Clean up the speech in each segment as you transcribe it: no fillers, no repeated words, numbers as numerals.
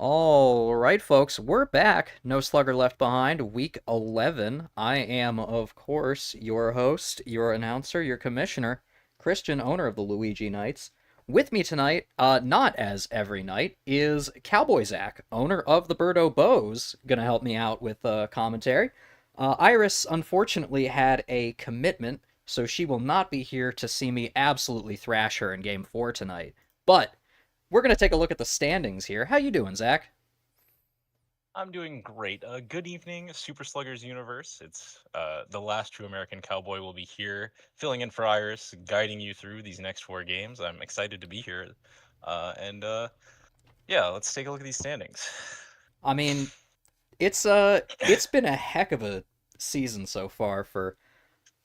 All right, folks, we're back. No Slugger Left Behind, week 11. I am, of course, your host, your announcer, your commissioner, Christian, owner of the Luigi Knights. With me tonight, not as every night, is Cowboy Zach, owner of the Birdo Bows, gonna help me out with commentary. Iris, unfortunately, had a commitment, so she will not be here to see me absolutely thrash her in Game 4 tonight. But we're going to take a look at the standings here. How you doing, Zach? I'm doing great. Good evening, Super Sluggers universe. It's the last true American cowboy will be here, filling in for Iris, guiding you through these next four games. I'm excited to be here, and yeah, let's take a look at these standings. I mean, it's been a heck of a season so far for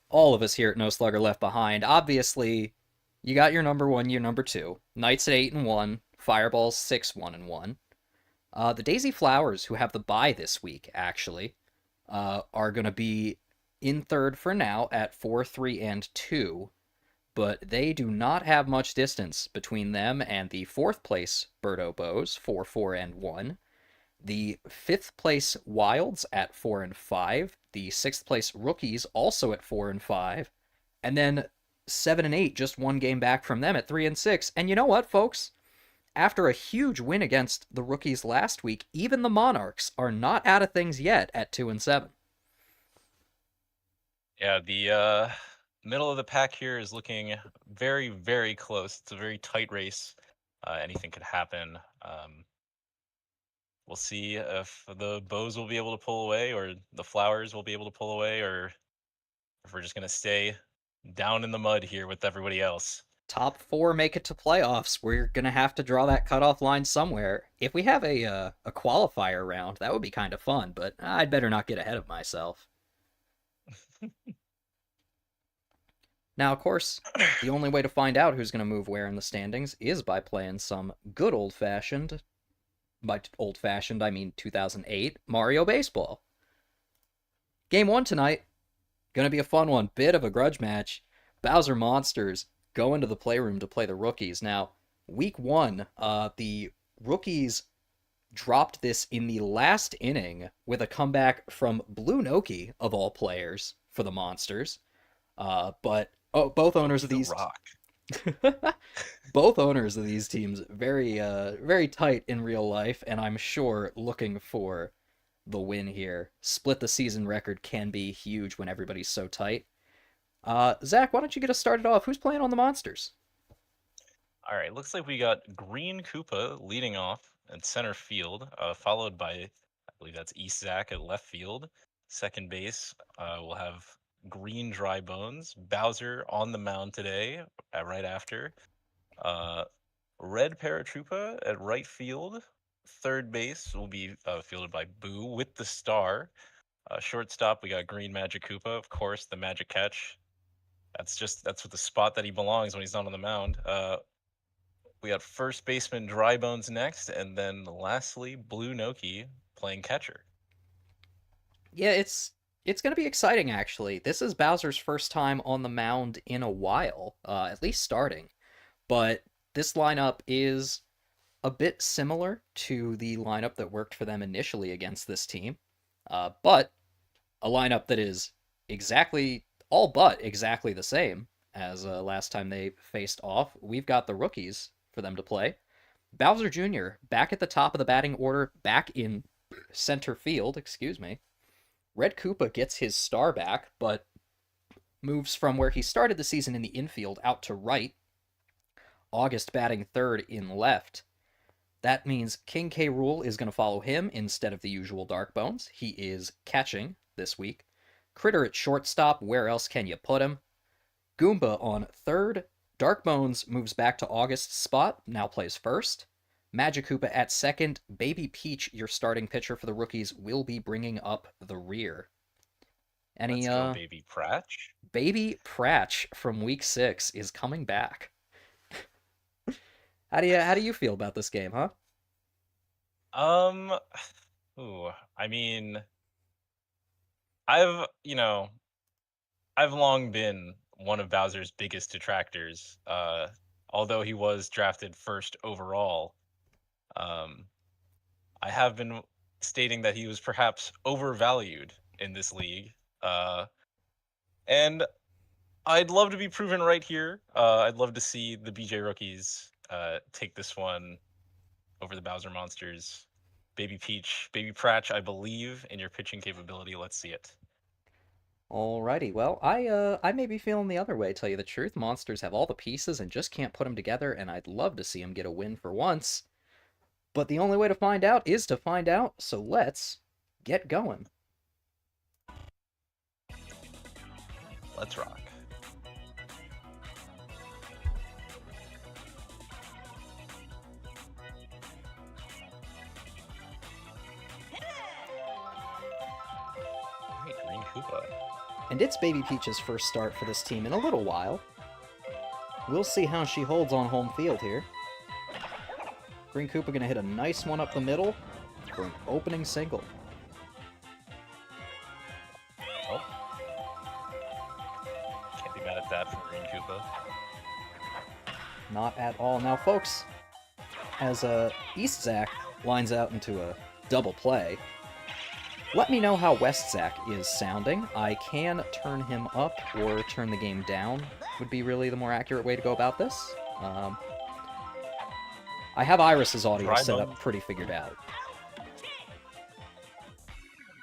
all of us here at No Slugger Left Behind. Obviously, you got your number 1, your number 2. Knights at 8-1, Fireballs 6-1-1. The Daisy Flowers, who have the bye this week, actually, are going to be in third for now at 4-3-2, but they do not have much distance between them and the fourth place Birdo Bows, 4-4-1. The fifth place Wilds at 4-5. The sixth place Rookies also at 4-5. And then 7-8, just one game back from them at 3-6. And you know what, folks? After a huge win against the Rookies last week, even the Monarchs are not out of things yet at 2-7. Yeah, the middle of the pack here is looking very, very close. It's a very tight race. Anything could happen. We'll see if the bows will be able to pull away, or the flowers will be able to pull away, or if we're just gonna stay down in the mud here with everybody else. Top four make it to playoffs. We're gonna have to draw that cutoff line somewhere. If we have a qualifier round, that would be kind of fun. But I'd better not get ahead of myself. Now, of course, the only way to find out who's gonna move where in the standings is by playing some good old fashioned. By old fashioned, I mean 2008 Mario Baseball. Game one tonight, gonna be a fun one. Bit of a grudge match. Bowser Monsters go into the playroom to play the Rookies. Now, week one, the Rookies dropped this in the last inning with a comeback from Blue Noki, of all players, for the Monsters. But both owners Loki of the these Rock. both owners of these teams very tight in real life, and I'm sure looking for the win here. Split the season record can be huge when everybody's so tight. Zach, why don't you get us started off? Who's playing on the Monsters? All right, looks like we got Green Koopa leading off at center field, followed by, I believe that's East Zach at left field. Second base, we'll have Green Dry Bones. Bowser on the mound today, right after. Uh, Red Paratroopa at right field. Third base will be fielded by Boo with the star. Shortstop, we got Green Magic Koopa, of course, the magic catch. That's what the spot that he belongs when he's not on the mound. We got first baseman Dry Bones next, and then lastly Blue Noki playing catcher. Yeah, it's gonna be exciting actually. This is Bowser's first time on the mound in a while, at least starting. But this lineup is a bit similar to the lineup that worked for them initially against this team, but a lineup that is exactly all but exactly the same as last time they faced off. We've got the rookies for them to play. Bowser Jr. back at the top of the batting order, back in center field, excuse me. Red Koopa gets his star back, but moves from where he started the season in the infield out to right. August batting third in left. That means King K. Rool is going to follow him instead of the usual Dark Bones. He is catching this week. Critter at shortstop, where else can you put him? Goomba on third. Dark Bones moves back to August's spot, now plays first. Magikoopa at second. Baby Peach, your starting pitcher for the rookies, will be bringing up the rear. Any Let's go, baby Pratch. Baby Pratch from week 6 is coming back. How do you feel about this game, huh? Um, ooh, I mean, I've you know I've long been one of Bowser's biggest detractors. Although he was drafted first overall, um, I have been stating that he was perhaps overvalued in this league. And I'd love to be proven right here. I'd love to see the BJ rookies take this one over the Bowser Monsters. Baby Peach, Baby Pratch, I believe in your pitching capability. Let's see it. Alrighty, well, I may be feeling the other way, tell you the truth. Monsters have all the pieces and just can't put them together, and I'd love to see them get a win for once. But the only way to find out is to find out, so let's get going. Let's rock. All right, Green Koopa. And it's Baby Peach's first start for this team in a little while. We'll see how she holds on home field here. Green Koopa gonna hit a nice one up the middle for an opening single. Oh. Can't be mad at that from Green Koopa. Not at all. Now, folks, as East Zach lines out into a double play, let me know how West Zach is sounding. I can turn him up or turn the game down, would be really the more accurate way to go about this. I have Iris's audio set up pretty figured out.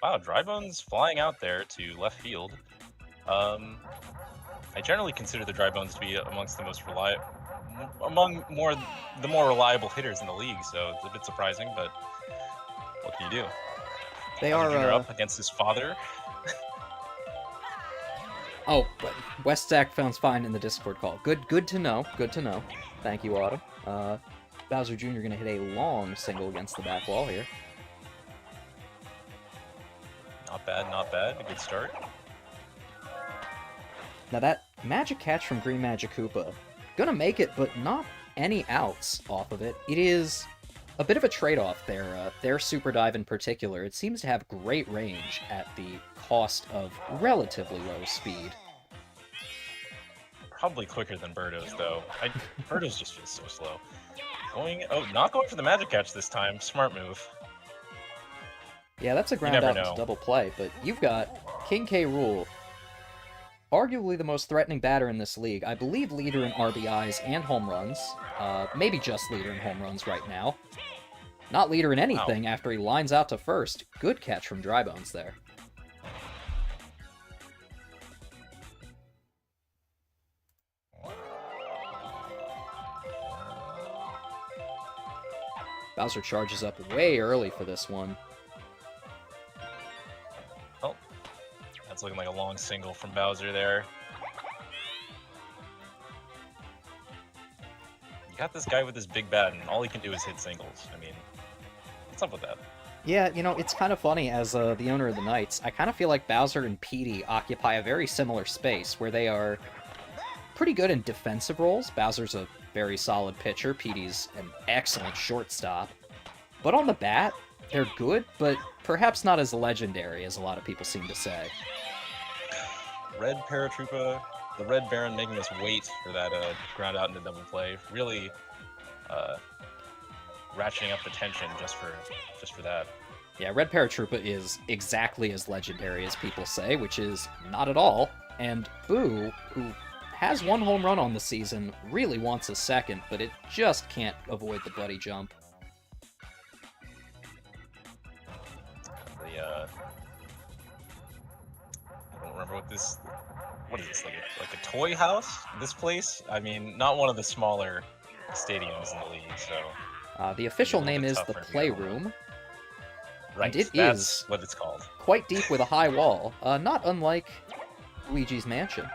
Wow, Drybones flying out there to left field. I generally consider the Drybones to be amongst the most the more reliable hitters in the league, so it's a bit surprising, but what can you do? They Bowser are Jr. up against his father. Oh, West Zach sounds fine in the Discord call. Good to know. Good to know. Thank you, Autumn. Bowser Jr. gonna hit a long single against the back wall here. Not bad, not bad. A good start. Now that magic catch from Green Magic Koopa, gonna make it, but not any outs off of it. It is a bit of a trade-off there. Their Super Dive in particular, it seems to have great range at the cost of relatively low speed. Probably quicker than Birdo's, though. Birdo's just feels so slow. Not going for the magic catch this time. Smart move. Yeah, that's a ground out into double play, but you've got King K. Rool, arguably the most threatening batter in this league. I believe leader in RBIs and home runs. Maybe just leader in home runs right now. Not leader in anything after he lines out to first. Good catch from Drybones there. Bowser charges up way early for this one. Oh, that's looking like a long single from Bowser there. You got this guy with his big bat, and all he can do is hit singles. I mean, what's up with that? Yeah, you know, it's kind of funny, as the owner of the Knights, I kind of feel like Bowser and Petey occupy a very similar space, where they are pretty good in defensive roles. Bowser's a very solid pitcher, Petey's an excellent shortstop. But on the bat, they're good, but perhaps not as legendary as a lot of people seem to say. Red Paratroopa, the Red Baron making us wait for that ground out into double play. Really ratcheting up the tension just for that. Yeah, Red Paratroopa is exactly as legendary as people say, which is not at all. And Boo, who has one home run on the season, really wants a second, but it just can't avoid the buddy jump. I don't remember what is this, like a toy house? This place? I mean, not one of the smaller stadiums in the league, so... the official name is the Playroom. Right, and that's what it's called. Quite deep with a high wall, not unlike Luigi's Mansion.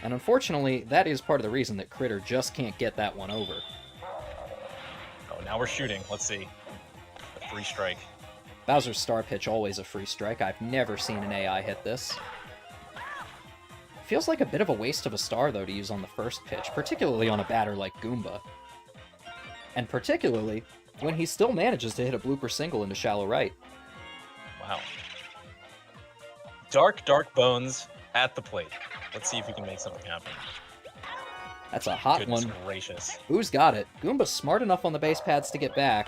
And unfortunately, that is part of the reason that Critter just can't get that one over. Oh, now we're shooting. Let's see. A free strike. Bowser's star pitch, always a free strike. I've never seen an AI hit this. Feels like a bit of a waste of a star, though, to use on the first pitch, particularly on a batter like Goomba. And particularly when he still manages to hit a blooper single into shallow right. Wow. Dark Bones at the plate. Let's see if we can make something happen. That's a hot Goodness one. Gracious. Who's got it? Goomba's smart enough on the base pads to get back.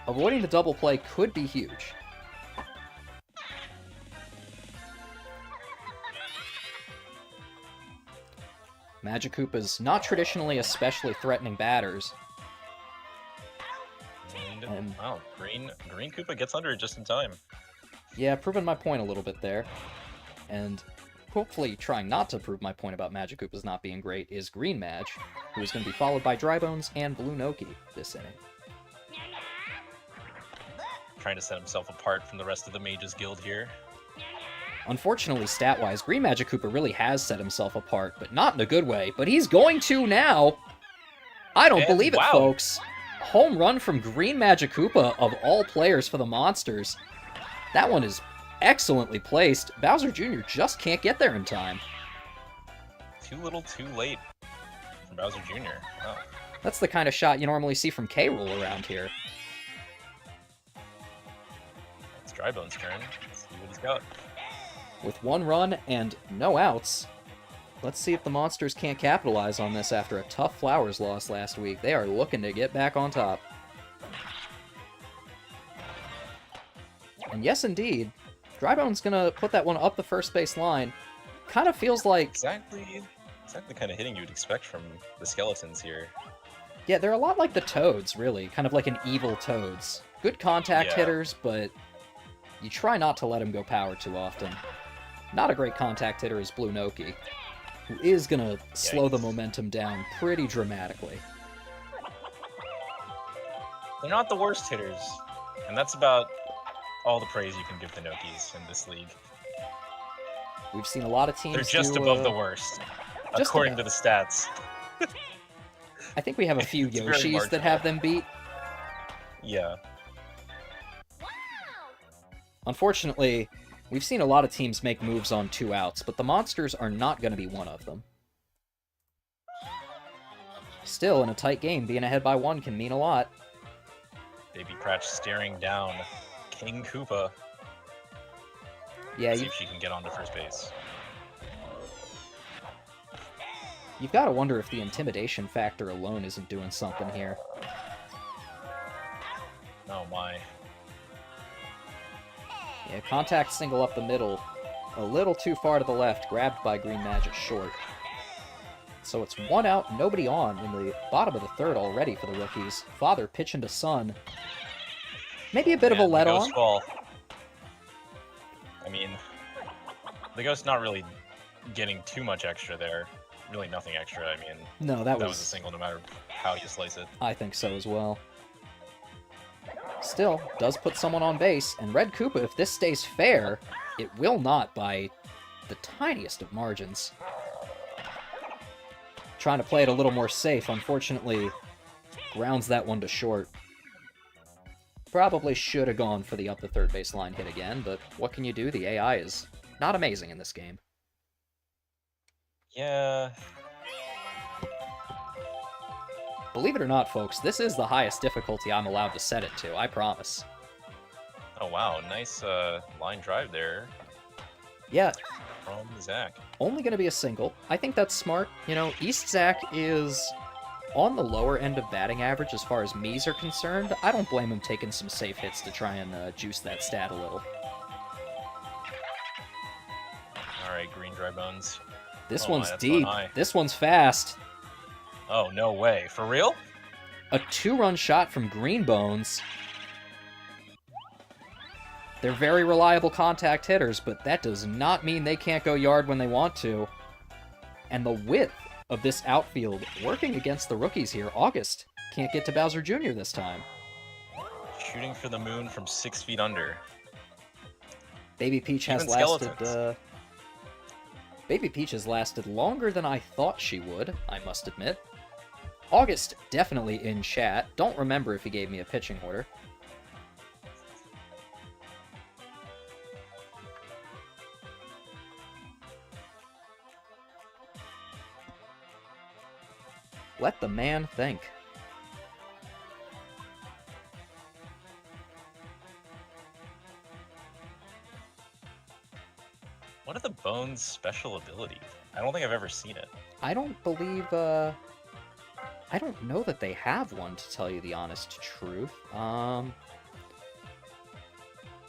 Avoiding the double play could be huge. Magikoopa's not traditionally especially threatening batters. And wow, Green Koopa gets under it just in time. Yeah, proving my point a little bit there. And hopefully trying not to prove my point about Magikoopa's not being great is Green Mage, who is going to be followed by Drybones and Blue Noki this inning. Trying to set himself apart from the rest of the Mages Guild here. Unfortunately, stat-wise, Green Magikoopa really has set himself apart, but not in a good way. But he's going to now! I don't believe it, folks! Home run from Green Magikoopa, of all players for the Monsters. That one is excellently placed. Bowser Jr. just can't get there in time. Too little, too late from Bowser Jr. Wow. That's the kind of shot you normally see from K-Rool around here. It's Drybone's turn. Let's see what he's got. With one run and no outs, let's see if the Monsters can't capitalize on this after a tough Flowers loss last week. They are looking to get back on top. And yes, indeed, Drybone's going to put that one up the first base line. Kind of feels like... Exactly the kind of hitting you'd expect from the Skeletons here. Yeah, they're a lot like the Toads, really. Kind of like an evil Toads. Good contact hitters, but you try not to let them go power too often. Not a great contact hitter is Blue Noki, who is going to slow the momentum down pretty dramatically. They're not the worst hitters, and that's about all the praise you can give the Nokis in this league. We've seen a lot of teams They're just above the worst, according to the stats. I think we have a few Yoshis that have them beat. Yeah. Unfortunately, we've seen a lot of teams make moves on 2 outs, but the Monsters are not going to be one of them. Still, in a tight game, being ahead by 1 can mean a lot. Baby Cratch staring down King Koopa. Yeah, see if she can get onto first base. You've got to wonder if the intimidation factor alone isn't doing something here. Oh my. Yeah, contact single up the middle. A little too far to the left, grabbed by Green Magic short. So it's 1 out, nobody on in the bottom of the 3rd already for the rookies. Father pitching to son. Maybe a bit of a let-on. I mean, the Ghost not really getting too much extra there. Really nothing extra, I mean. No, that was a single no matter how you slice it. I think so as well. Still, does put someone on base, and Red Koopa, if this stays fair, it will not by the tiniest of margins. Trying to play it a little more safe, unfortunately, grounds that one to short. Probably should have gone for the up the 3rd base line hit again, but what can you do? The AI is not amazing in this game. Yeah. Believe it or not, folks, this is the highest difficulty I'm allowed to set it to, I promise. Oh wow, nice line drive there. Yeah. From Zach. Only going to be a single. I think that's smart. You know, East Zach is on the lower end of batting average as far as Mies are concerned. I don't blame him taking some safe hits to try and juice that stat a little. Alright, Green Drybones. This one's deep. This one's fast. Oh, no way. For real? A 2-run shot from Green Bones. They're very reliable contact hitters, but that does not mean they can't go yard when they want to. And the width of this outfield working against the rookies here. August can't get to Bowser Jr. this time. Shooting for the moon from 6 feet under. Baby Peach has lasted... Baby Peach has lasted longer than I thought she would, I must admit. August definitely in chat. Don't remember if he gave me a pitching order. Let the man think. What are the Bones' special abilities? I don't think I've ever seen it. I don't believe, I don't know that they have one, to tell you the honest truth.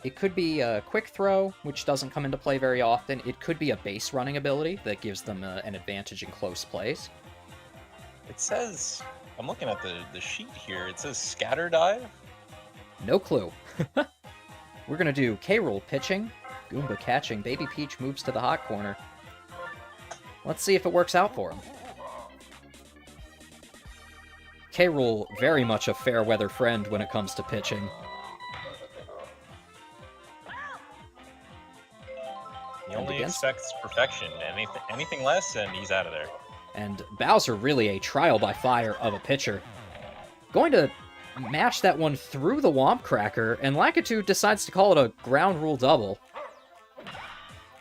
It could be a quick throw, which doesn't come into play very often. It could be a base running ability that gives them an advantage in close plays. It says, I'm looking at the sheet here, it says scatter dive? No clue. We're going to do K-Rool pitching, Goomba catching, Baby Peach moves to the hot corner. Let's see if it works out for him. K-Rool, very much a fair weather friend when it comes to pitching. He only expects perfection. Anything less, and he's out of there. And Bowser really a trial by fire of a pitcher. Going to match that one through the Womp Cracker, and Lakitu decides to call it a ground rule double.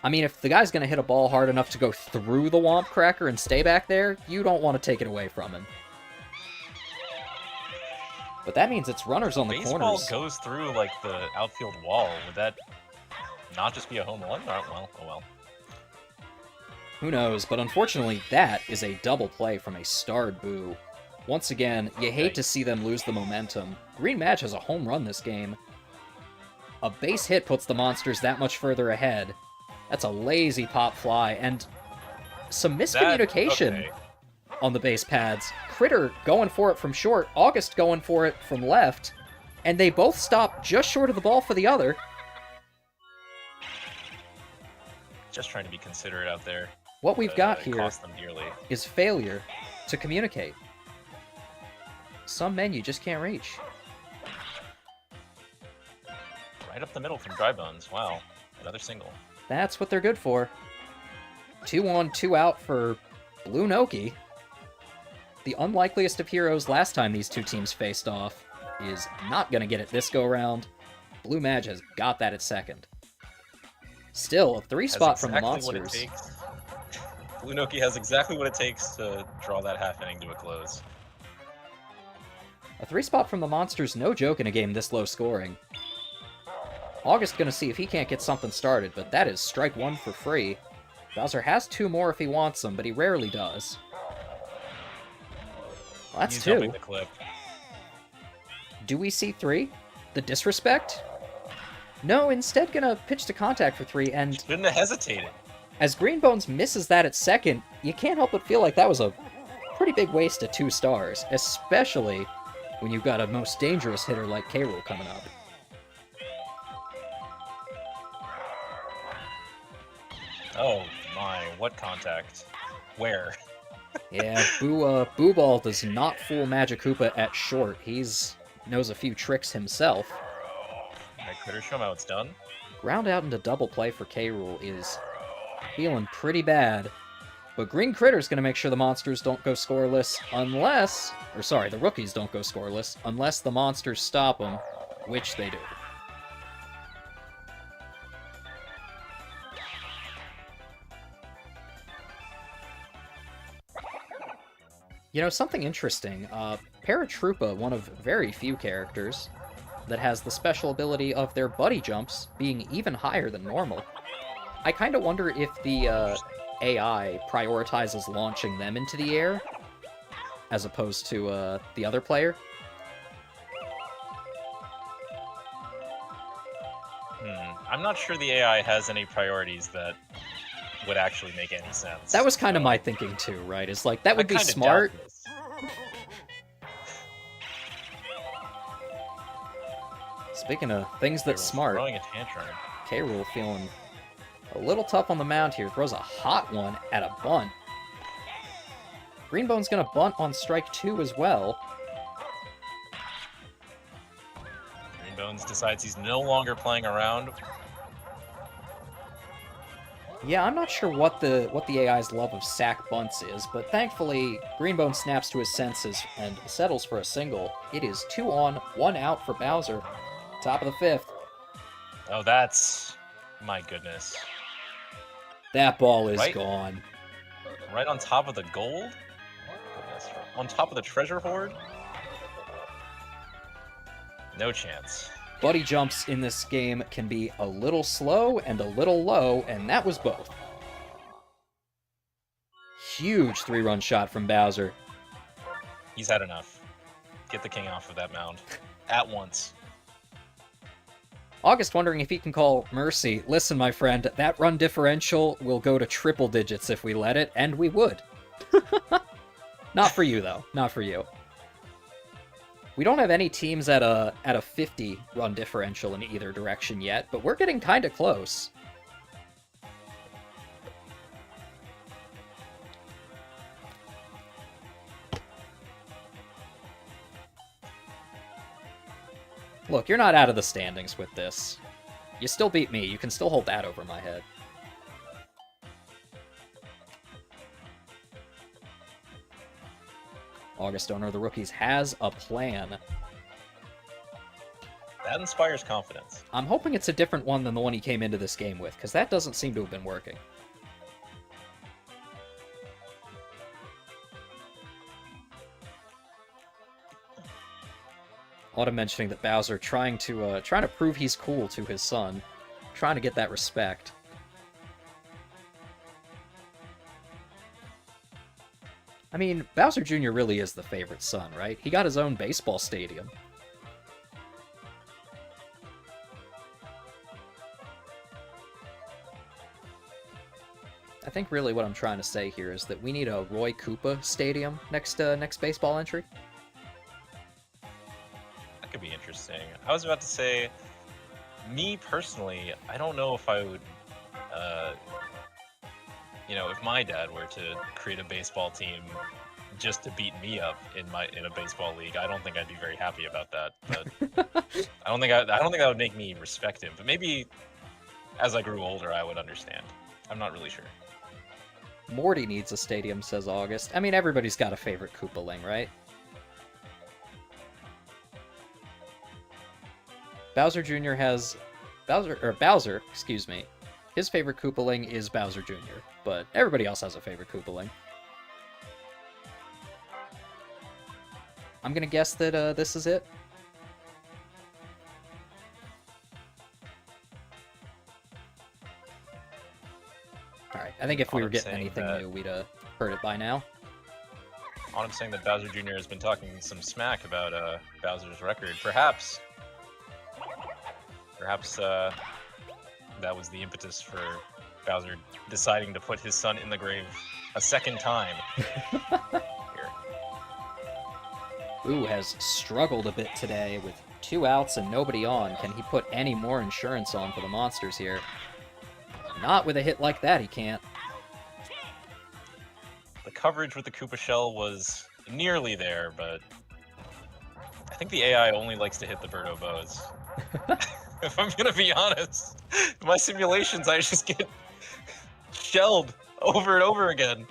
I mean, if the guy's going to hit a ball hard enough to go through the Womp Cracker and stay back there, you don't want to take it away from him. But that means it's runners on the corners. Baseball goes through, like, the outfield wall. Would that not just be a home run? Oh well. Who knows, but unfortunately, that is a double play from a starred Boo. Once again, you hate to see them lose the momentum. Green Mage has a home run this game. A base hit puts the Monsters that much further ahead. That's a lazy pop fly, and some miscommunication on the base pads. Critter going for it from short, August going for it from left, and they both stop just short of the ball for the other. Just trying to be considerate out there. What we've got here cost them dearly. Is failure to communicate. Some men you just can't reach. Right up the middle from Dry Bones. Wow. Another single. That's what they're good for. 2 on, 2 out for Blue Noki. The unlikeliest of heroes last time these two teams faced off is not going to get it this go-round. Blue Mage has got that at second. Still, a 3-spot from the Monsters. Blue Noki has exactly what it takes to draw that half inning to a close. A 3-spot from the Monsters, no joke in a game this low scoring. August gonna see if he can't get something started, but that is strike 1 for free. Bowser has 2 more if he wants them, but he rarely does. Well, that's 2. The clip. Do we see 3? The disrespect? No, instead gonna pitch to contact for 3, and... Shouldn't have hesitated. As Greenbones misses that at second, you can't help but feel like that was a pretty big waste of 2 stars, especially when you've got a most dangerous hitter like K-Rool coming up. Oh my, what contact? Where? Yeah, Boo Ball does not fool Magic Koopa at short. He's knows a few tricks himself. Alright, Critter, show him how it's done. Ground out into double play for K-Rool is feeling pretty bad. But Green Critter's going to make sure the Monsters don't go scoreless unless... Or sorry, the Rookies don't go scoreless unless the Monsters stop them, which they do. You know, something interesting, Paratroopa, one of very few characters that has the special ability of their buddy jumps being even higher than normal. I kind of wonder if the AI prioritizes launching them into the air as opposed to the other player. I'm not sure the AI has any priorities that would actually make any sense. That was kind of my thinking too, right? It's like, that would be smart. Speaking of things that's smart, throwing a tantrum. K-Rool feeling a little tough on the mound here. Throws a hot one at a bunt. Greenbone's gonna bunt on strike 2 as well. Greenbones decides he's no longer playing around. Yeah, I'm not sure what the AI's love of sack bunts is, but thankfully, Greenbone snaps to his senses and settles for a single. It is 2 on, 1 out for Bowser. Top of the 5th. Oh, that's... my goodness. That ball is gone. Right on top of the gold? Goodness. On top of the treasure hoard? No chance. Buddy jumps in this game can be a little slow and a little low, and that was both. Huge 3-run shot from Bowser. He's had enough. Get the king off of that mound. At once. August wondering if he can call Mercy. Listen, my friend, that run differential will go to triple digits if we let it, and we would. Not for you, though. Not for you. We don't have any teams at a 50 run differential in either direction yet, but we're getting kind of close. Look, you're not out of the standings with this. You still beat me. You can still hold that over my head. August, owner of the rookies, has a plan. That inspires confidence. I'm hoping it's a different one than the one he came into this game with, because that doesn't seem to have been working. Autumn mentioning that Bowser trying to prove he's cool to his son, trying to get that respect. I mean, Bowser Jr. really is the favorite son, right? He got his own baseball stadium. I think really what I'm trying to say here is that we need a Roy Koopa stadium next baseball entry. That could be interesting. I was about to say, me personally, I don't know if I would, if my dad were to create a baseball team just to beat me up in a baseball league, I don't think I'd be very happy about that. But I don't think that would make me respect him. But maybe as I grew older, I would understand. I'm not really sure. Morty needs a stadium, says August. I mean, everybody's got a favorite Koopaling, right? Bowser Jr. has... Bowser, excuse me. His favorite Koopaling is Bowser Jr., but everybody else has a favorite Koopaling. I'm gonna guess that this is it. Alright, I think if we were getting anything new, we'd have heard it by now. I'm saying that Bowser Jr. has been talking some smack about Bowser's record. Perhaps that was the impetus for Bowser deciding to put his son in the grave a second time. Ooh, has struggled a bit today with 2 outs and nobody on. Can he put any more insurance on for the monsters here? Not with a hit like that, he can't. The coverage with the Koopa Shell was nearly there, but I think the AI only likes to hit the Birdo bows. If I'm gonna be honest, in my simulations I just get shelled over and over again.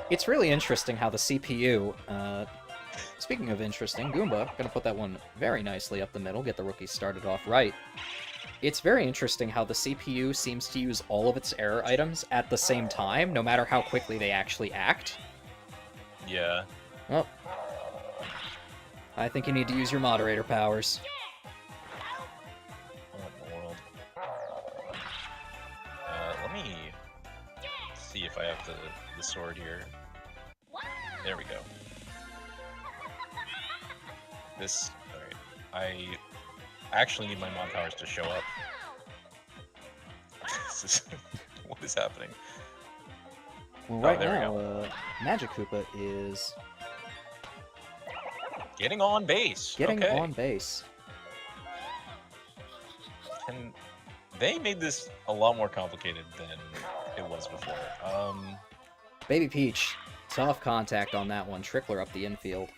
It's really interesting how the CPU, speaking of interesting, Goomba, gonna put that one very nicely up the middle, get the rookies started off right. It's very interesting how the CPU seems to use all of its error items at the same time, no matter how quickly they actually act. Yeah. Well, I think you need to use your moderator powers. What in the world? Let me see if I have the sword here. There we go. Alright. I actually need my mod powers to show up. What is happening? Well, right now, Magic Koopa is... getting on base. Getting on base. And they made this a lot more complicated than it was before. Baby Peach, tough contact on that one. Trickler up the infield.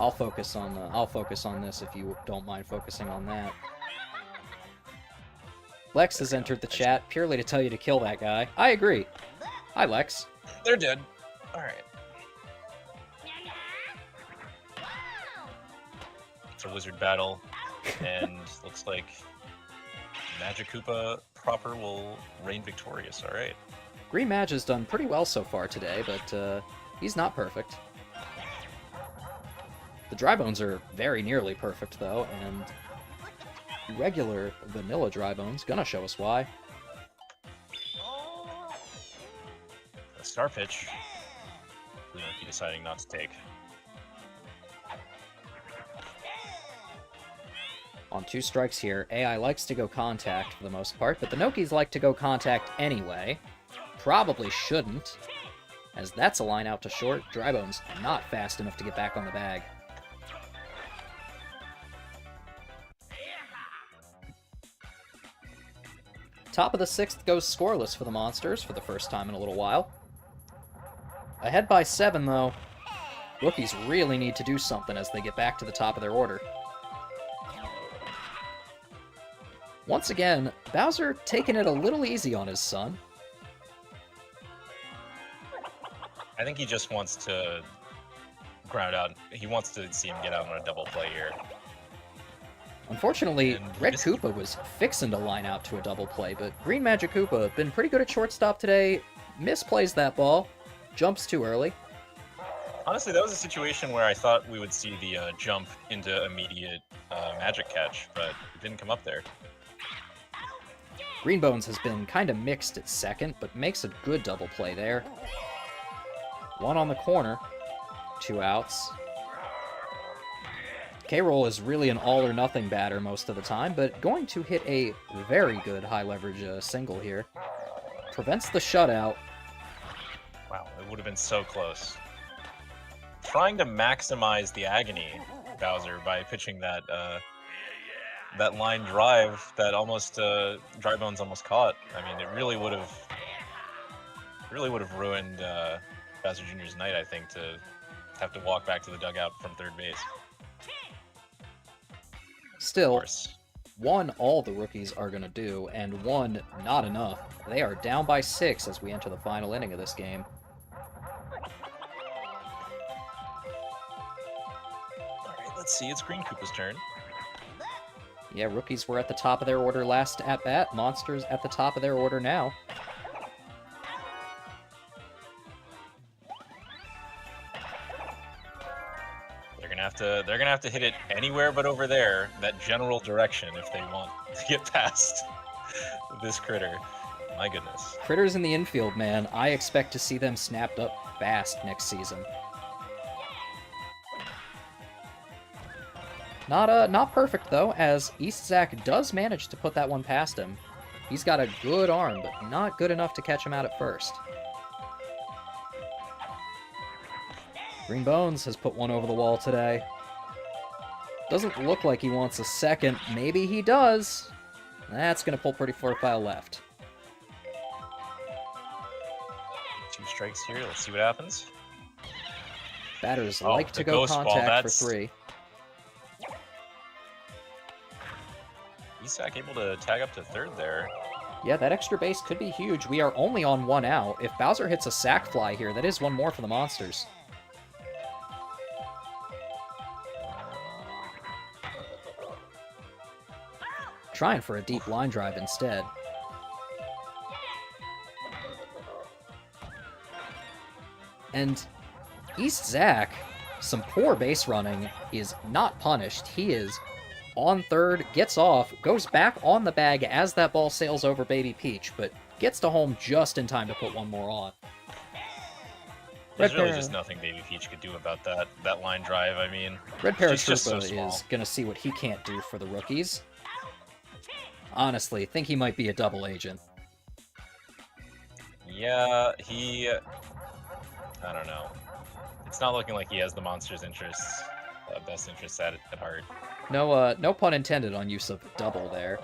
I'll focus on this if you don't mind focusing on that. Lex has entered the chat purely to tell you to kill that guy. I agree. Hi, Lex. They're dead. Alright. It's a wizard battle, and looks like Magic Koopa proper will reign victorious, alright. Green Mage has done pretty well so far today, but he's not perfect. The Dry Bones are very nearly perfect, though, and regular vanilla Dry Bones gonna show us why. A Star Pitch. He deciding not to take. On 2 strikes here, AI likes to go contact for the most part, but the Nokis like to go contact anyway. Probably shouldn't, as that's a line out to short. Drybone's not fast enough to get back on the bag. Top of the 6th goes scoreless for the Monsters for the first time in a little while. Ahead by 7, though. Rookies really need to do something as they get back to the top of their order. Once again, Bowser taking it a little easy on his son. I think he just wants to ground out. He wants to see him get out on a double play here. Unfortunately, Red Koopa was fixing to line out to a double play, but Green Magic Koopa been pretty good at shortstop today. Misplays that ball. Jumps too early. Honestly, that was a situation where I thought we would see the jump into immediate magic catch, but it didn't come up there. Greenbones has been kind of mixed at second, but makes a good double play there. 1 on the corner. 2 outs. K-Roll is really an all-or-nothing batter most of the time, but going to hit a very good high-leverage single here. Prevents the shutout. Wow, it would have been so close. Trying to maximize the agony, Bowser, by pitching that that line drive that almost Drybones almost caught. I mean, it really would have ruined Bowser Jr.'s night, I think, to have to walk back to the dugout from third base. Still, 1 all the rookies are going to do, and 1 not enough. They are down by 6 as we enter the final inning of this game. Alright, let's see. It's Green Koopa's turn. Yeah, rookies were at the top of their order last at-bat. Monsters at the top of their order now. They're gonna have to hit it anywhere but over there, that general direction, if they want to get past this critter. My goodness. Critters in the infield, man. I expect to see them snapped up fast next season. Not perfect, though, as East Zach does manage to put that one past him. He's got a good arm, but not good enough to catch him out at first. Green Bones has put one over the wall today. Doesn't look like he wants a second. Maybe he does. That's going to pull pretty far left. 2 strikes here. Let's see what happens. Batters like to go contact for 3. Isak able to tag up to third there. Yeah, that extra base could be huge. We are only on 1 out. If Bowser hits a sac fly here, that is 1 more for the Monsters. Trying for a deep line drive instead. And East Zach, some poor base running, is not punished. He is on third, gets off, goes back on the bag as that ball sails over Baby Peach, but gets to home just in time to put 1 more on. There's really just nothing Baby Peach could do about that line drive. I mean, Red Paratroopa is going to see what he can't do for the rookies. Honestly, think he might be a double agent. Yeah, I don't know. It's not looking like he has the Monsters' interests, best interests at heart. No pun intended on use of double there.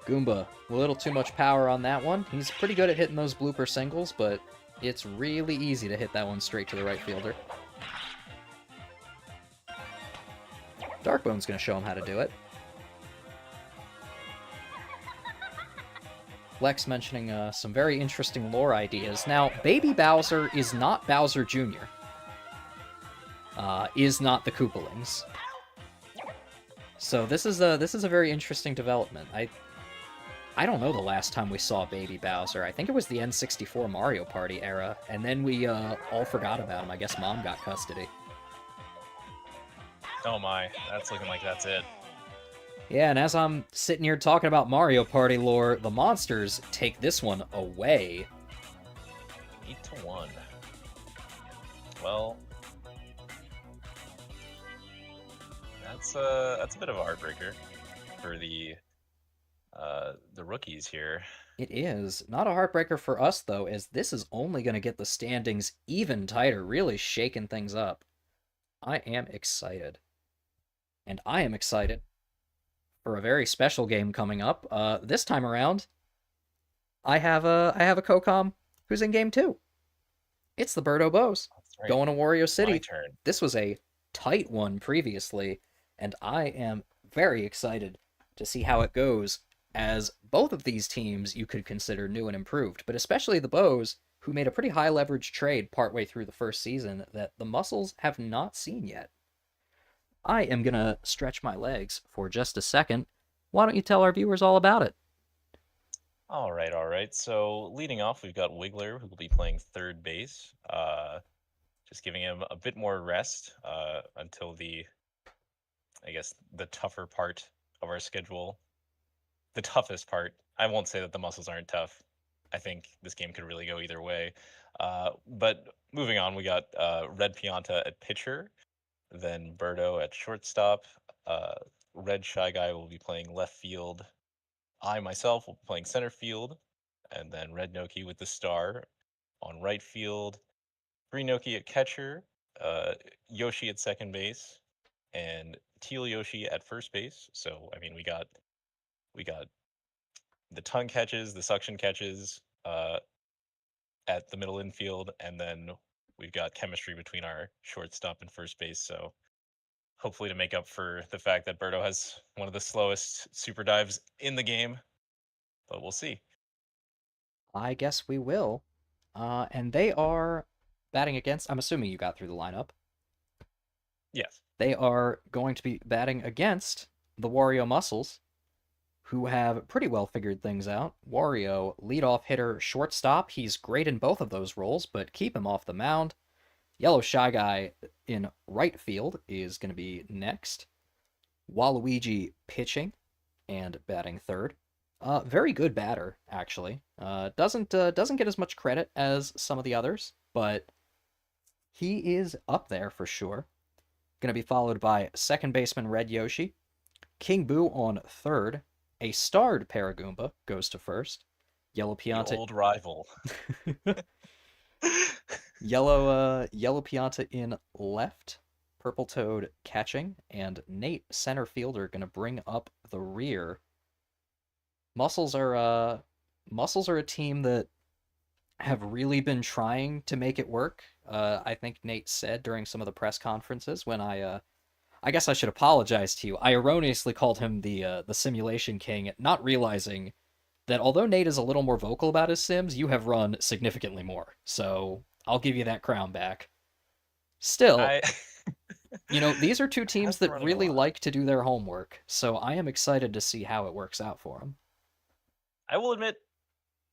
Goomba, a little too much power on that one. He's pretty good at hitting those blooper singles, but it's really easy to hit that one straight to the right fielder. Darkbone's going to show him how to do it. Lex mentioning some very interesting lore ideas. Now, Baby Bowser is not Bowser Jr. Is not the Koopalings. So this is a very interesting development. I don't know the last time we saw Baby Bowser. I think it was the N64 Mario Party era, and then we all forgot about him. I guess Mom got custody. Oh my, that's looking like that's it. Yeah, and as I'm sitting here talking about Mario Party lore, the Monsters take this one away. 8-1. Well, that's a bit of a heartbreaker for the rookies here. It is. Not a heartbreaker for us, though, as this is only going to get the standings even tighter, really shaking things up. I am excited. And I am excited for a very special game coming up. This time around, I have a COCOM who's in game two. It's the Birdo Bows That's right. going to Wario My City. turn. This was a tight one previously, and I am very excited to see how it goes, as both of these teams you could consider new and improved, but especially the Bows, who made a pretty high leverage trade partway through the first season that the Muscles have not seen yet. I am going to stretch my legs for just a second. Why don't you tell our viewers all about it? All right, all right. So leading off, we've got Wiggler, who will be playing third base. Just giving him a bit more rest until I guess, the tougher part of our schedule. The toughest part. I won't say that the muscles aren't tough. I think this game could really go either way. But moving on, we got Red Pianta at pitcher, then Birdo at shortstop. Uh, Red Shy Guy will be playing left field. I myself will be playing center field, and then Red Noki with the star on right field. Green Noki at catcher, uh, Yoshi at second base, and Teal Yoshi at first base. So I mean, we got the tongue catches, the suction catches at the middle infield, and then we've got chemistry between our shortstop and first base. So hopefully to make up for the fact that Birdo has one of the slowest super dives in the game, but we'll see. I guess we will. And they are batting against. I'm assuming you got through the lineup. Yes. They are going to be batting against the Wario Muscles, who have pretty well figured things out. Wario, leadoff hitter, shortstop. He's great in both of those roles, but keep him off the mound. Yellow Shy Guy in right field is going to be next. Waluigi pitching and batting third. Very good batter, actually. Doesn't get as much credit as some of the others, but he is up there for sure. Going to be followed by second baseman Red Yoshi. King Boo on third. A starred Paragoomba goes to first. Yellow The Pianta. old rival. Yellow Pianta in left. Purple Toad catching, and Nate center fielder gonna bring up the rear. Muscles are a team that have really been trying to make it work. I think Nate said during some of the press conferences when I guess I should apologize to you. I erroneously called him the simulation king, not realizing that although Nate is a little more vocal about his sims, you have run significantly more. So I'll give you that crown back. Still, I these are two teams have been that running a really lot. like to do their homework, so I am excited to see how it works out for them. I will admit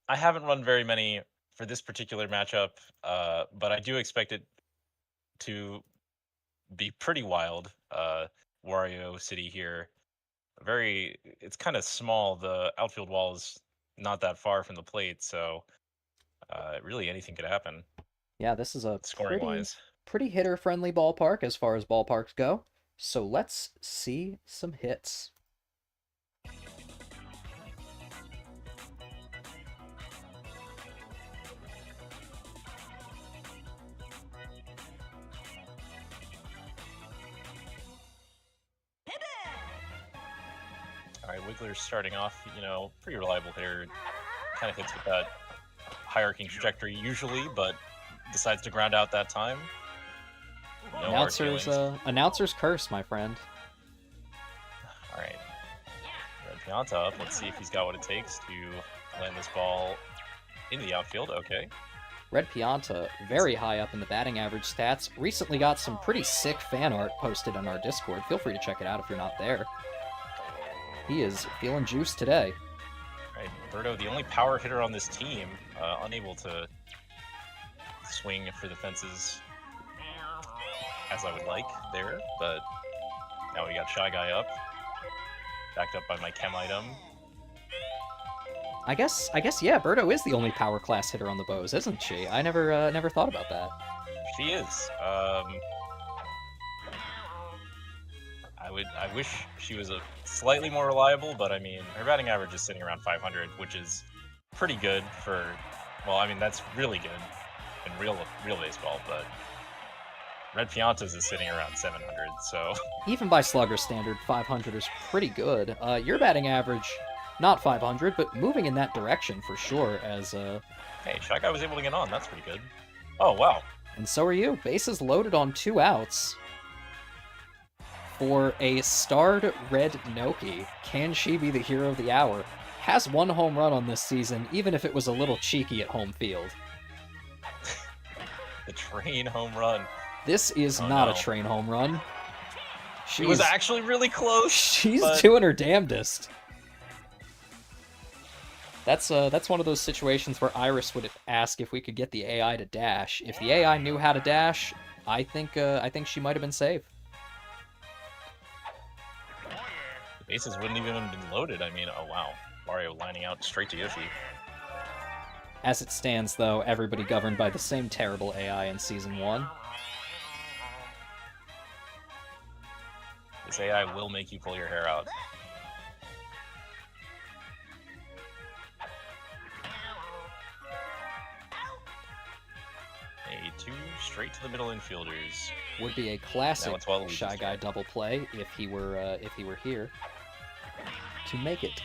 I haven't run very many for this particular matchup, but I do expect it to be pretty wild. Wario City here, it's kind of small. The outfield wall is not that far from the plate, so really anything could happen Yeah, this is a scoring pretty wise. pretty hitter friendly ballpark as far as ballparks go. So let's see some hits. All right, Wiggler's starting off, pretty reliable hitter. Kind of hits with that high arcing trajectory usually, but decides to ground out that time. No hard feelings. Announcer's curse, my friend. All right, Red Pianta up. Let's see if he's got what it takes to land this ball in the outfield. Okay. Red Pianta, very high up in the batting average stats, recently got some pretty sick fan art posted on our Discord. Feel free to check it out if you're not there. He is feeling juiced today. All right, Birdo, the only power hitter on this team, unable to swing for the fences as I would like there, but now we got Shy Guy up, backed up by my chem item. I guess, yeah, Birdo is the only power class hitter on the Bows, isn't she? I never thought about that. She is. I wish she was a slightly more reliable, but I mean, her batting average is sitting around 500, which is pretty good for. Well, I mean, that's really good in real baseball, but Red Pianta's is sitting around 700, so. Even by slugger standard, 500 is pretty good. Your batting average, not 500, but moving in that direction for sure. As Hey, Shy Guy was able to get on. That's pretty good. Oh wow. And so are you. Bases loaded on 2 outs. For a starred Red Noki, can she be the hero of the hour? Has 1 home run on this season, even if it was a little cheeky at home field. The train home run. This is not a train home run. She was actually really close. She's doing her damnedest. That's one of those situations where Iris would ask if we could get the AI to dash. If the AI knew how to dash, I think she might have been safe. The bases wouldn't even have been loaded. I mean, oh wow, Mario lining out straight to Yoshi. As it stands, though, everybody governed by the same terrible AI in Season 1. This AI will make you pull your hair out. A 2 straight to the middle infielders. Would be a classic Shy Guy double play if he were here to make it.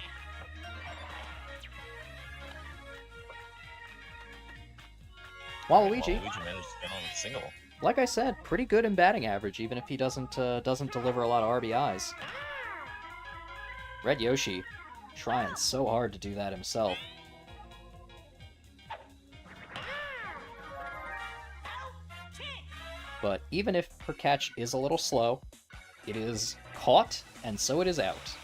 Waluigi managed to get on a single. Like I said, pretty good in batting average, even if he doesn't deliver a lot of RBIs. Red Yoshi trying so hard to do that himself. But even if her catch is a little slow, it is caught, and so it is out.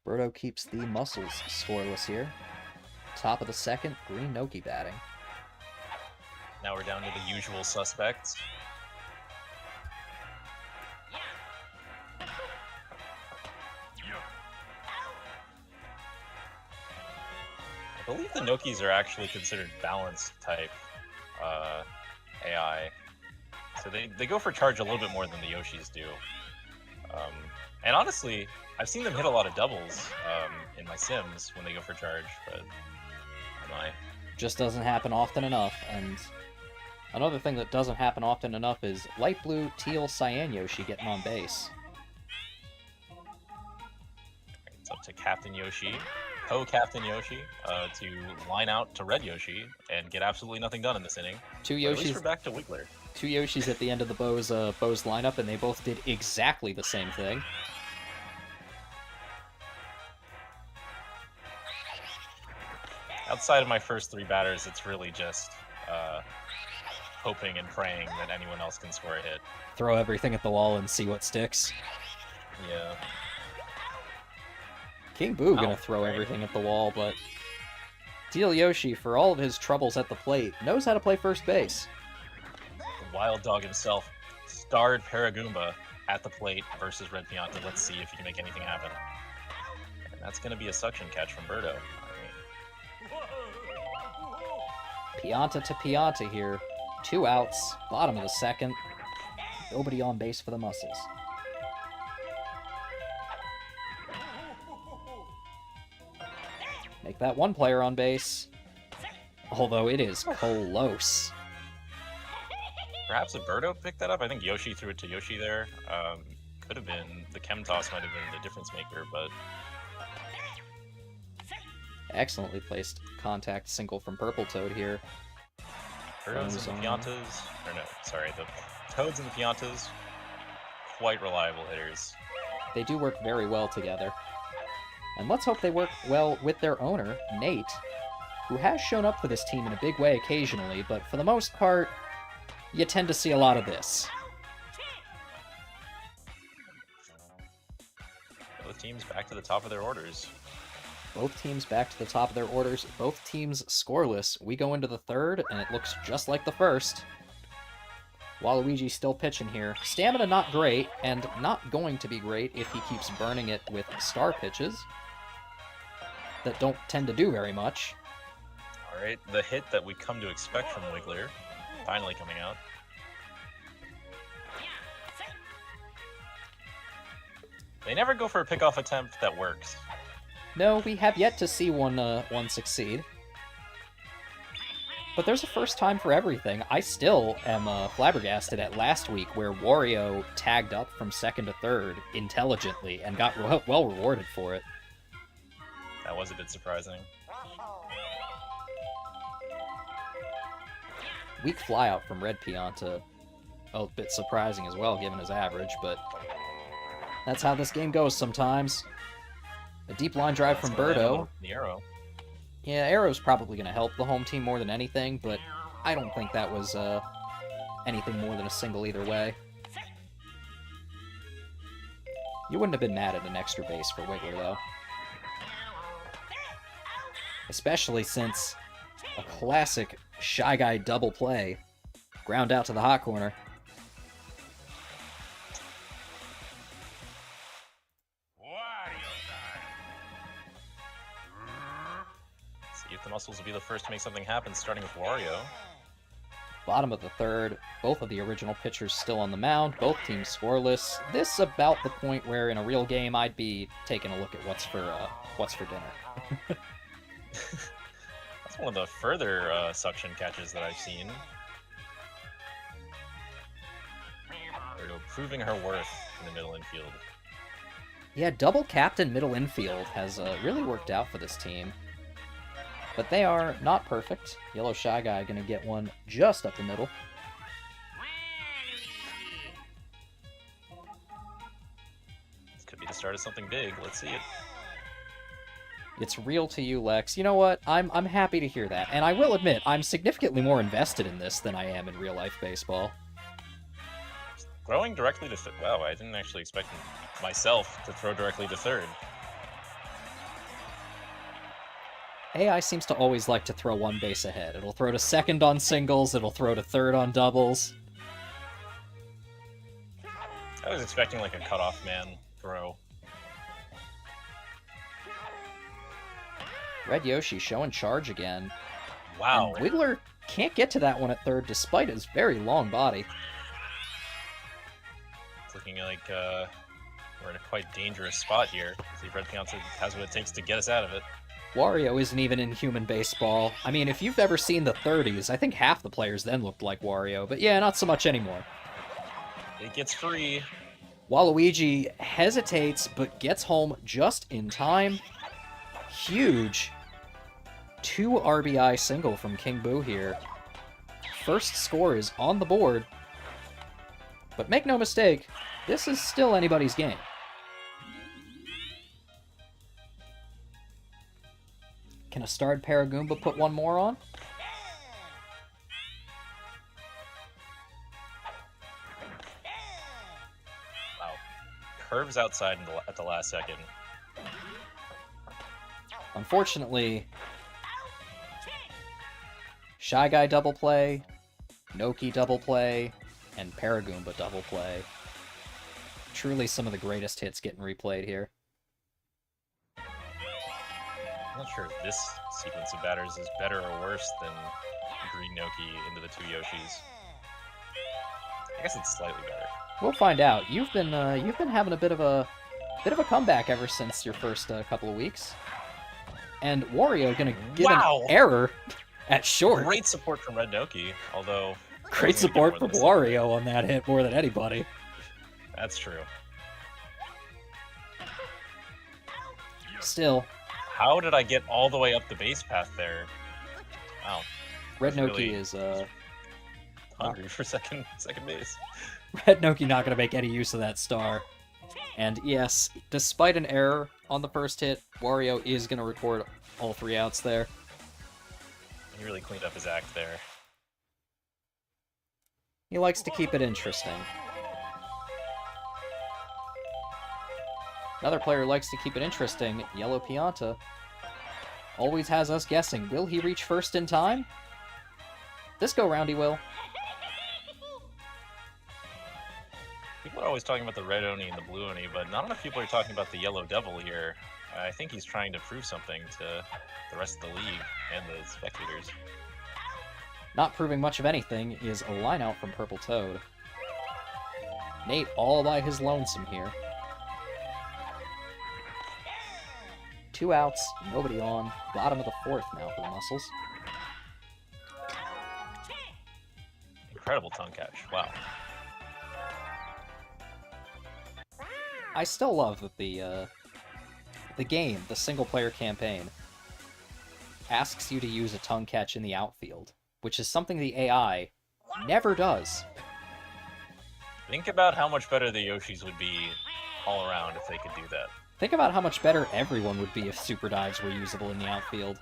Birdo keeps the muscles scoreless here. Top of the second, Green Noki batting. Now we're down to the usual suspects. I believe the Nokis are actually considered balanced type AI. So they go for charge a little bit more than the Yoshis do. And honestly, I've seen them hit a lot of doubles in my Sims when they go for charge, but just doesn't happen often enough. And another thing that doesn't happen often enough is light blue, teal, cyan Yoshi getting on base. It's up to Captain Yoshi, co-Captain Yoshi, to line out to Red Yoshi and get absolutely nothing done in this inning. Two Yoshis. At least we're back to Wiggler. Two Yoshis at the end of the Bose lineup, and they both did exactly the same thing. Outside of my first 3 batters, it's really just hoping and praying that anyone else can score a hit. Throw everything at the wall and see what sticks. Yeah. King Boo gonna throw everything at the wall, but Teal Yoshi, for all of his troubles at the plate, knows how to play first base. The wild dog himself, starred Paragoomba at the plate versus Red Pianta. Let's see if he can make anything happen. And that's gonna be a suction catch from Birdo. Pianta to Pianta here. 2 outs, bottom of the second. Nobody on base for the Muscles. Make that 1 player on base. Although it is close. Perhaps if Birdo picked that up, I think Yoshi threw it to Yoshi there. Could have been, the Chem Toss might have been the difference maker, but... Excellently placed contact single from Purple Toad here. Birdos and the Piantas, or no, sorry, the Toads and the Piantas, quite reliable hitters. They do work very well together. And let's hope they work well with their owner, Nate, who has shown up for this team in a big way occasionally, but for the most part, you tend to see a lot of this. Both teams back to the top of their orders. Both teams back to the top of their orders. Both teams scoreless. We go into the third, and it looks just like the first. Waluigi still pitching here. Stamina not great, and not going to be great if he keeps burning it with star pitches that don't tend to do very much. Alright, the hit that we come to expect from Wiggler, finally coming out. They never go for a pickoff attempt that works. No, we have yet to see one succeed. But there's a first time for everything. I still am flabbergasted at last week where Wario tagged up from second to third intelligently and got well rewarded for it. That was a bit surprising. Weak flyout from Red Pianta. A bit surprising as well, given his average, but that's how this game goes sometimes. A deep line drive from Birdo. The arrow. Yeah, arrow's probably going to help the home team more than anything, but I don't think that was anything more than a single either way. You wouldn't have been mad at an extra base for Wiggler, though. Especially since a classic Shy Guy double play. Ground out to the hot corner. See if the Muscles will be the first to make something happen, starting with Wario. Bottom of the third, both of the original pitchers still on the mound, both teams scoreless. This about the point where in a real game I'd be taking a look at what's for dinner. That's one of the further suction catches that I've seen. Birdo proving her worth in the middle infield. Yeah, double captain middle infield has really worked out for this team. But they are not perfect. Yellow Shy Guy going to get one just up the middle. This could be the start of something big. Let's see it. It's real to you, Lex. You know what? I'm happy to hear that. And I will admit, I'm significantly more invested in this than I am in real-life baseball. Throwing directly to third. Wow, I didn't actually expect myself to throw directly to third. AI seems to always like to throw one base ahead. It'll throw to second on singles, it'll throw to third on doubles. I was expecting like a cutoff man throw. Red Yoshi showing charge again. Wow. And Wiggler can't get to that one at third despite his very long body. It's looking like we're in a quite dangerous spot here. See if Red Pianta has what it takes to get us out of it. Wario isn't even in human baseball. I mean, if you've ever seen the 30s, I think half the players then looked like Wario, but yeah, not so much anymore. It gets free. Waluigi hesitates, but gets home just in time. Huge 2 RBI single from King Boo here. First score is on the board. But make no mistake, this is still anybody's game. Can a starred Paragoomba put one more on? Wow. Curves outside at the last second. Unfortunately, Shy Guy double play, Noki double play, and Paragoomba double play. Truly some of the greatest hits getting replayed here. I'm not sure if this sequence of batters is better or worse than Green Noki into the 2 Yoshis. I guess it's slightly better. We'll find out. You've been having a bit of a comeback ever since your first couple of weeks. And Wario gonna get an error at short. Great support from Red Noki, although... Great support from Wario on that hit more than anybody. That's true. Still. How did I get all the way up the base path there? Wow. Red Noki really is hungry for second base. Red Noki not gonna make any use of that star. And yes, despite an error on the first hit, Wario is gonna record all 3 outs there. He really cleaned up his act there. He likes to keep it interesting. Another player likes to keep it interesting, Yellow Pianta. Always has us guessing, will he reach first in time? This go round he will. People are always talking about the red Oni and the blue Oni, but not enough people are talking about the yellow devil here. I think he's trying to prove something to the rest of the league and the spectators. Not proving much of anything is a lineout from Purple Toad. Nate all by his lonesome here. 2 outs, nobody on. Bottom of the 4th now for the Muscles. Incredible tongue catch. Wow. I still love that the game, the single-player campaign, asks you to use a tongue catch in the outfield, which is something the AI never does. Think about how much better the Yoshis would be all around if they could do that. Think about how much better everyone would be if super dives were usable in the outfield.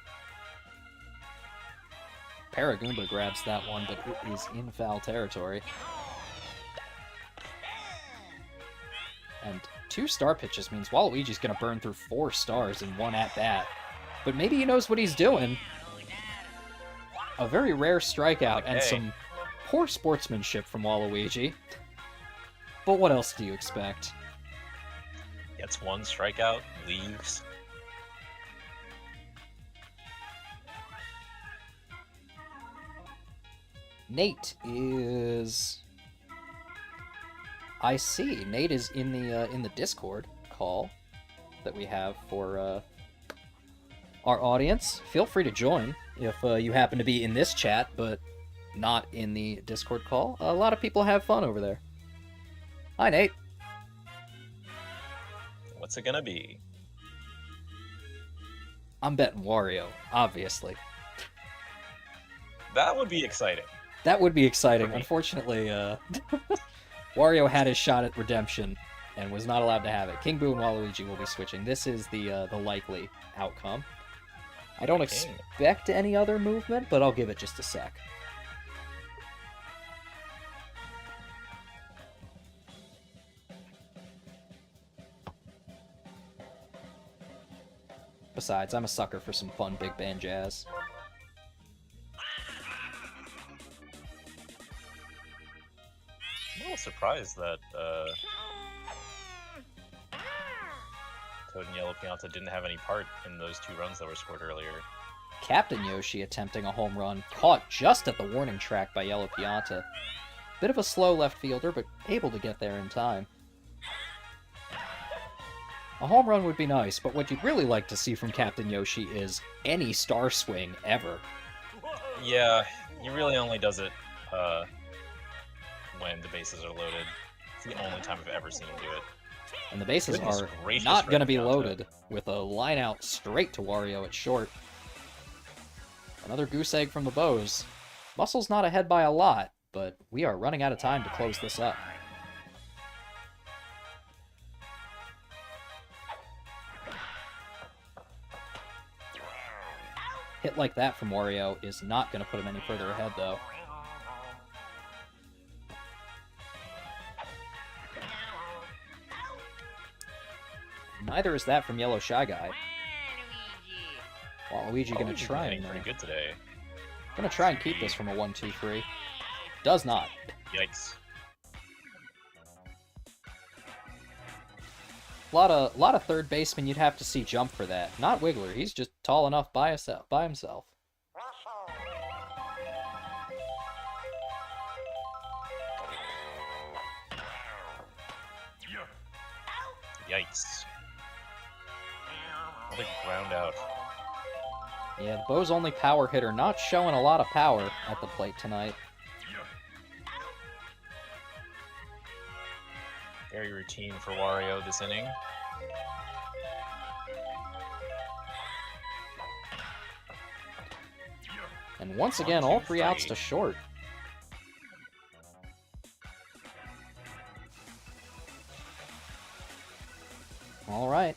Paragoomba grabs that one, but it is in foul territory. And 2 star pitches means Waluigi's going to burn through 4 stars in 1 at-bat. But maybe he knows what he's doing. A very rare strikeout and some poor sportsmanship from Waluigi. But what else do you expect? Gets 1 strikeout, leaves. Nate is... I see. Nate is in the Discord call that we have for our audience. Feel free to join if you happen to be in this chat, but not in the Discord call. A lot of people have fun over there. Hi, Nate. What's it gonna be? I'm betting Wario, obviously. That would be exciting. That would be exciting. Unfortunately, Wario had his shot at redemption and was not allowed to have it. King Boo and Waluigi will be switching. This is the likely outcome. I don't expect any other movement, but I'll give it just a sec. Besides, I'm a sucker for some fun big band jazz. I'm a little surprised that Toad and Yellow Pianta didn't have any part in those 2 runs that were scored earlier. Captain Yoshi attempting a home run, caught just at the warning track by Yellow Pianta. Bit of a slow left fielder, but able to get there in time. A home run would be nice, but what you'd really like to see from Captain Yoshi is any star swing ever. Yeah, he really only does it when the bases are loaded. It's the only time I've ever seen him do it. And the bases are not going to be loaded, with a line out straight to Wario at short. Another goose egg from the Bows. Muscle's not ahead by a lot, but we are running out of time to close this up. Hit like that from Wario is not going to put him any further ahead, though. Neither is that from Yellow Shy Guy. Waluigi going to try and pretty good today. Going to try and keep this from a 1-2-3. Does not. Yikes. A lot of third basemen you'd have to see jump for that. Not Wiggler. He's just tall enough by himself. Yikes. Another ground out. Yeah, the Bo's only power hitter, not showing a lot of power at the plate tonight. Very routine for Wario this inning. And once again, all 3 outs to short. All right.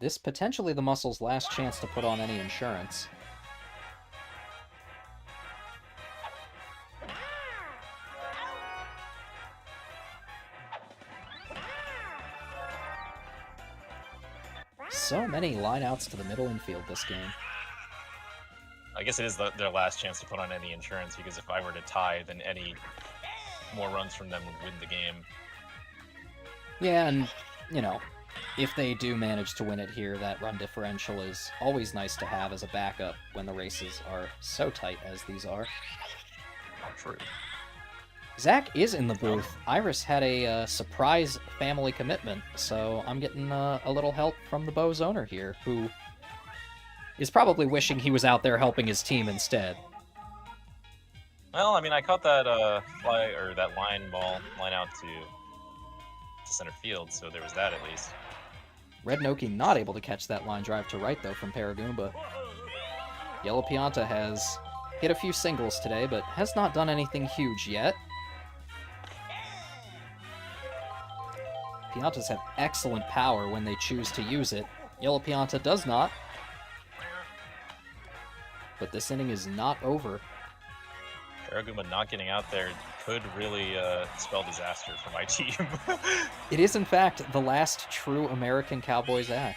This potentially the Muscles' last chance to put on any insurance. So many lineouts to the middle infield this game. I guess it is their last chance to put on any insurance, because if I were to tie, then any more runs from them would win the game. Yeah, and, you know, if they do manage to win it here, that run differential is always nice to have as a backup when the races are so tight as these are. True. Zach is in the Oh, booth. Iris had a surprise family commitment, so I'm getting a little help from the Bows owner here, who is probably wishing he was out there helping his team instead. well, I mean, I caught that fly or that line out to center field, so there was that at least. Red Noki not able to catch that line drive to right, though, from Paragoomba. Yellow Pianta has hit a few singles today, but has not done anything huge yet. Piantas have excellent power when they choose to use it. Yellow Pianta does not. But this inning is not over. Paraguma not getting out there could really spell disaster for my team. It is, in fact, the last true American Cowboy Zach,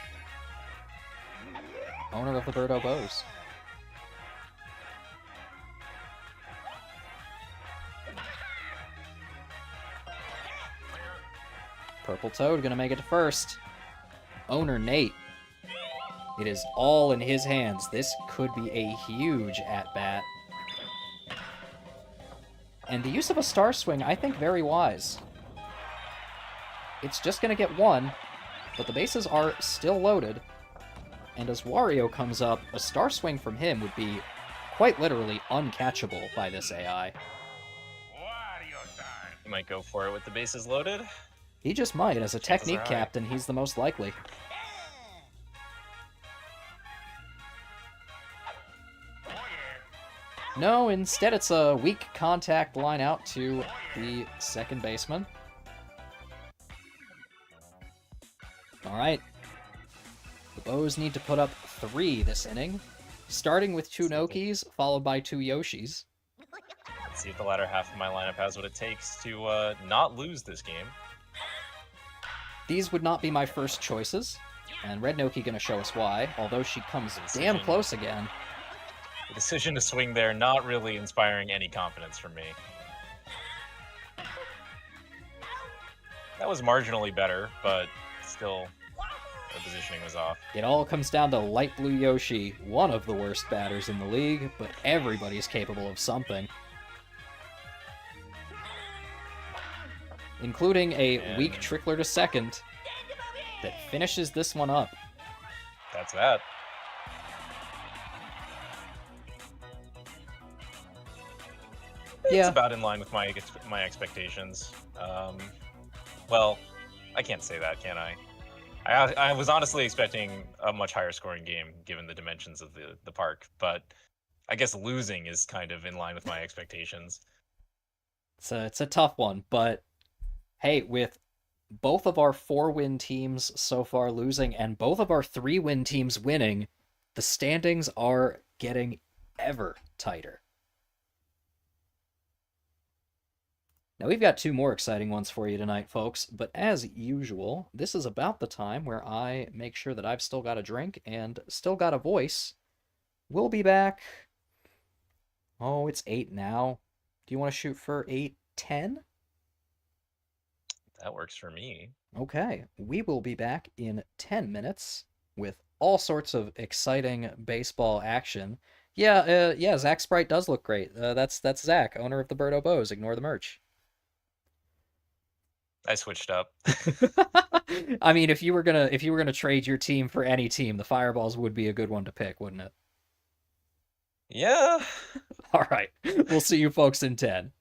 owner of the Birdo Bows. Purple Toad gonna make it to first. Owner Nate. It is all in his hands. This could be a huge at-bat. And the use of a star swing, I think, very wise. It's just gonna get one, but the bases are still loaded. And as Wario comes up, a star swing from him would be quite literally uncatchable by this AI. He might go for it with the bases loaded. He just might. As a Chances technique are high. captain, he's the most likely. No, instead it's a weak contact line out to the second baseman. Alright. The Bows need to put up 3 this inning, starting with 2 Nokis, followed by 2 Yoshis. Let's see if the latter half of my lineup has what it takes to not lose this game. These would not be my first choices, and Red Noki gonna show us why, although she comes damn close again. The decision to swing there not really inspiring any confidence from me. That was marginally better, but still, the positioning was off. It all comes down to Light Blue Yoshi, one of the worst batters in the league, but everybody's capable of something. Including a weak trickler to second that finishes this one up. That's that. It's about in line with my expectations. Well, I can't say that, can I? I was honestly expecting a much higher scoring game given the dimensions of the park, but I guess losing is kind of in line with my expectations. It's a tough one, but hey, with both of our 4-win teams so far losing and both of our 3-win teams winning, the standings are getting ever tighter. Now, we've got 2 more exciting ones for you tonight, folks, but as usual, this is about the time where I make sure that I've still got a drink and still got a voice. We'll be back. Oh, it's 8 now. Do you want to shoot for 8:10? That works for me. Okay, we will be back in 10 minutes with all sorts of exciting baseball action. Yeah, Zach Sprite does look great. That's Zach, owner of the Birdo Bows. Ignore the merch. I switched up. I mean, if you were gonna trade your team for any team, the Fireballs would be a good one to pick, wouldn't it? Yeah. All right, we'll see you folks in 10.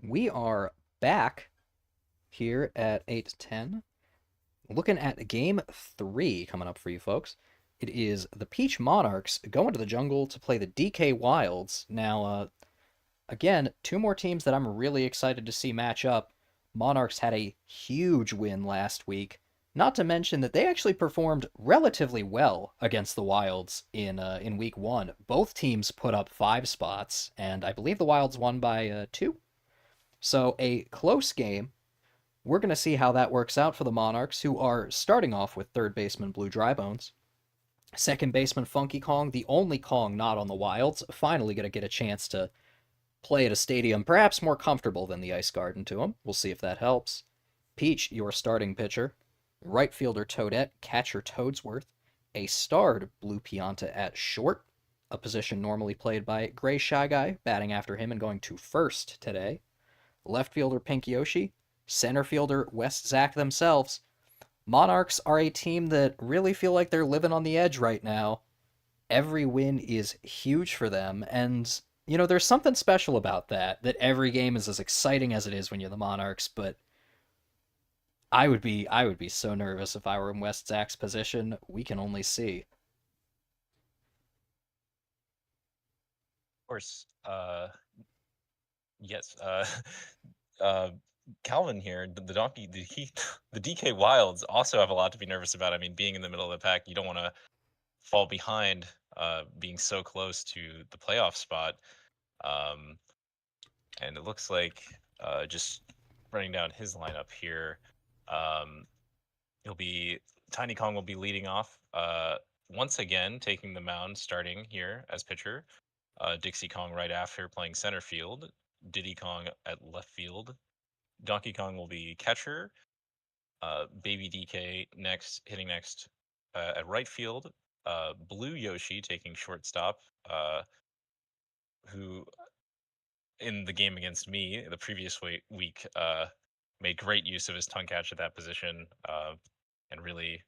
We are back here at 8-10, looking at game 3 coming up for you folks. It is the Peach Monarchs going to the jungle to play the DK Wilds. Now, again, two more teams that I'm really excited to see match up. Monarchs had a huge win last week. Not to mention that they actually performed relatively well against the Wilds in week 1. Both teams put up 5 spots, and I believe the Wilds won by 2. So a close game. We're going to see how that works out for the Monarchs, who are starting off with third baseman Blue Drybones. Second baseman Funky Kong, the only Kong not on the Wilds, finally going to get a chance to play at a stadium perhaps more comfortable than the Ice Garden to him. We'll see if that helps. Peach, your starting pitcher. Right fielder Toadette, catcher Toadsworth. A starred Blue Pianta at short, a position normally played by Gray Shy Guy, batting after him and going to first today. Left fielder Pink Yoshi. Center fielder West Zach themselves. Monarchs are a team that really feel like they're living on the edge right now. Every win is huge for them, and there's something special about that every game is as exciting as it is when you're the Monarchs, but I would be so nervous if I were in West Zach's position. We can only see. Of course. Yes. Uh, Calvin here, the donkey, the DK Wilds also have a lot to be nervous about. I mean, being in the middle of the pack, you don't want to fall behind, being so close to the playoff spot. Um, and it looks like, just running down his lineup here, um, he'll be Tiny Kong will be leading off. Once again, taking the mound, starting here as pitcher. Dixie Kong right after playing center field. Diddy Kong at left field. Donkey Kong will be catcher. Baby DK hitting next at right field. Blue Yoshi taking shortstop, who in the game against me the previous week made great use of his tongue catch at that position and really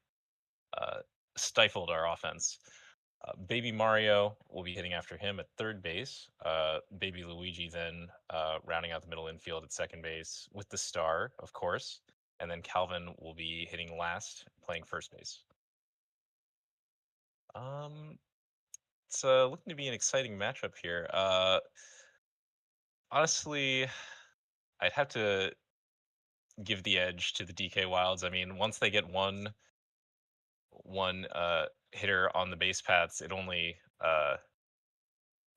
uh, stifled our offense. Baby Mario will be hitting after him at third base. Baby Luigi then rounding out the middle infield at second base with the star, of course. And then Calvin will be hitting last, playing first base. It's looking to be an exciting matchup here. Honestly, I'd have to give the edge to the DK Wilds. I mean, once they get one hitter on the base paths, it only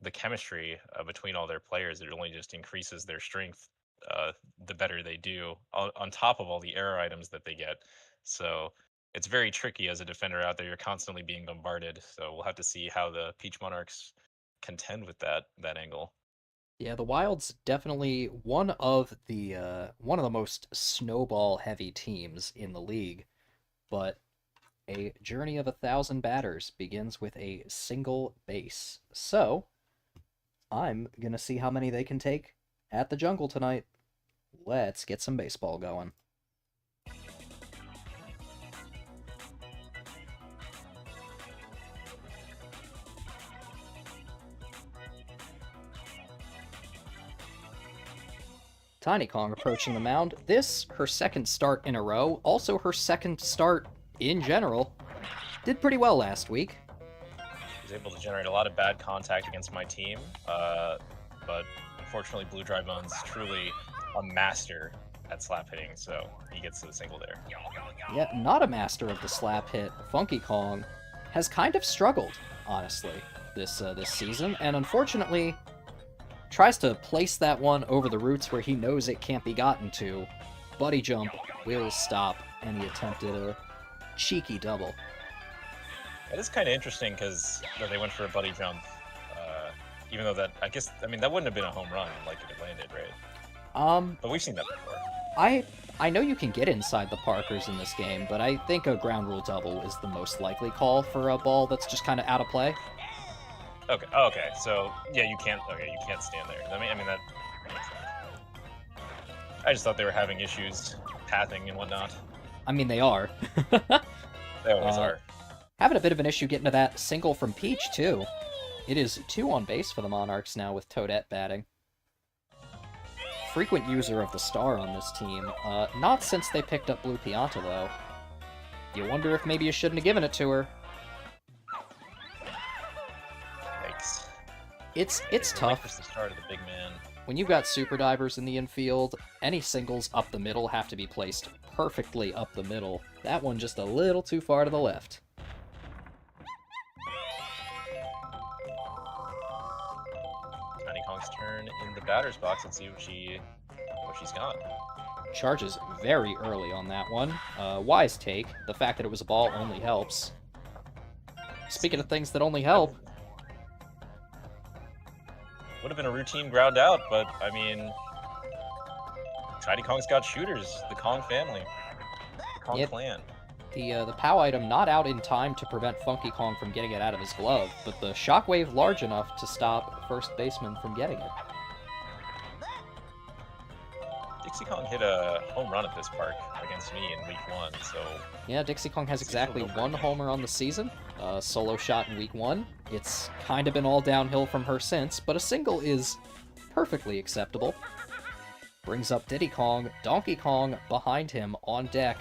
the chemistry between all their players, it only just increases their strength the better they do, on top of all the error items that they get. So it's very tricky as a defender out there. You're constantly being bombarded. So we'll have to see how the Peach Monarchs contend with that angle. Yeah, the Wild's definitely one of the most snowball heavy teams in the league, but a journey of 1,000 batters begins with a single base. So, I'm gonna see how many they can take at the jungle tonight. Let's get some baseball going. Tiny Kong approaching the mound. This, her second start in a row, also her second start in general. Did pretty well last week. He was able to generate a lot of bad contact against my team, but unfortunately Blue Dry Bones truly a master at slap hitting, so he gets to the single there. Yet not a master of the slap hit, Funky Kong has kind of struggled, honestly, this season, and unfortunately tries to place that one over the roots where he knows it can't be gotten to. Buddy jump will stop, and he attempted a cheeky double. It is kind of interesting because they went for a buddy jump, even though that that wouldn't have been a home run like if it landed, right? But we've seen that before. I know you can get inside the Parkers in this game, but I think a ground rule double is the most likely call for a ball that's just kind of out of play. Okay. Oh, okay. So yeah, you can't. Okay, you can't stand there. I mean that. I just thought they were having issues pathing and whatnot. I mean, they are. They always are. Having a bit of an issue getting to that single from Peach, too. It is 2 on base for the Monarchs now with Toadette batting. Frequent user of the star on this team. Not since they picked up Blue Pianta, though. You wonder if maybe you shouldn't have given it to her. Yikes. It's tough. The start of the big man. When you've got super divers in the infield, any singles up the middle have to be placed perfectly up the middle. That one just a little too far to the left. Tiny Kong's turn in the batter's box. Let's see what she's got. Charges very early on that one. Wise take. The fact that it was a ball only helps. Speaking of things that only help. Would have been a routine ground out, but I mean, Tiny Kong's got shooters. The Kong family, the Kong clan. The POW item not out in time to prevent Funky Kong from getting it out of his glove, but the shockwave large enough to stop first baseman from getting it. Dixie Kong hit a home run at this park against me in week 1, so... Yeah, Dixie Kong has exactly 1 homer on the season, a solo shot in week 1. It's kind of been all downhill from her since, but a single is perfectly acceptable. Brings up Diddy Kong, Donkey Kong behind him on deck.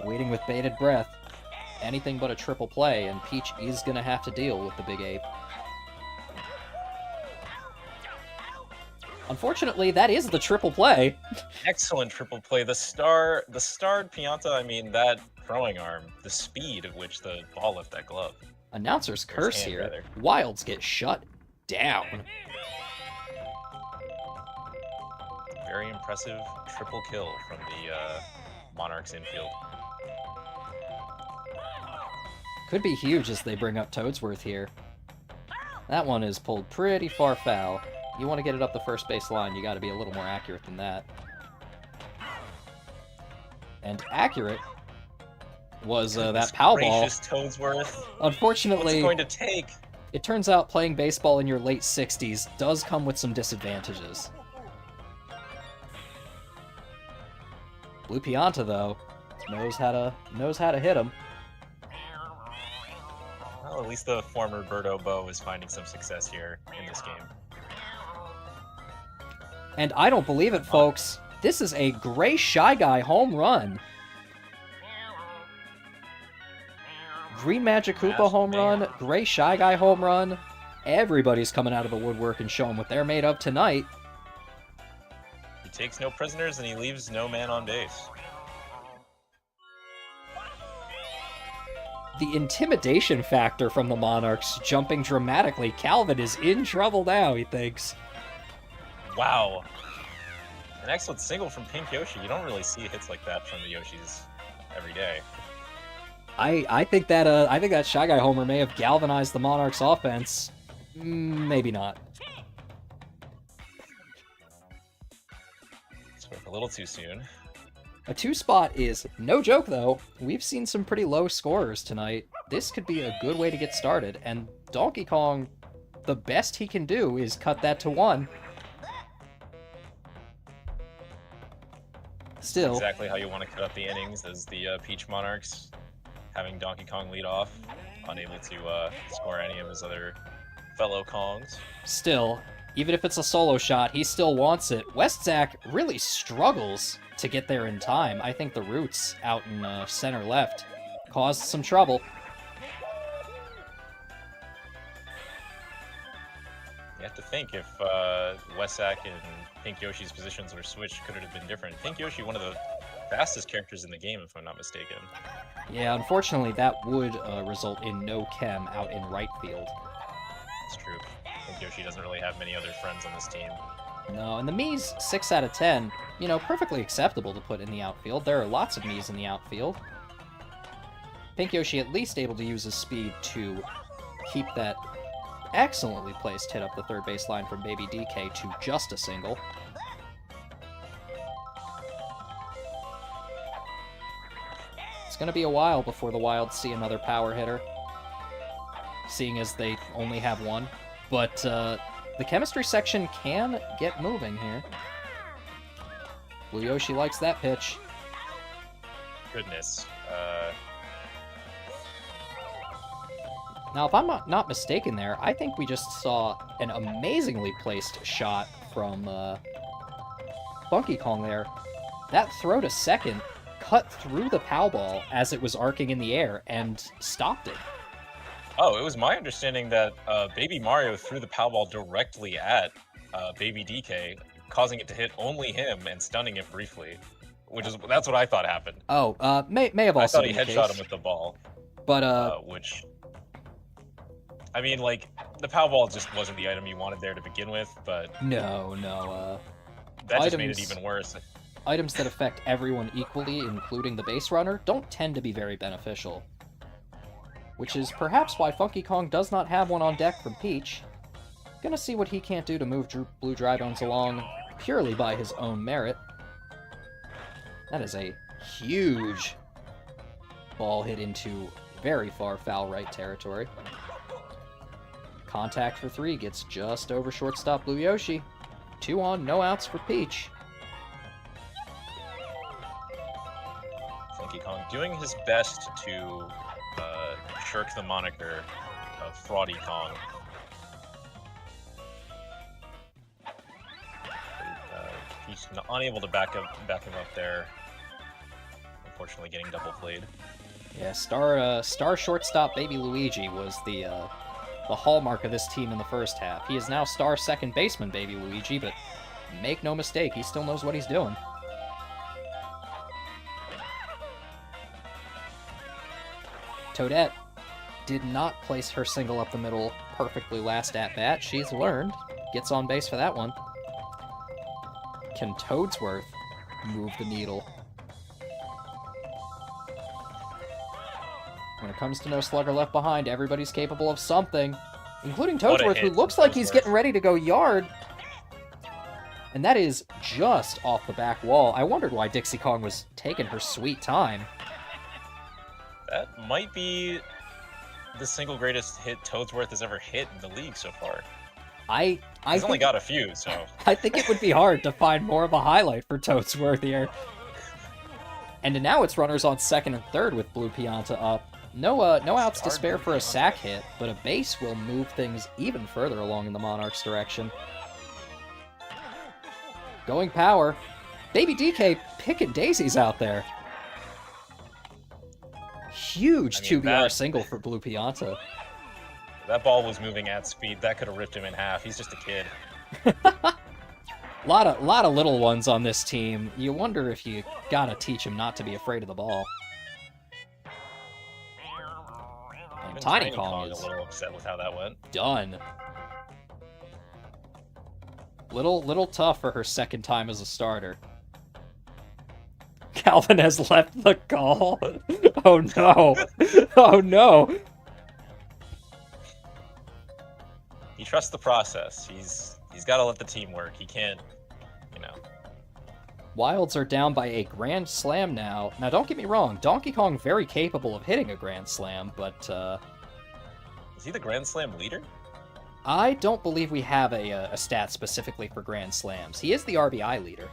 Waiting with bated breath. Anything but a triple play, and Peach is going to have to deal with the Big Ape. Unfortunately, that is the triple play. Excellent triple play. The starred Pianta, I mean, that throwing arm, the speed at which the ball left that glove. Announcer's curse here. Rather. Wilds get shut down. Very impressive triple kill from the Monarchs infield. Could be huge as they bring up Toadsworth here. That one is pulled pretty far foul. You want to get it up the first base line, you got to be a little more accurate than that. And accurate was that pow ball. Toadsworth. Unfortunately, what's it going to take? It turns out playing baseball in your late 60s does come with some disadvantages. Blue Pianta, though, knows how to hit him. Well, at least the former Birdo Bo is finding some success here in this game. And I don't believe it, folks. This is a Gray Shy Guy home run. Green Magic Koopa home run, Gray Shy Guy home run. Everybody's coming out of the woodwork and showing what they're made of tonight. He takes no prisoners and he leaves no man on base. The intimidation factor from the Monarchs jumping dramatically. Calvin is in trouble now, he thinks. Wow. An excellent single from Pink Yoshi. You don't really see hits like that from the Yoshis every day. I think that Shy Guy homer may have galvanized the Monarchs offense. Maybe not. Spoke a little too soon. A 2-spot is no joke, though. We've seen some pretty low scorers tonight. This could be a good way to get started, and Donkey Kong, the best he can do is cut that to 1. Still, exactly how you want to cut up the innings as the Peach Monarchs, having Donkey Kong lead off, unable to score any of his other fellow Kongs. Still, even if it's a solo shot, he still wants it. Westzak really struggles to get there in time. I think the roots out in center left caused some trouble. You have to think if Westzak and Pink Yoshi's positions were switched, could it have been different? Pink Yoshi, one of the fastest characters in the game, if I'm not mistaken. Yeah, unfortunately, that would result in no chem out in right field. It's true. Pink Yoshi doesn't really have many other friends on this team. No, and the Mii's 6 out of 10, you know, perfectly acceptable to put in the outfield. There are lots of Mii's in the outfield. Pink Yoshi at least able to use his speed to keep that excellently placed hit up the third base line from Baby DK to just a single. It's going to be a while before the Wilds see another power hitter, seeing as they only have one. But the chemistry section can get moving here. Blue Yoshi likes that pitch. Goodness. Now, if I'm not mistaken there, I think we just saw an amazingly placed shot from Donkey Kong there. That throw to second cut through the POW ball as it was arcing in the air and stopped it. Oh, it was my understanding that Baby Mario threw the POW ball directly at Baby DK, causing it to hit only him and stunning him briefly. That's what I thought happened. Oh, may have also I thought he headshot him with the ball. But which, I mean, like, the POW ball just wasn't the item you wanted there to begin with, but no. That just made it even worse. Items that affect everyone equally, including the base runner, don't tend to be very beneficial. Which is perhaps why Funky Kong does not have one on deck from Peach. Gonna see what he can't do to move Blue Drybones along purely by his own merit. That is a huge ball hit into very far foul right territory. Contact for 3 gets just over shortstop Blue Yoshi. 2 on, no outs for Peach. Funky Kong doing his best to shirk the moniker of Fraudy Kong. He's unable to back him up there. Unfortunately, getting double played. Yeah, star shortstop Baby Luigi was the hallmark of this team in the first half. He is now star second baseman Baby Luigi, but make no mistake, he still knows what he's doing. Toadette did not place her single up the middle perfectly last at-bat. She's learned. Gets on base for that one. Can Toadsworth move the needle? When it comes to no slugger left behind, everybody's capable of something. including What a Toadsworth, who hit looks from like he's Toadsworth. getting ready to go yard. And that is just off the back wall. I wondered why Dixie Kong was taking her sweet time. That might be the single greatest hit Toadsworth has ever hit in the league so far. He's only got a few, so... I think it would be hard to find more of a highlight for Toadsworth here. And now it's runners on second and third with Blue Pianta up. No outs to spare for a sack hit, but a base will move things even further along in the Monarchs' direction. Going power. Baby DK picking daisies out there. Huge 2BR single for Blue Pianta. That ball was moving at speed. That could have ripped him in half. He's just a kid. lot of little ones on this team. You wonder if you gotta teach him not to be afraid of the ball. And Tiny Kong is a little upset with how that went. Done. Little tough for her second time as a starter. Calvin has left the call. Oh no. Oh no. He trusts the process. He's got to let the team work. He can't, you know. Wilds are down by a grand slam now. Now, don't get me wrong. Donkey Kong very capable of hitting a grand slam, but Is he the grand slam leader? I don't believe we have a stat specifically for grand slams. He is the RBI leader.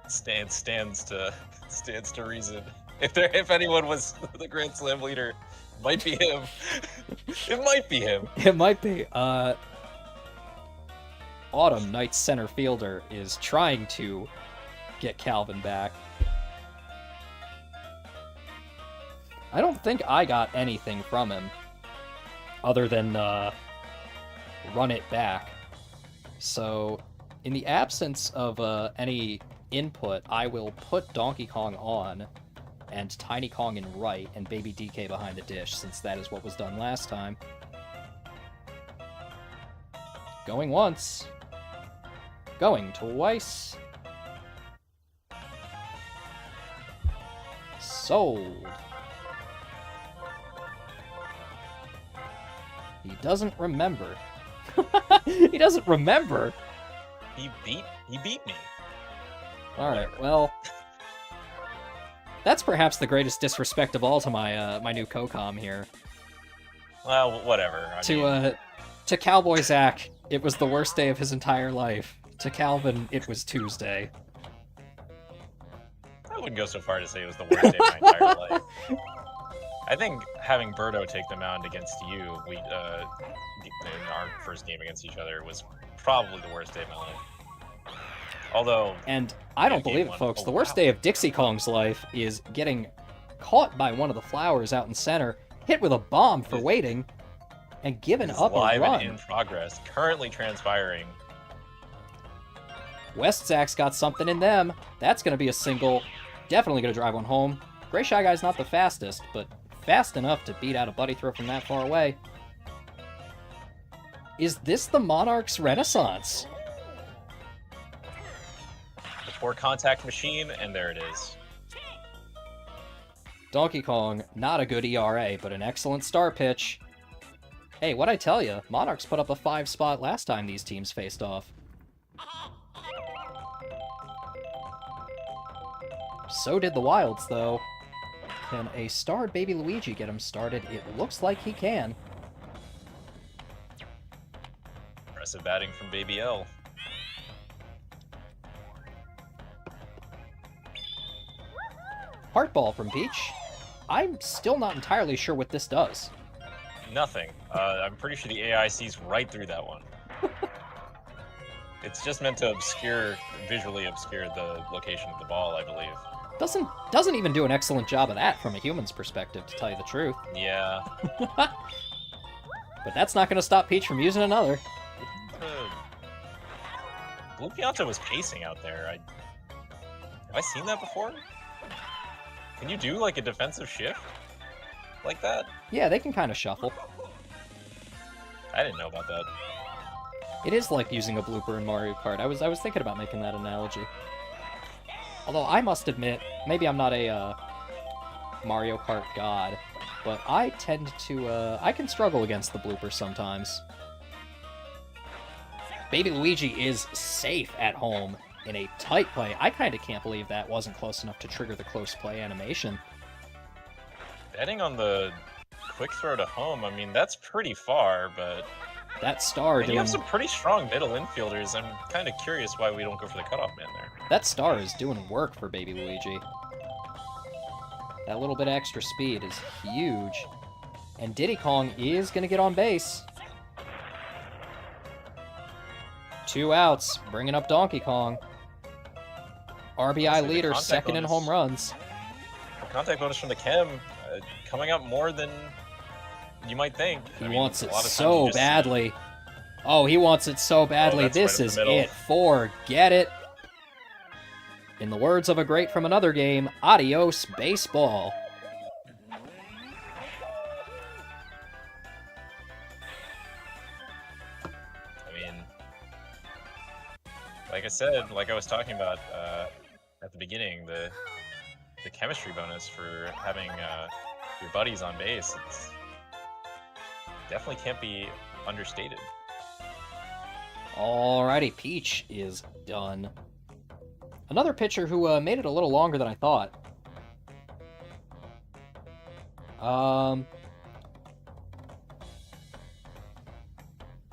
Stands to reason. If anyone was the grand slam leader, might be him. It might be him. It might be. Autumn, Knight's center fielder, is trying to get Calvin back. I don't think I got anything from him other than run it back. So, in the absence of any input, I will put Donkey Kong on and Tiny Kong in right and Baby DK behind the dish, since that is what was done last time. Going once. Going twice. Sold. He doesn't remember. He doesn't remember. He beat me. Alright, well... That's perhaps the greatest disrespect of all to my my new co-com here. Well, whatever. To Cowboy Zach, it was the worst day of his entire life. To Calvin, it was Tuesday. I wouldn't go so far to say it was the worst day of my entire life. I think having Birdo take the mound against you, in our first game against each other, was probably the worst day of my life. Although, and I don't believe it, folks. The worst day of Dixie Kong's life is getting caught by one of the flowers out in center, hit with a bomb for waiting, and given up a run. Live and in progress, currently transpiring. West Zach's got something in them. That's going to be a single. Definitely going to drive one home. Gray Shy Guy's not the fastest, but fast enough to beat out a buddy throw from that far away. Is this the Monarchs Renaissance? The four contact machine, and there it is. Donkey Kong, not a good ERA, but an excellent star pitch. Hey, what'd I tell you? Monarchs put up a 5 spot last time these teams faced off. So did the Wilds, though. Can a starred Baby Luigi get him started? It looks like he can. Impressive batting from Baby L. Heart ball from Peach. I'm still not entirely sure what this does. Nothing. I'm pretty sure the AI sees right through that one. It's just meant to visually obscure the location of the ball, I believe. Doesn't even do an excellent job of that from a human's perspective, to tell you the truth. Yeah. But that's not going to stop Peach from using another. Blue Pianta was pacing out there. Have I seen that before? Can you do like a defensive shift like that? Yeah, they can kind of shuffle. I didn't know about that. It is like using a blooper in Mario Kart. I was thinking about making that analogy. Although I must admit, maybe I'm not a Mario Kart god, but I tend to, I can struggle against the bloopers sometimes. Baby Luigi is safe at home in a tight play. I kind of can't believe that wasn't close enough to trigger the close play animation. Betting on the quick throw to home, I mean, that's pretty far, but... That star And doing... you have some pretty strong middle infielders. I'm kind of curious why we don't go for the cutoff man there. That star is doing work for Baby Luigi. That little bit of extra speed is huge. And Diddy Kong is going to get on base. 2 outs, bringing up Donkey Kong. RBI leader, second in home runs. The contact bonus from the Chem coming up more than you might think. He wants it so badly. Oh, he wants it so badly. This is it. Forget it. In the words of a great from another game, adios, baseball. I mean, like I said, like I was talking about at the beginning, the chemistry bonus for having your buddies on base, it's definitely can't be understated. Alrighty, Peach is done. Another pitcher who made it a little longer than I thought.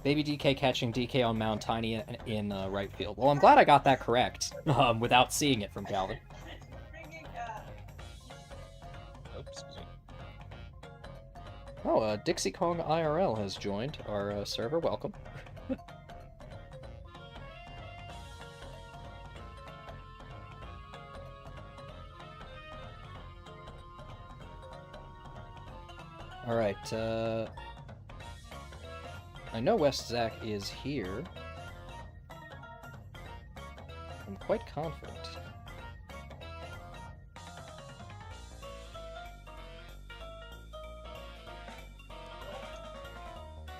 Baby DK catching DK on mound, Tiny in right field. Well, I'm glad I got that correct, without seeing it from Calvin. Oops. Oh, Dixie Kong IRL has joined our server. Welcome. Alright, I know West Zach is here. I'm quite confident.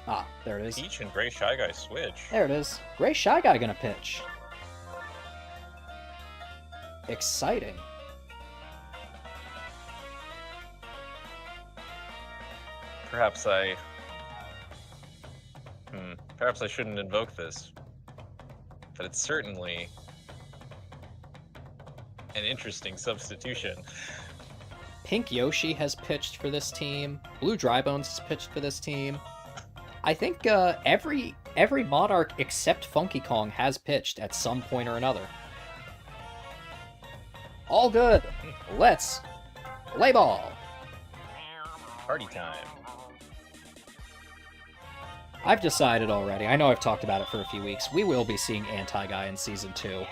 Ah, there it is. Peach and Gray Shy Guy switch. There it is. Gray Shy Guy gonna pitch. Exciting. Perhaps I shouldn't invoke this, but it's certainly an interesting substitution. Pink Yoshi has pitched for this team. Blue Drybones has pitched for this team. I think every Monarch except Funky Kong has pitched at some point or another. All good. Let's play ball. Party time. I've decided already, I know I've talked about it for a few weeks, we will be seeing Anti-Guy in Season 2.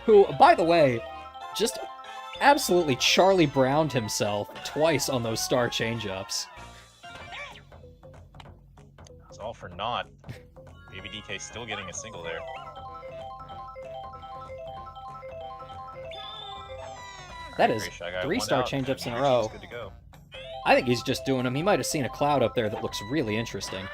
Who, by the way, just absolutely Charlie Browned himself twice on those star changeups. It's all for naught. Baby DK still getting a single there. That is 3-star changeups in a row. Good to go. I think he's just doing them. He might have seen a cloud up there that looks really interesting.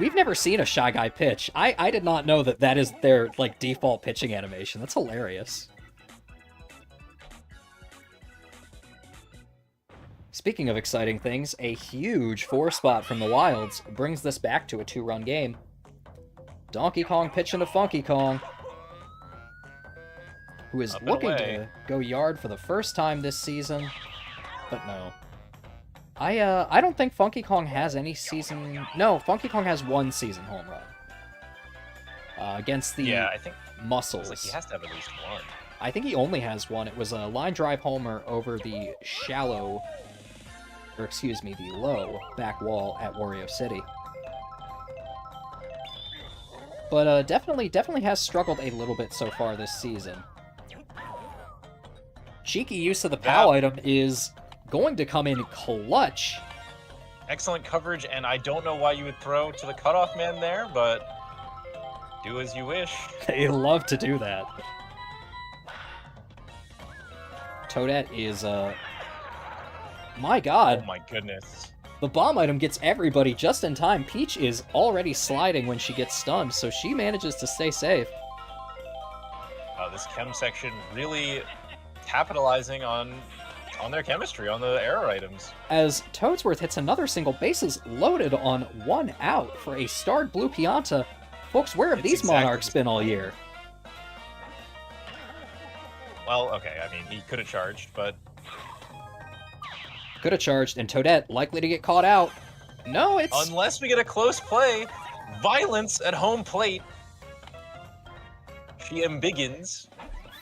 We've never seen a Shy Guy pitch. I did not know that that is their, like, default pitching animation. That's hilarious. Speaking of exciting things, a huge 4-spot from the Wilds brings this back to a 2-run game. Donkey Kong pitching to Funky Kong, who is looking to go yard for the first time this season, but no. I don't think Funky Kong has any season... No, Funky Kong has 1 season home run. Against the I think Muscles. Like he has to have at least 1. I think he only has 1. It was a line drive homer over the the low back wall at Wario City. But definitely has struggled a little bit so far this season. Cheeky use of the POW item is going to come in clutch. Excellent coverage, and I don't know why you would throw to the cutoff man there, but do as you wish. They love to do that. Toadette is, my god. Oh my goodness. The bomb item gets everybody just in time. Peach is already sliding when she gets stunned, so she manages to stay safe. This chem section really capitalizing on their chemistry, on the error items. As Toadsworth hits another single, bases loaded on 1 out for a starred blue Pianta. Folks, where have It's these exactly Monarchs been all year? Well, okay, I mean, he could have charged, but... Could have charged, and Toadette likely to get caught out. No, it's... Unless we get a close play, violence at home plate. She embiggens.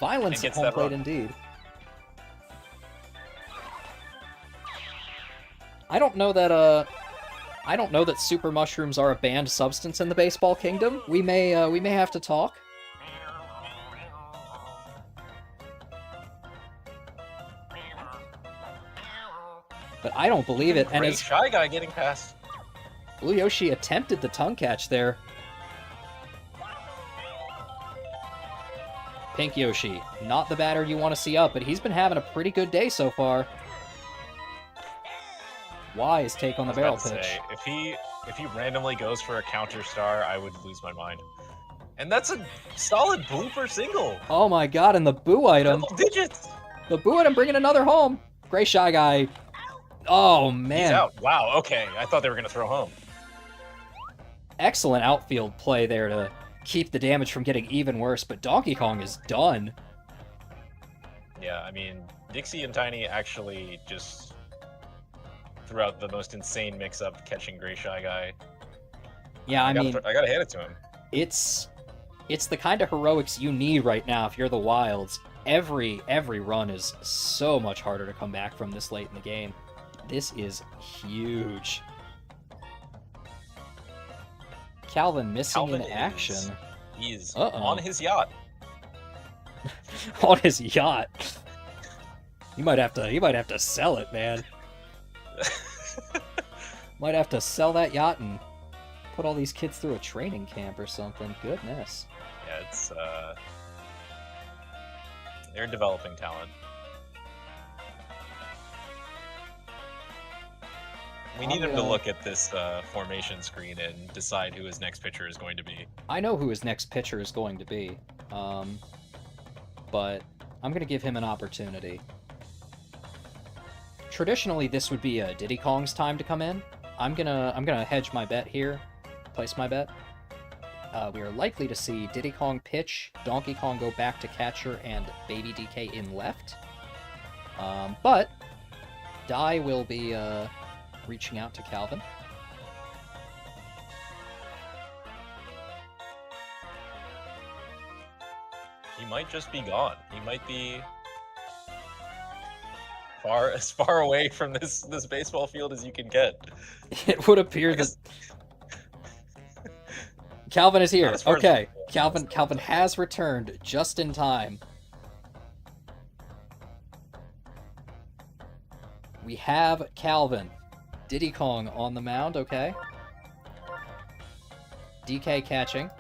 Violence at gets home that plate run. indeed. I don't know that super mushrooms are a banned substance in the baseball kingdom. We may have to talk. But I don't believe it. And Great as Shy Guy getting past. Blue Yoshi attempted the tongue catch there. Pink Yoshi, not the batter you want to see up, but he's been having a pretty good day so far. Wise take on the barrel pitch. Say, if he randomly goes for a counter star, I would lose my mind. And that's a solid blooper single. Oh my god, and the boo item. Double digits. The boo item bringing another home. Gray Shy Guy. Oh man. He's out. Wow, okay. I thought they were going to throw home. Excellent outfield play there to keep the damage from getting even worse, but Donkey Kong is done. Yeah, I mean, Dixie and Tiny actually just threw out the most insane mix-up catching Gray Shy Guy. Yeah, I mean, I gotta hand it to him. It's the kind of heroics you need right now if you're the Wilds. Every run is so much harder to come back from this late in the game. This is huge. Calvin missing in action. He's Uh-oh. on his yacht. On his yacht. You might have to sell it, man. Might have to sell that yacht and put all these kids through a training camp or something. Goodness. Yeah, it's they're developing talent. We need him to look at this formation screen and decide who his next pitcher is going to be. I know who his next pitcher is going to be, but I'm going to give him an opportunity. Traditionally, this would be Diddy Kong's time to come in. I'm gonna hedge my bet here, place my bet. We are likely to see Diddy Kong pitch, Donkey Kong go back to catcher, and Baby DK in left. But Dai will be reaching out to Calvin. He might just be gone. He might be as far away from this baseball field as you can get. It would appear that Calvin is here. Okay, Calvin has returned just in time. We have Calvin. Diddy Kong on the mound, okay. DK catching.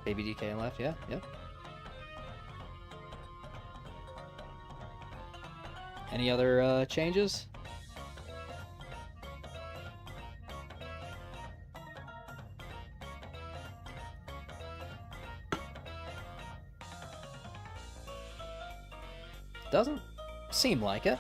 Baby DK in left, yeah. Any other changes? Doesn't seem like it.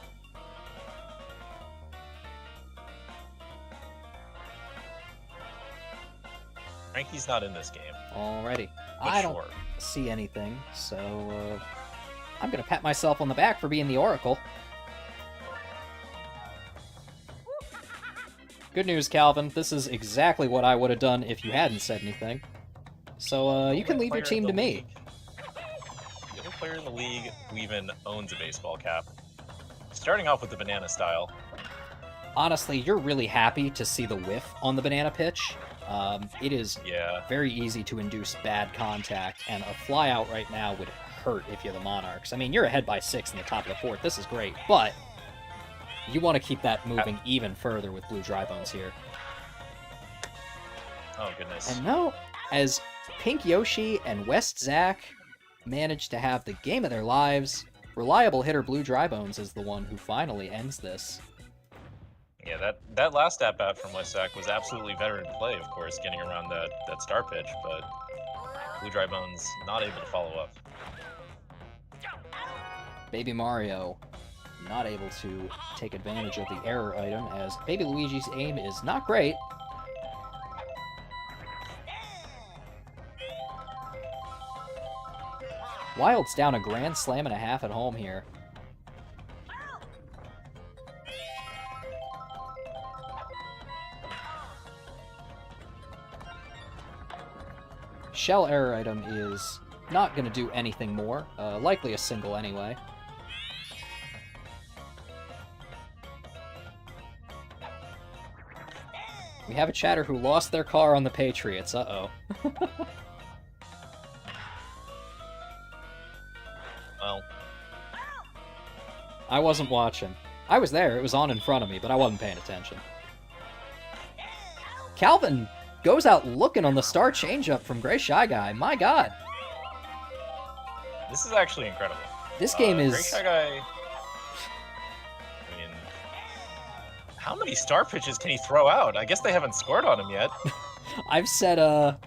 Frankie's not in this game. Alrighty. But I don't sure. see anything, so I'm gonna pat myself on the back for being the Oracle. Good news, Calvin. This is exactly what I would have done if you hadn't said anything. So you can leave your team to me. The only player in the league who even owns a baseball cap. Starting off with the banana style. Honestly, you're really happy to see the whiff on the banana pitch. It is very easy to induce bad contact, and a fly out right now would hurt if you're the Monarchs. I mean, you're ahead by 6 in the top of the 4th. This is great, but you want to keep that moving even further with Blue Dry Bones here. Oh, goodness. And now, as Pink Yoshi and West Zach manage to have the game of their lives, reliable hitter Blue Dry Bones is the one who finally ends this. Yeah, that last at bat from Westzak was absolutely veteran play, of course, getting around that star pitch, but Blue Dry Bones not able to follow up. Baby Mario not able to take advantage of the error item, as Baby Luigi's aim is not great. Wild's down a grand slam and a half at home here. Shell error item is not going to do anything more. Likely a single anyway. We have a chatter who lost their car on the Patriots. Uh-oh. Well, I wasn't watching. I was there. It was on in front of me, but I wasn't paying attention. Calvin goes out looking on the star changeup from Gray Shy Guy. My God. this is actually incredible. This game is... Gray Shy Guy. I mean, how many star pitches can he throw out? I guess they haven't scored on him yet. I've said a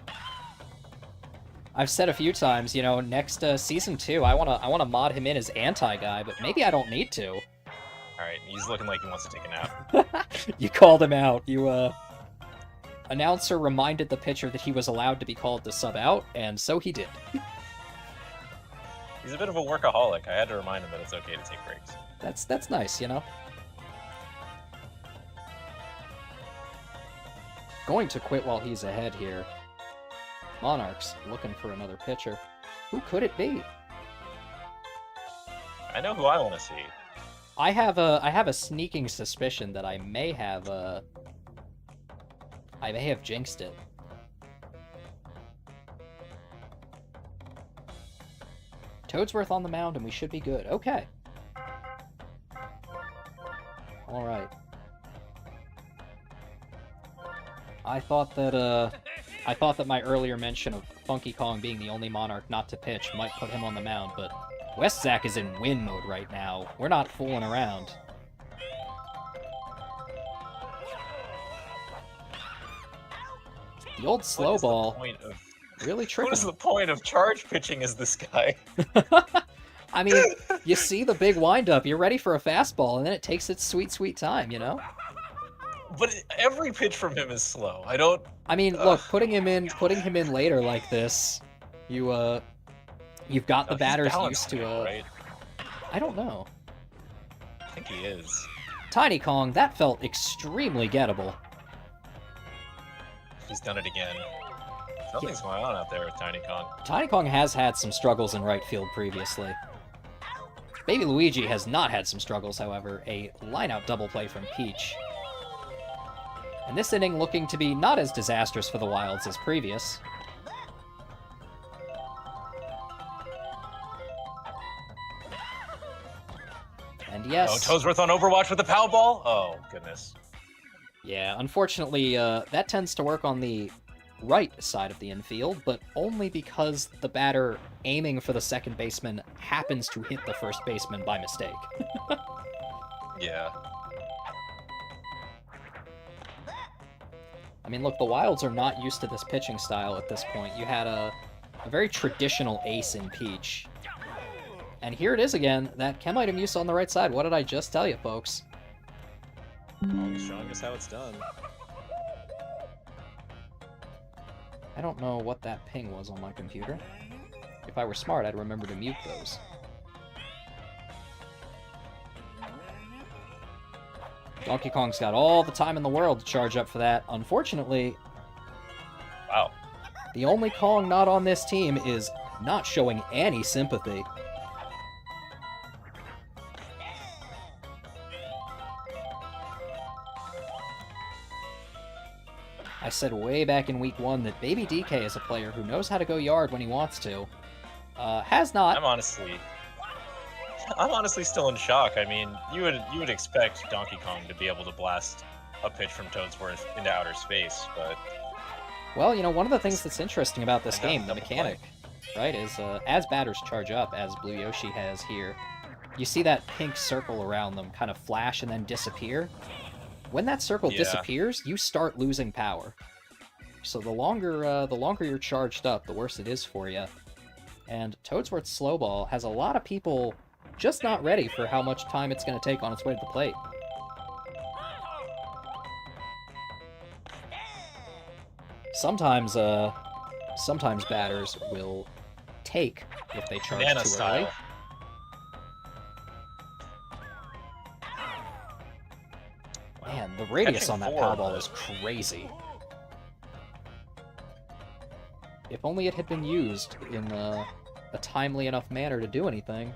few times, you know, next season 2, I wanna mod him in as anti-guy, but maybe I don't need to. All right, he's looking like he wants to take a nap. You called him out. You announcer reminded the pitcher that he was allowed to be called to sub out, and so he did. He's a bit of a workaholic. I had to remind him that it's okay to take breaks. That's nice, you know. Going to quit while he's ahead here. Monarchs looking for another pitcher. Who could it be? I know who I want to see. I have a sneaking suspicion that I may have jinxed it. Toadsworth on the mound, and we should be good. Okay. All right. I thought that my earlier mention of Funky Kong being the only Monarch not to pitch might put him on the mound, but Westzak is in win mode right now. We're not fooling around. The old slow ball really tricky. What is the point of charge pitching as this guy? I mean, you see the big windup, you're ready for a fastball, and then it takes its sweet, sweet time, you know? But every pitch from him is slow. I mean, look, putting him in later like this, you've got the batters used to right? I don't know. I think he is. Tiny Kong, that felt extremely gettable. He's done it again. Something's going on out there with Tiny Kong. Tiny Kong has had some struggles in right field previously. Baby Luigi has not had some struggles, however. A line-out double play from Peach. And this inning looking to be not as disastrous for the Wilds as previous. And yes... Oh, Toadsworth on Overwatch with the pow ball? Oh, goodness. Yeah, unfortunately, that tends to work on the right side of the infield, but only because the batter aiming for the second baseman happens to hit the first baseman by mistake. Yeah. I mean, look, the Wilds are not used to this pitching style at this point. You had a very traditional ace in Peach. And here it is again, that chem item use on the right side. What did I just tell you, folks? Well, showing us how it's done. I don't know what that ping was on my computer. If I were smart, I'd remember to mute those. Donkey Kong's got all the time in the world to charge up for that. Unfortunately, Wow. the only Kong not on this team is not showing any sympathy. I said way back in week 1 that Baby DK is a player who knows how to go yard when he wants to. Has not. I'm honestly still in shock. I mean, you would expect Donkey Kong to be able to blast a pitch from Toadsworth into outer space, but Well, you know, one of the things that's interesting about this I got game, the double mechanic, right, is as batters charge up, as Blue Yoshi has here, you see that pink circle around them kind of flash and then disappear. when that circle Yeah. disappears, you start losing power. So the longer you're charged up, the worse it is for you. And Toadsworth's slow ball has a lot of people just not ready for how much time it's going to take on its way to the plate. Sometimes batters will take if they charge Banana too style. early. Man, the radius Catching on that four, power ball but- is crazy. If only it had been used in a timely enough manner to do anything.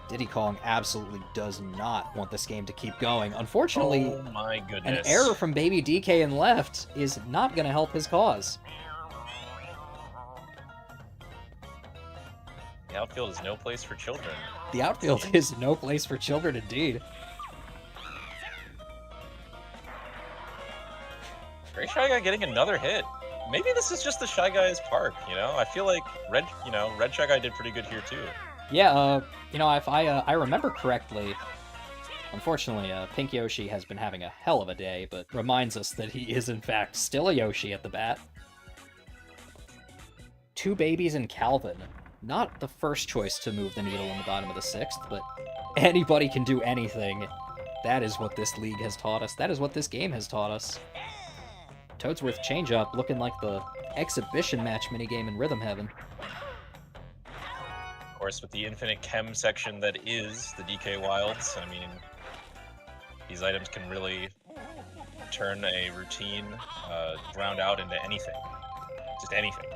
Diddy Kong absolutely does not want this game to keep going. Unfortunately, Oh my an goodness. error from Baby DK in left is not going to help his cause. The outfield is no place for children. The outfield is no place for children indeed. Great Shy Guy getting another hit. Maybe this is just the Shy Guy's park, you know? I feel like Red Shy Guy did pretty good here too. Yeah, if I remember correctly, unfortunately, Pink Yoshi has been having a hell of a day, but reminds us that he is in fact still a Yoshi at the bat. Two babies and Calvin. Not the first choice to move the needle in the bottom of the sixth, but anybody can do anything. That is what this league has taught us. That is what this game has taught us. Toadsworth changeup looking like the exhibition match minigame in Rhythm Heaven. Of course, with the infinite chem section that is the DK Wilds, I mean, these items can really turn a routine ground out into anything. Just anything.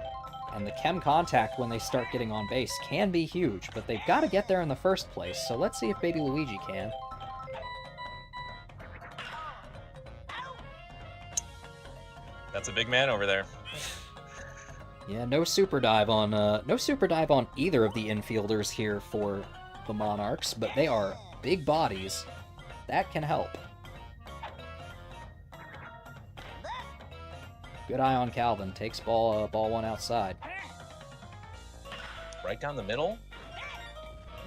And the chem contact when they start getting on base can be huge, but they've got to get there in the first place, so let's see if Baby Luigi can. That's a big man over there. Yeah, no super dive on either of the infielders here for the Monarchs, but they are big bodies. That can help. Good eye on Calvin. Takes ball one outside. Right down the middle.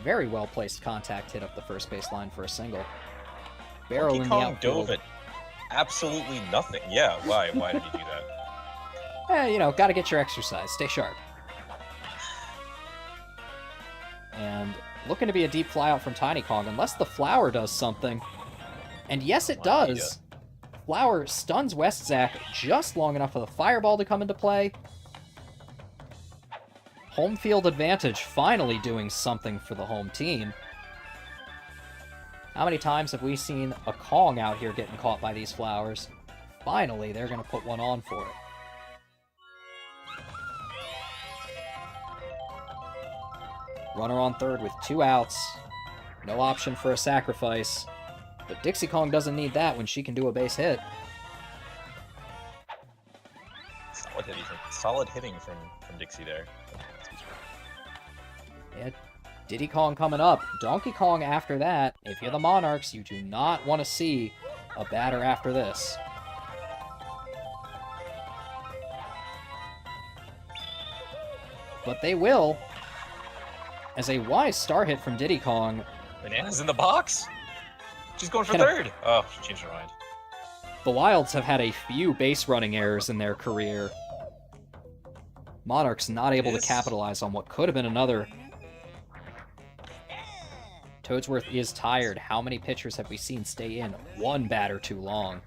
Very well placed contact hit up the first baseline for a single. Donkey Barrel in the Kong outfield. dove at absolutely nothing. Yeah, why? Why did he do that? Gotta get your exercise. Stay sharp. And looking to be a deep flyout from Tiny Kong, unless the flower does something. And yes, it does. Flower stuns Westzak just long enough for the fireball to come into play. Home field advantage finally doing something for the home team. How many times have we seen a Kong out here getting caught by these flowers? Finally, they're going to put one on for it. Runner on third with 2 outs. No option for a sacrifice. But Dixie Kong doesn't need that when she can do a base hit. Solid hitting from Dixie there. Yeah, Diddy Kong coming up. Donkey Kong after that. If you're the Monarchs, you do not want to see a batter after this. But they will. As a wise star hit from Diddy Kong. Banana's in the box? She's going for Can a- third. Oh, she changed her mind. The Wilds have had a few base running errors in their career. Monarchs not able to capitalize on what could have been another. Toadsworth is tired. How many pitchers have we seen stay in? One batter too long.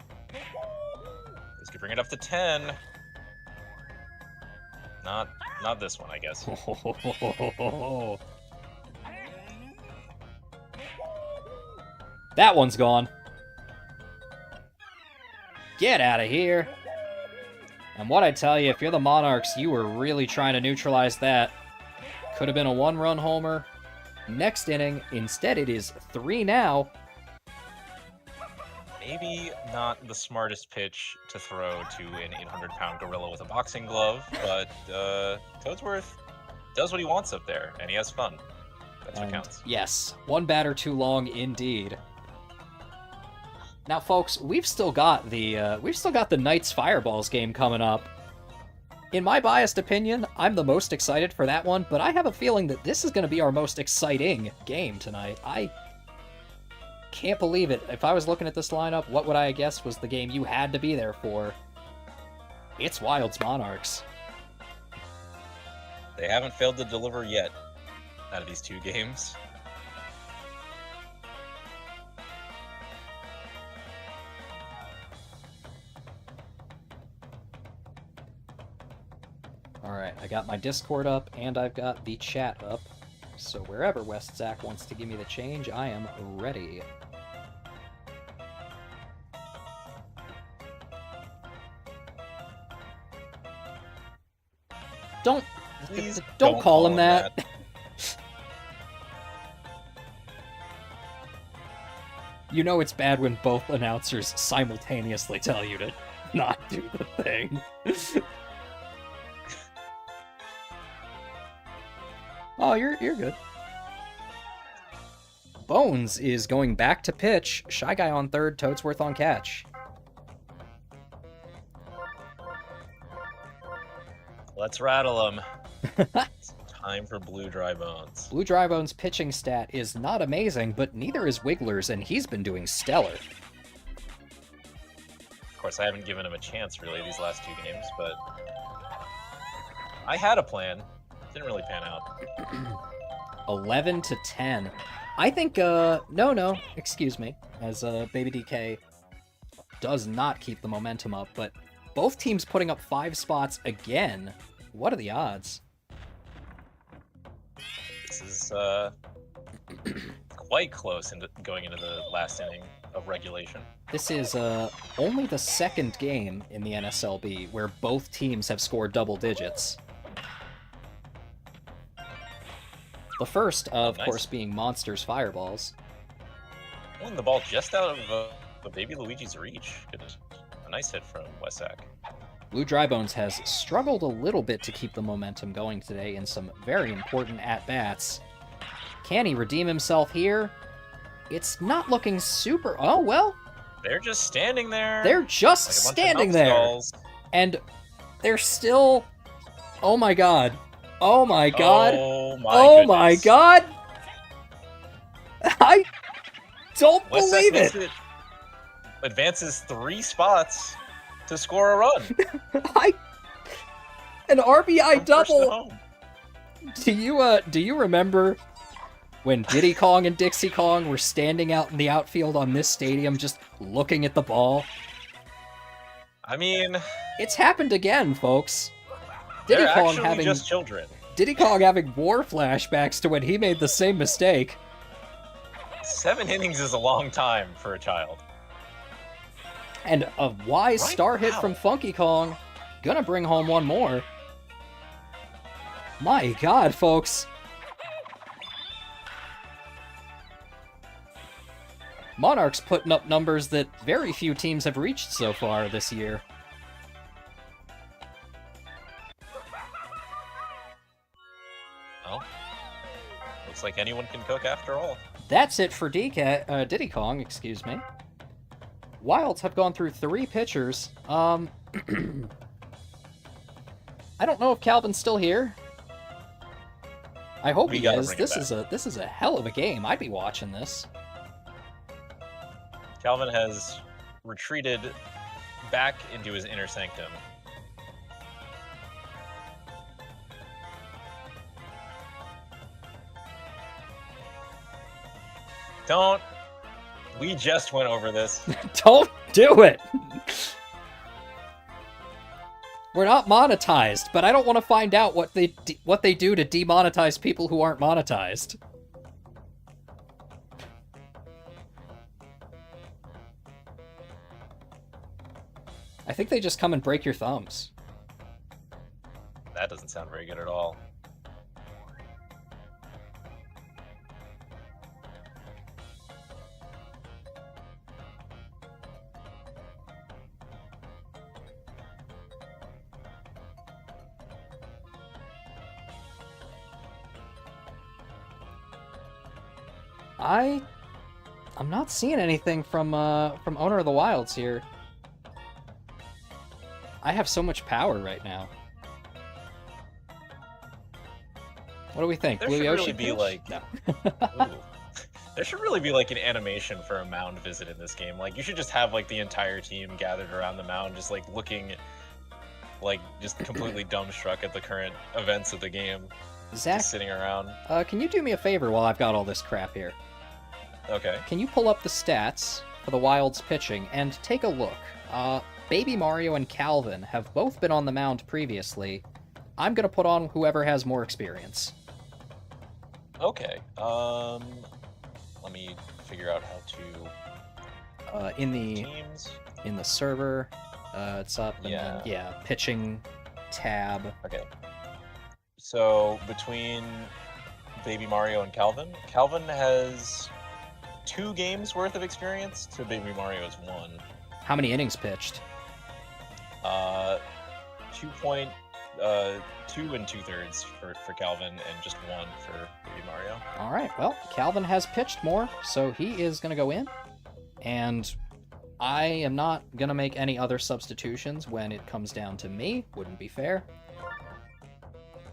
This could bring it up to 10. Not this one, I guess. That one's gone. Get out of here. And what I tell you, if you're the Monarchs, you were really trying to neutralize that. Could have been a 1-run homer. Next inning, instead it is 3 now. Maybe not the smartest pitch to throw to an 800-pound gorilla with a boxing glove, but Toadsworth does what he wants up there, and he has fun. That's what counts. Yes, one batter too long indeed. Now, folks, we've still got the Knights Fireballs game coming up. in my biased opinion, I'm the most excited for that one, but I have a feeling that this is going to be our most exciting game tonight. I can't believe it. If I was looking at this lineup, what would I guess was the game you had to be there for? It's Wilds Monarchs. They haven't failed to deliver yet out of these 2 games. Alright, I got my Discord up, and I've got the chat up. So wherever West Zach wants to give me the change, I am ready. Please don't call him that. You know it's bad when both announcers simultaneously tell you to not do the thing. Oh, you're good. Bones is going back to pitch. Shy Guy on third, Toadsworth on catch. Let's rattle them. It's time for Blue Dry Bones. Blue Dry Bones' pitching stat is not amazing, but neither is Wiggler's, and he's been doing stellar. Of course, I haven't given him a chance really these last 2 games, but I had a plan. Didn't really pan out. 11 to 10. I think, no, excuse me, as Baby DK does not keep the momentum up, but both teams putting up 5 spots again. What are the odds? This is quite close going into the last inning of regulation. This is only the second game in the NSLB where both teams have scored double digits. The first, of course, being Monsters Fireballs. Pulling the ball just out of Baby Luigi's reach. A nice hit from Wessack. Blue Dry Bones has struggled a little bit to keep the momentum going today in some very important at-bats. Can he redeem himself here? It's not looking super... Oh, well. They're just standing there. They're just like standing there. Stalls. And they're still... Oh my god. Oh my god. Oh my god. I don't believe it. Advances 3 spots to score a run. An RBI From double. Do you remember when Diddy Kong and Dixie Kong were standing out in the outfield on this stadium just looking at the ball? I mean, it's happened again, folks. They're actually just children. Diddy Kong having war flashbacks to when he made the same mistake. 7 innings is a long time for a child. And a wise star hit from Funky Kong. Gonna bring home one more. My god, folks. Monarchs putting up numbers that very few teams have reached so far this year. Well, looks like anyone can cook after all. That's it for Diddy Kong, excuse me. Wilds have gone through 3 pitchers. I don't know if Calvin's still here. I hope he is. This is a hell of a game. I'd be watching this. Calvin has retreated back into his inner sanctum. Don't. We just went over this. Don't do it! We're not monetized, but I don't want to find out what they do to demonetize people who aren't monetized. I think they just come and break your thumbs. That doesn't sound very good at all. I'm not seeing anything from Owner of the Wilds here. I have so much power right now. What do we think? There Blue should Yoshi really be pitch? like, No. ooh, there should really be like an animation for a mound visit in this game. Like you should just have like the entire team gathered around the mound, just like looking, like just completely dumbstruck at the current events of the game, Zach, just sitting around. can you do me a favor while I've got all this crap here? Okay. Can you pull up the stats for the Wild's pitching and take a look? Baby Mario and Calvin have both been on the mound previously. I'm gonna put on whoever has more experience. Okay. Let me figure out how to In the teams. server, it's up. And Yeah. Then, yeah, pitching tab. Okay. So between Baby Mario and Calvin, Calvin has 2 games worth of experience to Baby Mario's 1. How many innings pitched? 2 and 2/3 for Calvin, and just 1 for Baby Mario. All right. Well, Calvin has pitched more, so he is gonna go in, and I am not gonna make any other substitutions when it comes down to me. Wouldn't be fair.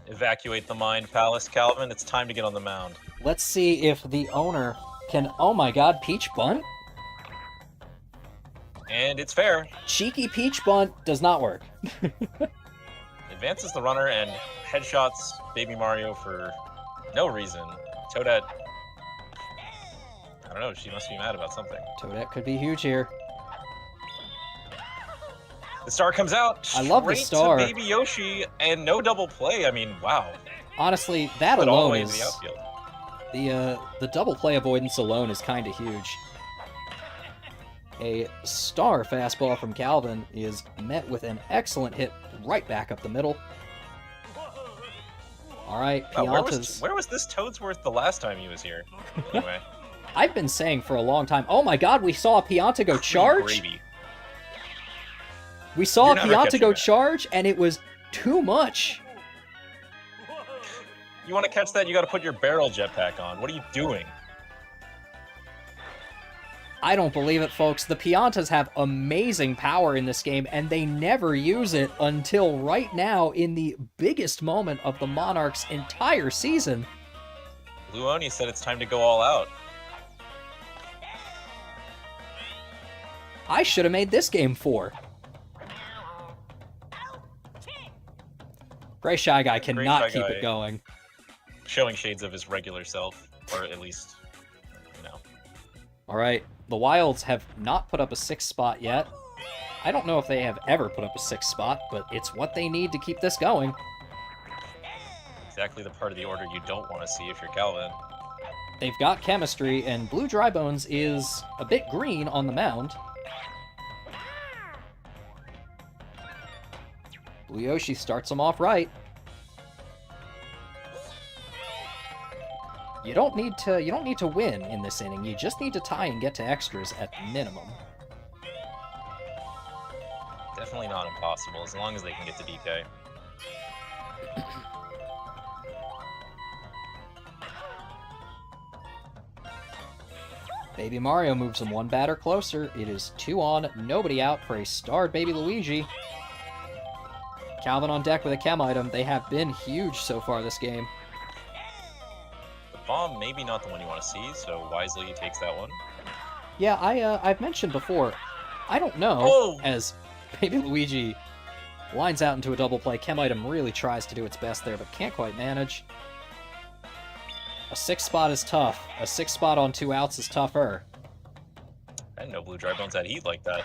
Evacuate the Mind Palace, Calvin. It's time to get on the mound. Let's see if the owner can. Oh my God, Peach Bunt. And it's fair. Cheeky Peach Bunt does not work. Advances the runner and headshots Baby Mario for no reason. Toadette, I don't know, she must be mad about something. Toadette could be huge here. The star comes out. I love the straight star. To Baby Yoshi and no double play. I mean, wow. Honestly, that Put it all the alone way in is the outfield. the double play avoidance alone is kind of huge. A star fastball from Calvin is met with an excellent hit right back up the middle. All right, Pianta's. Where was this Toadsworth the last time he was here? Anyway. I've been saying for a long time. Oh my God, we saw Pianta go charge. Gravy. We saw You're never Pianta catching go that. charge, and it was too much. You want to catch that, you got to put your barrel jetpack on. What are you doing? I don't believe it, folks. The Piantas have amazing power in this game, and they never use it until right now in the biggest moment of the Monarchs' entire season. Blue Oni said it's time to go all out. I should have made this game 4. Gray Shy Guy cannot Shy keep Guy. it going. Showing shades of his regular self, or at least, you know. All right, the Wilds have not put up a 6th spot yet. I don't know if they have ever put up a 6th spot, but it's what they need to keep this going. Exactly the part of the order you don't want to see if you're Calvin. They've got chemistry, and Blue Drybones is a bit green on the mound. Blue Yoshi starts them off right. You don't need to win in this inning. You just need to tie and get to extras at minimum. Definitely not impossible, as long as they can get to DK. Baby Mario moves him 1 batter closer. It is 2 on, nobody out for a starred Baby Luigi. Calvin on deck with a chem item. They have been huge so far this game. The bomb, maybe not the one you want to see, so wisely he takes that one. Yeah, I've mentioned before, I don't know, Oh! as Baby Luigi lines out into a double play. Chem item really tries to do its best there, but can't quite manage. A 6th spot is tough. A 6th spot on 2 outs is tougher. I didn't know Blue Drybones had heat like that.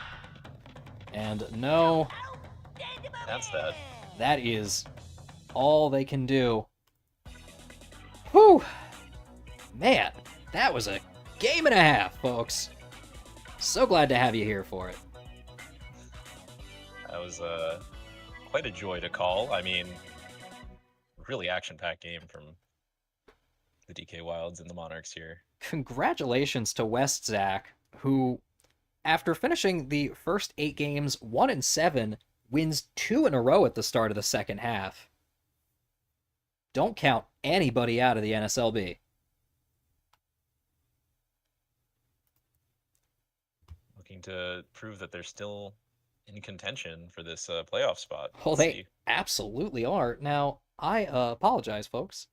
And no, That's that. that is all they can do. Whew! Man, that was a game and a half, folks. So glad to have you here for it. That was quite a joy to call. I mean, really action-packed game from the DK Wilds and the Monarchs here. Congratulations to West Zach, who, after finishing the first 8 games 1-7, wins 2 in a row at the start of the second half. Don't count anybody out of the NSLB. Looking to prove that they're still in contention for this playoff spot. Well, Let's they see. absolutely are. Now, I apologize, folks.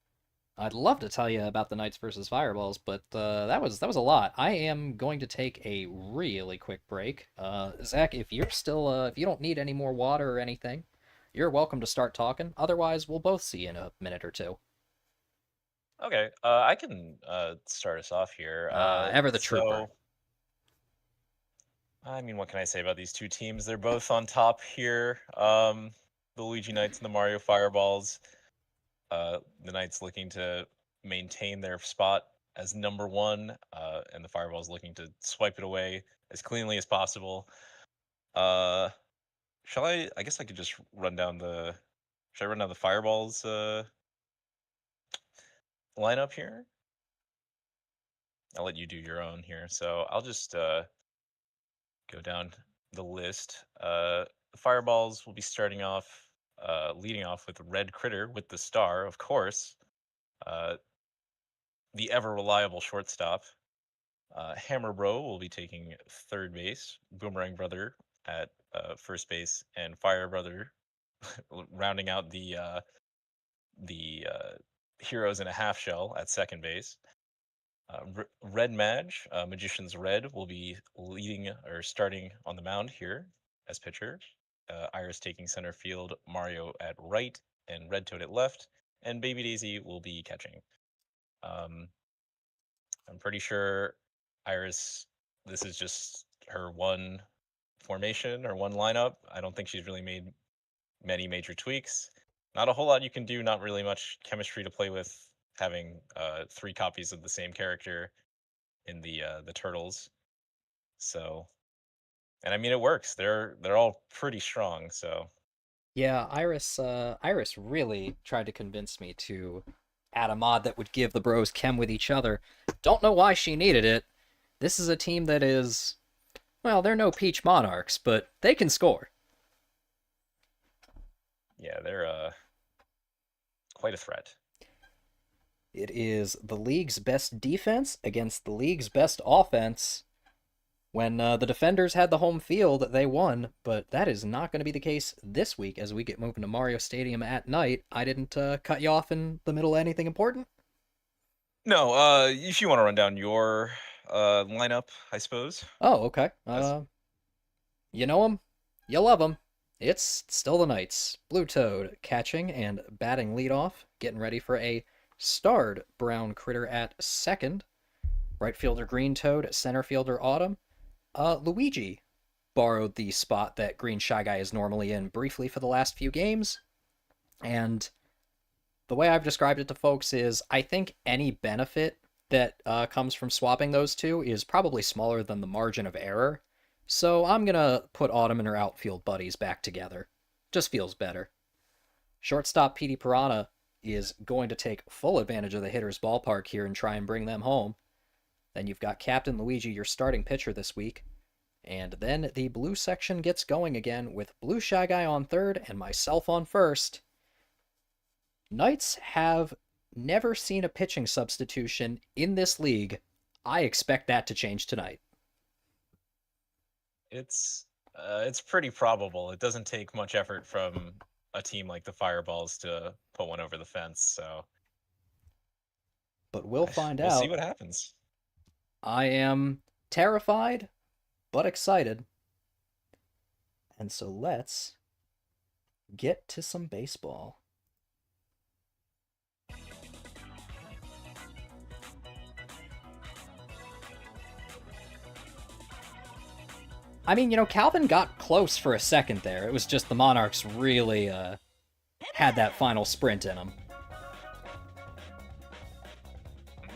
I'd love to tell you about the Knights versus Fireballs, but that was a lot. I am going to take a really quick break. Zach, if you don't need any more water or anything, you're welcome to start talking. Otherwise, we'll both see you in a minute or two. Okay, I can start us off here. Ever the trooper. So, I mean, what can I say about these two teams? They're both on top here. The Luigi Knights and the Mario Fireballs. The Knights looking to maintain their spot as number one, and the Fireballs looking to swipe it away as cleanly as possible. Uh, shall I? I guess I could just run down the. Should I run down the Fireballs lineup here? I'll let you do your own here. So I'll just go down the list. The Fireballs will be starting off, leading off with Red Critter with the star, of course. Uh, the ever reliable shortstop. Hammer Bro will be taking third base. Boomerang Brother at first base, and Fire Brother rounding out the heroes in a half shell at second base. Red Madge, Magician's Red, will be leading or starting on the mound here as pitcher. Iris taking center field, Mario at right, and Red Toad at left, and Baby Daisy will be catching. I'm pretty sure Iris, this is just her one formation or one lineup. I don't think she's really made many major tweaks. Not a whole lot you can do, not really much chemistry to play with, having 3 copies of the same character in the turtles. So, and I mean it works. They're all pretty strong. So Yeah, Iris really tried to convince me to add a mod that would give the bros chem with each other. Don't know why she needed it. This is a team that is, well, they're no Peach Monarchs, but they can score. yeah, they're quite a threat. It is the league's best defense against the league's best offense. When the defenders had the home field, they won, but that is not going to be the case this week as we get moving to Mario Stadium at night. I didn't cut you off in the middle of anything important? No, if you want to run down your lineup, I suppose. Oh, okay. As You know them, you love them. It's still the Knights. Blue Toad catching and batting leadoff, getting ready for a starred Brown Critter at second. Right fielder Green Toad, center fielder Autumn. Luigi borrowed the spot that Green Shy Guy is normally in briefly for the last few games, and the way I've described it to folks is I think any benefit that comes from swapping those two is probably smaller than the margin of error. So I'm going to put Autumn and her outfield buddies back together. Just feels better. Shortstop Petey Piranha is going to take full advantage of the hitter's ballpark here and try and bring them home. Then you've got Captain Luigi, your starting pitcher this week. And then the blue section gets going again with Blue Shy Guy on third and myself on first. Knights have never seen a pitching substitution in this league. I expect that to change tonight. it's pretty probable. It doesn't take much effort from a team like the Fireballs to put one over the fence. So But we'll find we'll see out. what happens. I am terrified, but excited. And so let's get to some baseball. I mean, Calvin got close for a second there. It was just the Monarchs really had that final sprint in them. Yeah,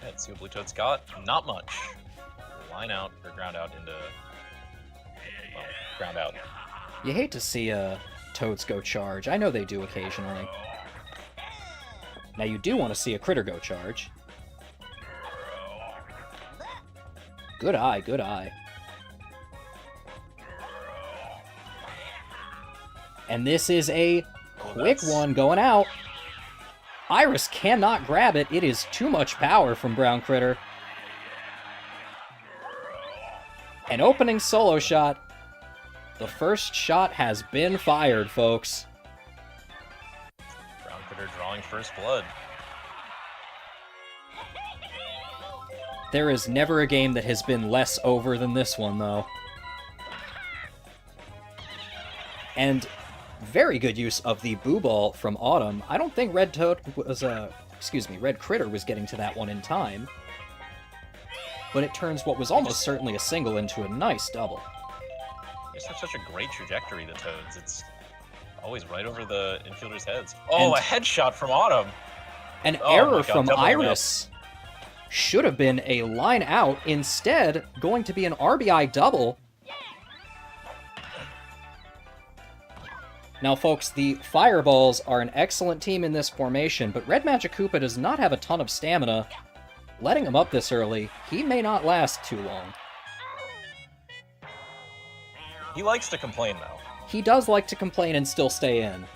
let's see what Blue Toad's got. Not much. Line out or ground out into ground out. You hate to see Toads go charge. I know they do occasionally. Now you do want to see a critter go charge. Good eye, good eye. And this is a quick one going out. Iris cannot grab it. It is too much power from Brown Critter. An opening solo shot. The first shot has been fired, folks. Brown Critter drawing drawing first blood. There is never a game that has been less over than this one, though. And very good use of the Boo Ball from Autumn. I don't think Red Critter was getting to that one in time. But it turns what was almost certainly a single into a nice double. They just have such a great trajectory, the Toads. It's always right over the infielders' heads. Oh, and a headshot from Autumn! An error from Iris. Should have been a line out. Instead, going to be an RBI double. Now, folks, the Fireballs are an excellent team in this formation, but Red Magic Koopa does not have a ton of stamina. Letting him up this early, he may not last too long. He likes to complain, though. He does like to complain and still stay in.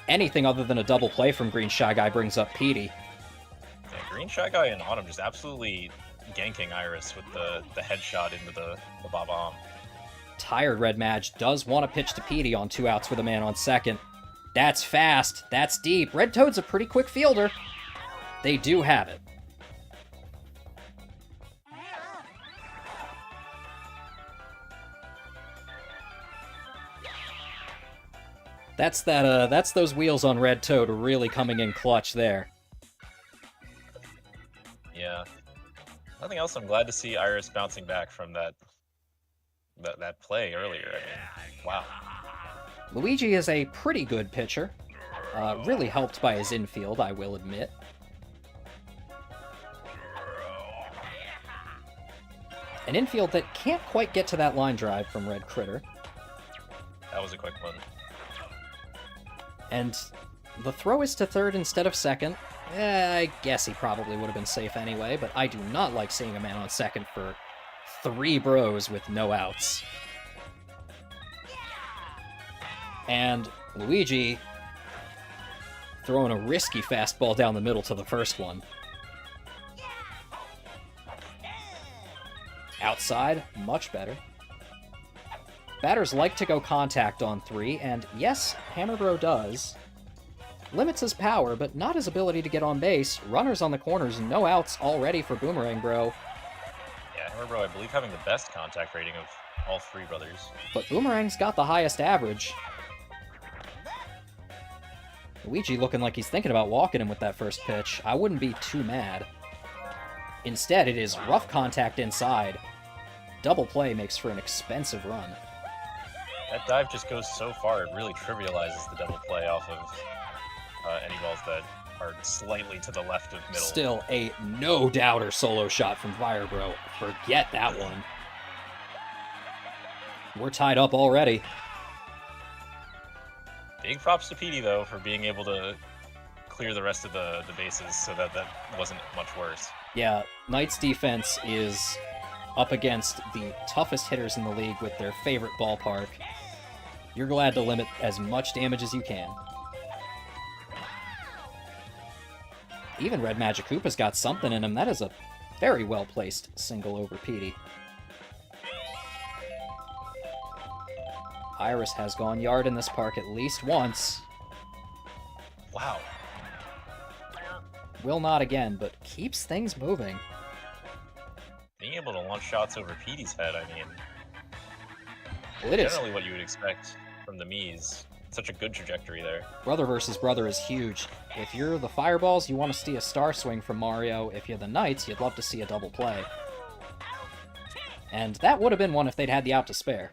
Anything other than a double play from Green Shy Guy brings up Petey. Yeah, Green Shy Guy and Autumn just absolutely ganking Iris with the headshot into the Bob-omb. Tired Red Mage does want to pitch to Petey on 2 outs with a man on second. That's fast. That's deep. Red Toad's a pretty quick fielder. They do have it. That's those wheels on Red Toad really coming in clutch there. Yeah. Nothing else. I'm glad to see Iris bouncing back from that play earlier. I mean, wow. Luigi is a pretty good pitcher. Really helped by his infield, I will admit. An infield that can't quite get to that line drive from Red Critter. That was a quick one. And the throw is to third instead of second. I guess he probably would have been safe anyway, but I do not like seeing a man on second for 3 bros with no outs. And Luigi throwing a risky fastball down the middle to the first one. Outside, much better. Batters like to go contact on 3, and yes, Hammerbro does. Limits his power, but not his ability to get on base. Runners on the corners, no outs already for Boomerang Bro. Yeah, Hammerbro, I believe, having the best contact rating of all 3 brothers. But Boomerang's got the highest average. Luigi looking like he's thinking about walking him with that first pitch. I wouldn't be too mad. Instead, it is rough contact inside. Double play makes for an expensive run. That dive just goes so far, it really trivializes the double play off of any balls that are slightly to the left of middle. Still a no-doubter solo shot from Firebro. Forget that one. We're tied up already. Big props to Petey, though, for being able to clear the rest of the bases so that wasn't much worse. Yeah, Knight's defense is up against the toughest hitters in the league with their favorite ballpark. You're glad to limit as much damage as you can. Even Red Magic Koopa's got something in him. That is a very well-placed single over Petey. Iris has gone yard in this park at least once. Wow. Will not again, but keeps things moving. Being able to launch shots over Petey's head, I mean, Well, it is generally what you would expect from the Miis. Such a good trajectory there. brother versus brother is huge. If you're the Fireballs, you want to see a star swing from Mario. If you're the Knights, you'd love to see a double play. And that would have been one if they'd had the out to spare.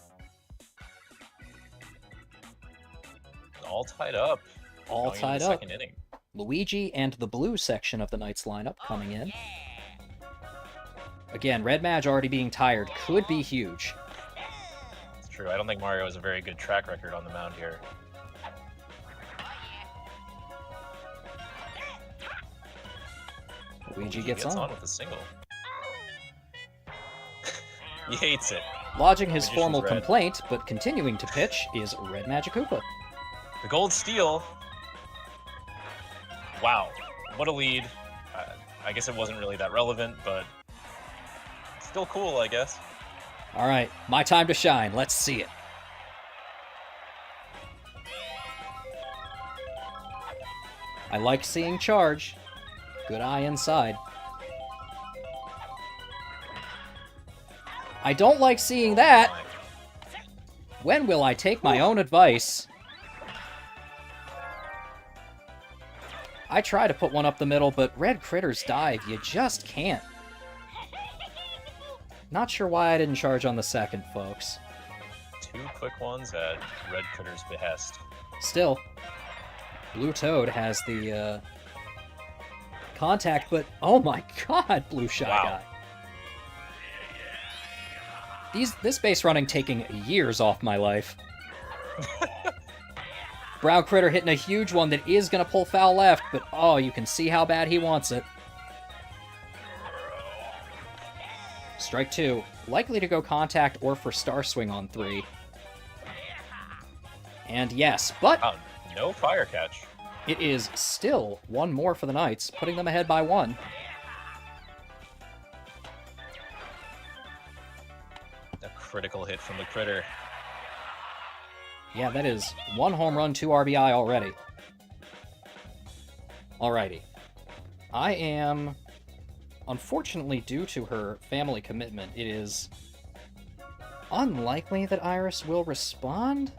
All tied up. All going into tied the up. second inning. Luigi and the blue section of the Knights lineup coming in. Again, Red Mage already being tired could be huge. It's true. I don't think Mario has a very good track record on the mound here. Luigi gets on. with a single. He hates it. Lodging his Magician's formal red. complaint, but continuing to pitch, is Red Magic Koopa. The gold steal. Wow. What a lead. I guess it wasn't really that relevant, but still cool, I guess. All right, my time to shine. Let's see it. I like seeing charge. Good eye inside. I don't like seeing that. When will I take my own advice? I try to put one up the middle, but red critters dive. You just can't. Not sure why I didn't charge on the second, folks. 2 quick ones at red critter's behest. Still, Blue Toad has the contact, but oh my god, Blue Shy Guy. This base running taking years off my life. Brown Critter hitting a huge one that is going to pull foul left, but oh, you can see how bad he wants it. Strike 2. Likely to go contact or for Star Swing on 3. And yes, but... no fire catch. It is still one more for the Knights, putting them ahead by 1. A critical hit from the critter. Yeah, that is 1 home run, 2 RBI already. Alrighty. I am... Unfortunately, due to her family commitment, it is unlikely that Iris will respond.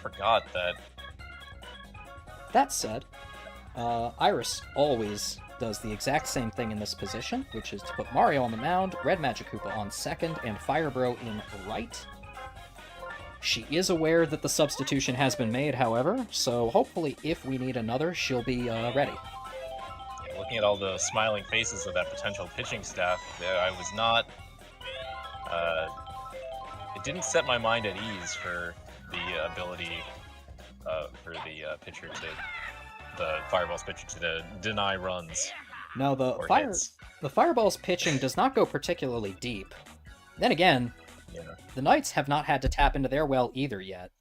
Forgot that. That said, Iris always does the exact same thing in this position, which is to put Mario on the mound, Red Magikoopa on second, and Firebro in right. She is aware that the substitution has been made, however, so hopefully if we need another, she'll be ready. Yeah, looking at all the smiling faces of that potential pitching staff, I was not... it didn't set my mind at ease for the ability for the pitcher to... the Fireball's pitcher to deny runs. No, the Fireball's pitching does not go particularly deep. Then again, the Knights have not had to tap into their well either yet.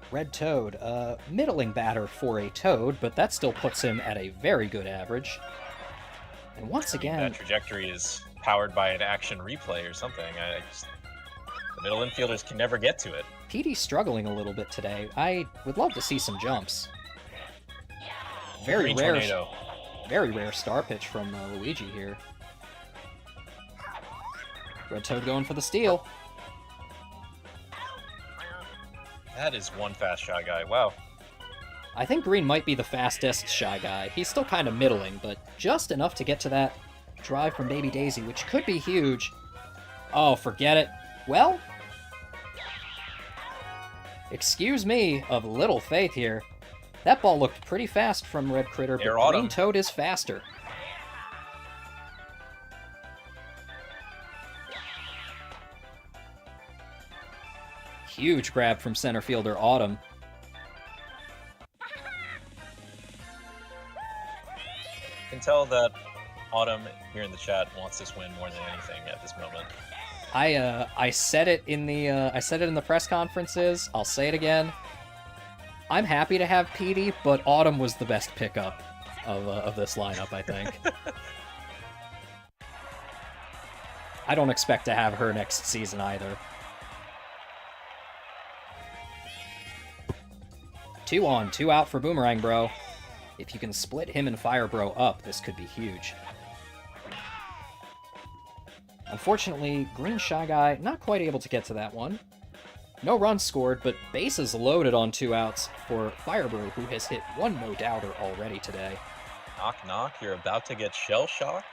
Red Toad, middling batter for a Toad, but that still puts him at a very good average. And once again... That trajectory is powered by an action replay or something. The middle infielders can never get to it. PD's struggling a little bit today. I would love to see some jumps. Very rare star pitch from Luigi here. Red Toad going for the steal. That is one fast Shy Guy. Wow. I think Green might be the fastest Shy Guy. He's still kind of middling, but just enough to get to that drive from Baby Daisy, which could be huge. Oh, forget it. Well, excuse me of little faith here. That ball looked pretty fast from Red Critter, but Green Toad is faster. Huge grab from center fielder Autumn. I can tell that Autumn here in the chat wants this win more than anything at this moment. I said it in the press conferences. I'll say it again. I'm happy to have Petey, but Autumn was the best pickup of this lineup, I think. I don't expect to have her next season either. 2 on, 2 out for Boomerang Bro. If you can split him and Fire Bro up, this could be huge. Unfortunately, Green Shy Guy not quite able to get to that one. No runs scored, but bases loaded on 2 outs for Firebrew, who has hit 1 no-doubter already today. Knock, knock, you're about to get shell-shocked?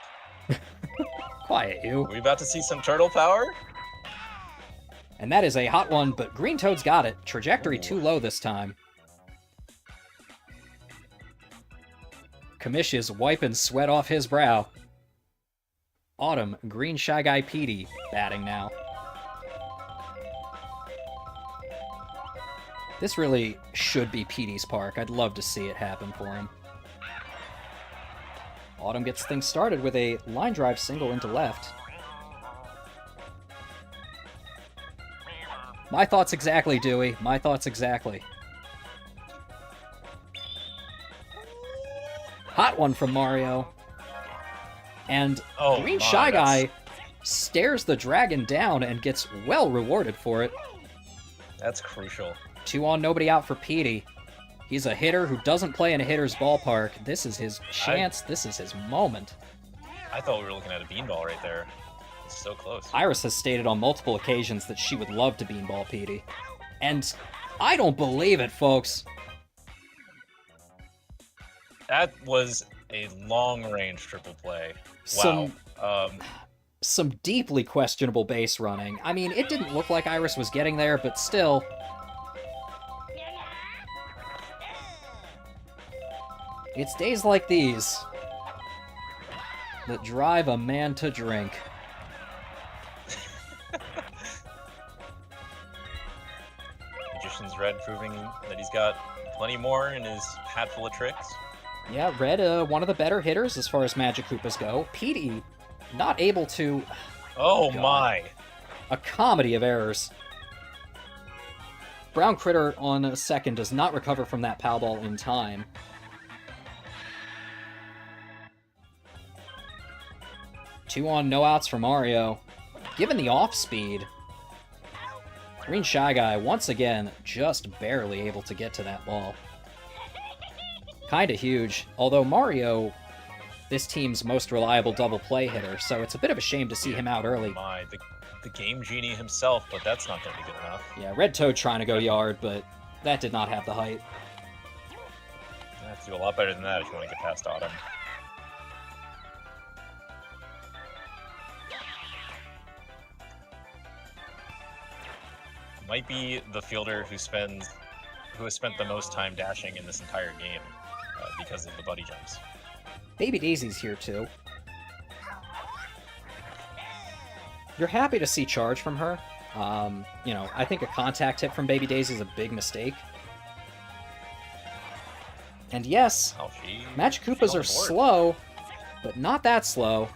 Quiet, you. Are we about to see some turtle power? And that is a hot one, but Green Toad's got it. Trajectory too low this time. Kamish is wiping sweat off his brow. Autumn, Green Shy Guy Petey, batting now. This really should be Petey's park. I'd love to see it happen for him. Autumn gets things started with a line drive single into left. My thoughts exactly, Dewey. My thoughts exactly. Hot one from Mario. And Oh Green my, Shy that's- Guy stares the dragon down and gets well rewarded for it. That's crucial. 2 on, nobody out for Petey. He's a hitter who doesn't play in a hitter's ballpark. This is his chance. This is his moment. I thought we were looking at a beanball right there. It's so close. Iris has stated on multiple occasions that she would love to beanball Petey. And I don't believe it, folks. That was a long-range triple play. Some- Wow. Some deeply questionable base running. I mean, it didn't look like Iris was getting there, but still. It's days like these that drive a man to drink. Magician's Red proving that he's got plenty more in his hat full of tricks. Yeah, Red, one of the better hitters as far as Magic Koopas go. Petey, not able to... Oh God. my! A comedy of errors. Brown Critter on a second does not recover from that POW ball in time. Two on, no outs for Mario. Given the off speed, Green Shy Guy once again just barely able to get to that ball. Kinda huge, although Mario, this team's most reliable double play hitter, so it's a bit of a shame to see him out early. My, the Game Genie himself, but that's not going to be good enough. Yeah, Red Toad trying to go yard, but that did not have the height. You have to do a lot better than that if you want to get past Autumn. Might be the fielder who has spent the most time dashing in this entire game because of the buddy jumps. Baby Daisy's here too. You're happy to see charge from her. You know, I think a contact hit from Baby Daisy is a big mistake. And yes, Oh, Magic Koopas are slow, but not that slow.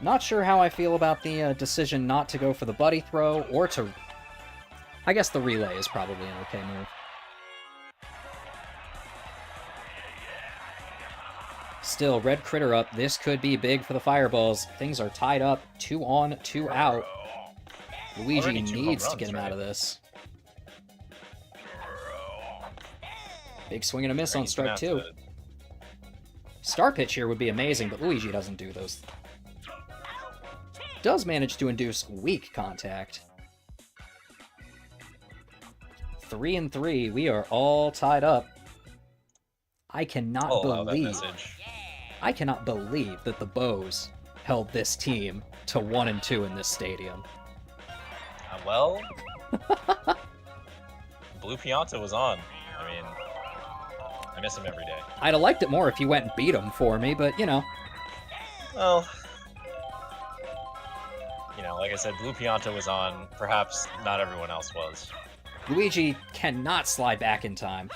Not sure how I feel about the decision not to go for the buddy throw, or to... I guess the relay is probably an okay move. Still, Red Critter up. This could be big for the Fireballs. Things are tied up. 2 on, 2 out. Luigi Already 2 home needs to runs, get him right? out of this. Big swing and a miss Right, on he's gonna strike have 2. to- Star pitch here would be amazing, but Luigi doesn't do those. Does manage to induce weak contact. 3 and 3. We are all tied up. I cannot I'll allow that believe... message. I cannot believe that the Bows held this team to 1 and 2 in this stadium. Well, Blue Pianta was on. I mean, I miss him every day. I'd have liked it more if you went and beat him for me, but, you know. Well, you know, like I said, Blue Pianta was on. Perhaps not everyone else was. Luigi cannot slide back in time.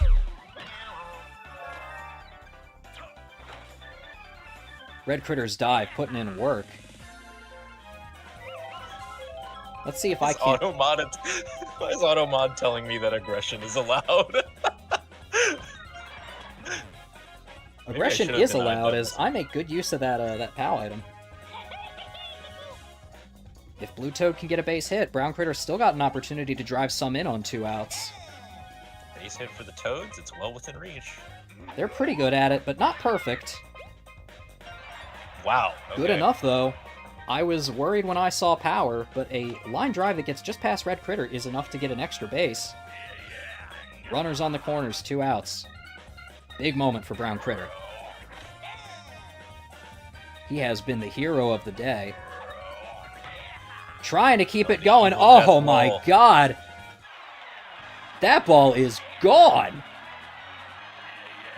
Red Critter's dive, putting in work. Let's see if I can... Why is Automod telling me that aggression is allowed? Aggression should've is denied allowed, that as I make good use of that POW item. If Blue Toad can get a base hit, Brown Critter's still got an opportunity to drive some in on 2 outs. Base hit for the Toads, it's well within reach. They're pretty good at it, but not perfect. Wow. Okay. Good enough, though. I was worried when I saw power, but a line drive that gets just past Red Critter is enough to get an extra base. Runners on the corners, 2 outs. Big moment for Brown Critter. He has been the hero of the day. Trying to keep it going. Oh my god! That ball is gone!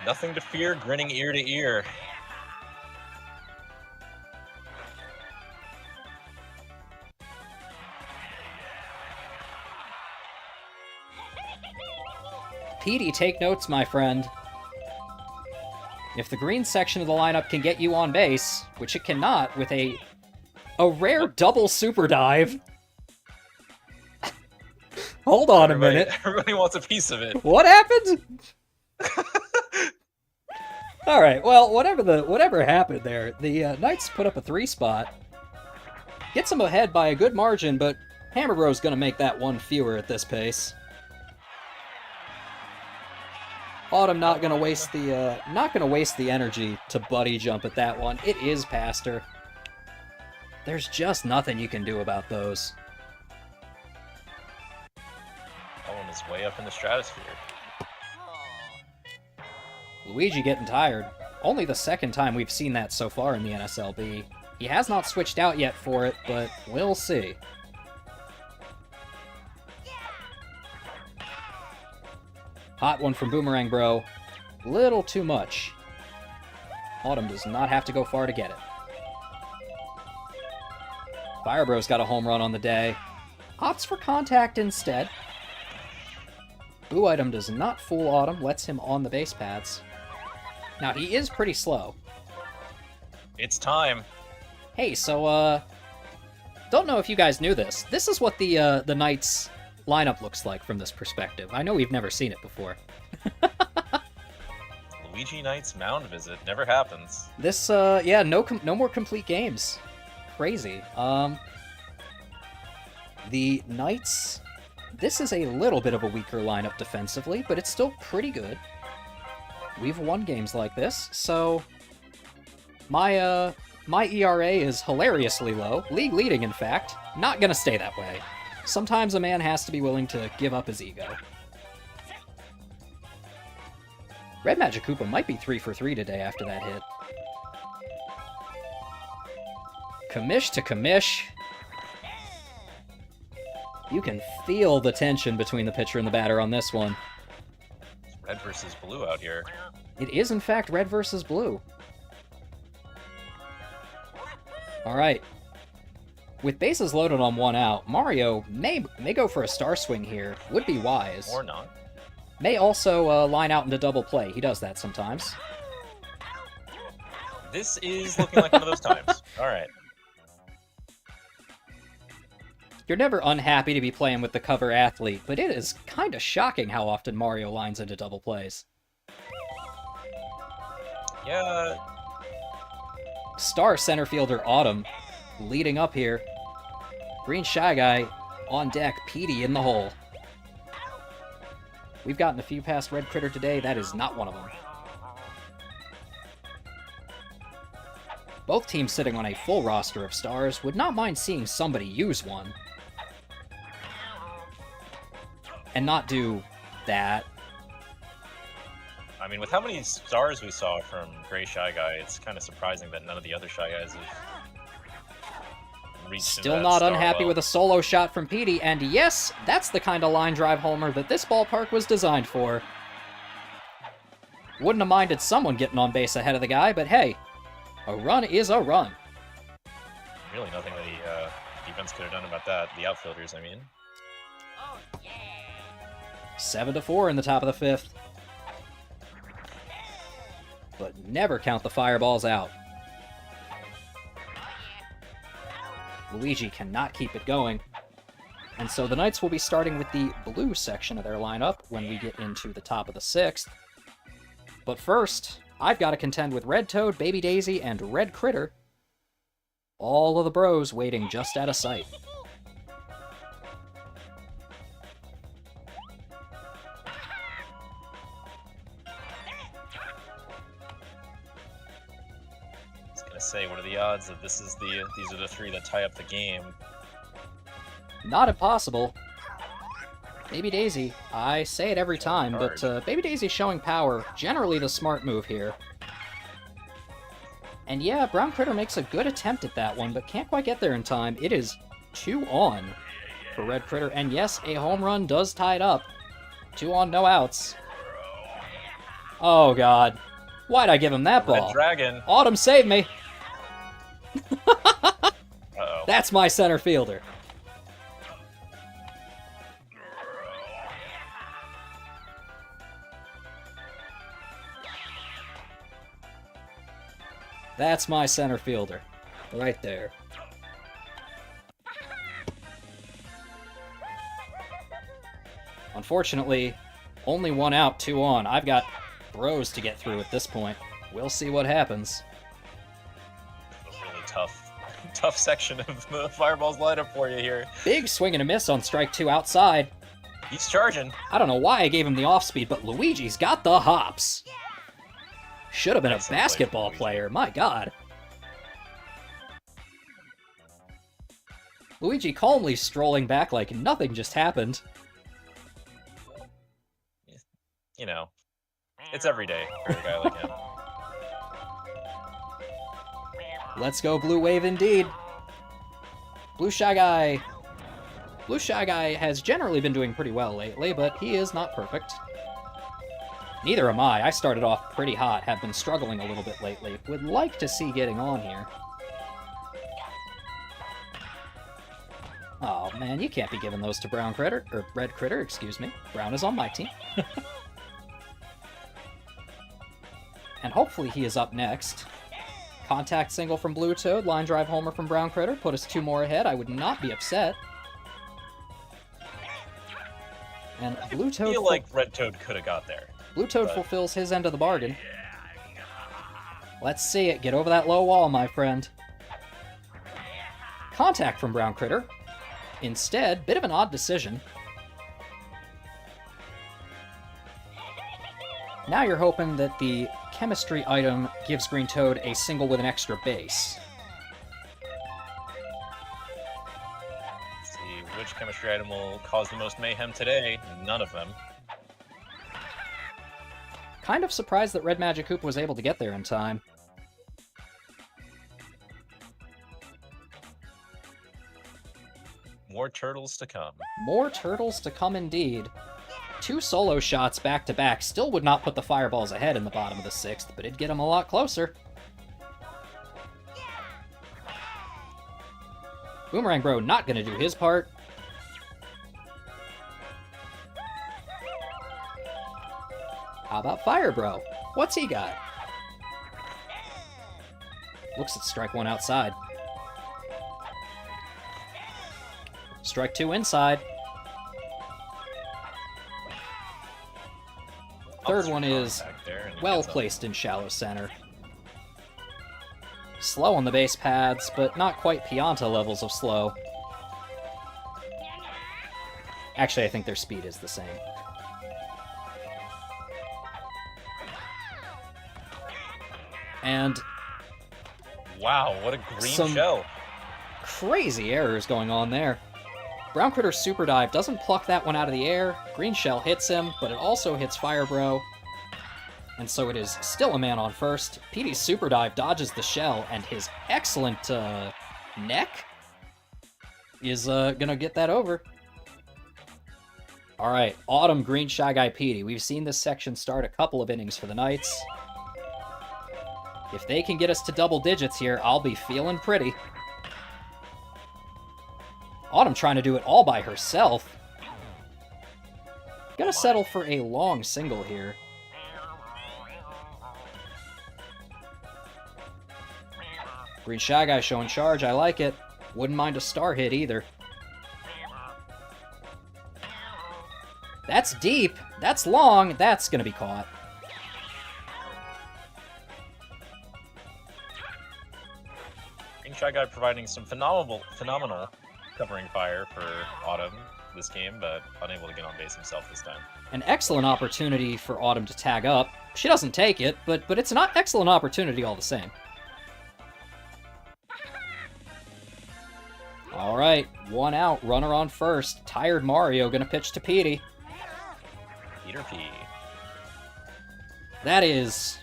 Nothing to fear, grinning ear to ear. Petey, take notes, my friend. If the green section of the lineup can get you on base, which it cannot with a rare double super dive. Hold on a minute. Everybody wants a piece of it. What happened? All right. Well, whatever happened there, the Knights put up a 3-spot. Gets them ahead by a good margin, but Hammer Bro's gonna make that one fewer at this pace. Autumn not gonna waste the energy to buddy jump at that one. It is past her. There's just nothing you can do about those. That one is way up in the stratosphere. Luigi getting tired. Only the second time we've seen that so far in the NSLB. He has not switched out yet for it, but we'll see. Hot one from Boomerang Bro. Little too much. Autumn does not have to go far to get it. Fire Bro's got a home run on the day. Opts for contact instead. Blue Item does not fool Autumn, lets him on the base paths. Now, he is pretty slow. It's time. Hey, so, don't know if you guys knew this. This is what the Knights lineup looks like from this perspective. I know we've never seen it before. Luigi Knights mound visit never happens. This, yeah, no more complete games. Crazy. The Knights, this is a little bit of a weaker lineup defensively, but it's still pretty good. We've won games like this, so my ERA is hilariously low, league leading in fact, not gonna stay that way. Sometimes a man has to be willing to give up his ego. Red Magic Koopa might be 3 for 3 today after that hit. Commish to commish. You can feel the tension between the pitcher and the batter on this one. It's red versus blue out here. It is, in fact, red versus blue. Alright. With bases loaded on 1 out, Mario may go for a star swing here. Would be wise. Or not. May also line out into double play. He does that sometimes. This is looking like one of those times. Alright. You're never unhappy to be playing with the cover athlete, but it is kind of shocking how often Mario lines into double plays. Yeah. Star center fielder Autumn leading up here. Green Shy Guy on deck, Petey in the hole. We've gotten a few past Red Critter today, that is not one of them. Both teams sitting on a full roster of stars would not mind seeing somebody use one. And not do that. I mean, with how many stars we saw from Gray Shy Guy, it's kind of surprising that none of the other Shy Guys have reached Still not unhappy with a solo shot from Petey, and yes, that's the kind of line drive homer that this ballpark was designed for. Wouldn't have minded someone getting on base ahead of the guy, but hey, a run is a run. Really nothing the defense could have done about that. The outfielders, I mean. 7-4 in the top of the 5th. But never count the fireballs out. Luigi cannot keep it going. And so the Knights will be starting with the blue section of their lineup when we get into the top of the 6th. But first, I've got to contend with Red Toad, Baby Daisy, and Red Critter. All of the bros waiting just out of sight. Say, what are the odds that these are the 3 that tie up the game? Not impossible. Baby Daisy, I say it every time, but Baby Daisy showing power, generally the smart move here. And yeah, Brown Critter makes a good attempt at that one, but can't quite get there in time. It is 2 on for Red Critter, and yes, a home run does tie it up. 2 on, no outs. Oh god. Why'd I give him that ball? Red Dragon. Autumn, save me! Uh-oh. That's my center fielder. That's my center fielder. Right there. Unfortunately, only 1 out, 2 on. I've got bros to get through at this point. We'll see what happens. A really tough section of the Fireball's lineup for you here. Big swing and a miss on strike 2 outside. He's charging. I don't know why I gave him the off-speed, but Luigi's got the hops. Should have been a basketball player, my god. Luigi calmly strolling back like nothing just happened. You know, it's every day for a guy like him. Let's go Blue Wave indeed. Blue Shy Guy. Blue Shy Guy has generally been doing pretty well lately, but he is not perfect. Neither am I. I started off pretty hot, have been struggling a little bit lately. Would like to see getting on here. Oh man, you can't be giving those to Brown Critter, or Red Critter, excuse me. Brown is on my team. And hopefully he is up next. Contact single from Blue Toad, line drive homer from Brown Critter, put us 2 more ahead. I would not be upset. And Blue Toad... I feel like Red Toad could have got there. Blue Toad fulfills his end of the bargain. Let's see it. Get over that low wall, my friend. Contact from Brown Critter. Instead, bit of an odd decision. Now you're hoping that the chemistry item gives Green Toad a single with an extra base. Let's see, which chemistry item will cause the most mayhem today? None of them. Kind of surprised that Red Magic Koopa was able to get there in time. More turtles to come. More turtles to come indeed. 2 solo shots back-to-back still would not put the Fireballs ahead in the bottom of the 6th, but it'd get them a lot closer. Boomerang Bro not gonna do his part. How about Fire Bro? What's he got? Looks at strike 1 outside. Strike 2 inside. Third one is well placed in shallow center. Slow on the base pads, but not quite Pianta levels of slow. Actually, I think their speed is the same. And wow, what a green shell. Crazy errors going on there. Brown Critter's super dive doesn't pluck that one out of the air. Green shell hits him, but it also hits Fire Bro. And so it is still a man on first. Petey's super dive dodges the shell, and his excellent neck is gonna get that over. Alright, Autumn, Green, Shy Guy, Petey. We've seen this section start a couple of innings for the Knights. If they can get us to double digits here, I'll be feeling pretty. Autumn trying to do it all by herself. Gonna settle for a long single here. Green Shy Guy showing charge, I like it. Wouldn't mind a star hit either. That's deep, that's long, that's gonna be caught. Green Shy Guy providing some phenomenal covering fire for Autumn this game, but unable to get on base himself this time. An excellent opportunity for Autumn to tag up. She doesn't take it, but it's an excellent opportunity all the same. All right, 1 out, runner on first. Tired Mario gonna pitch to Petey. Peter P. That is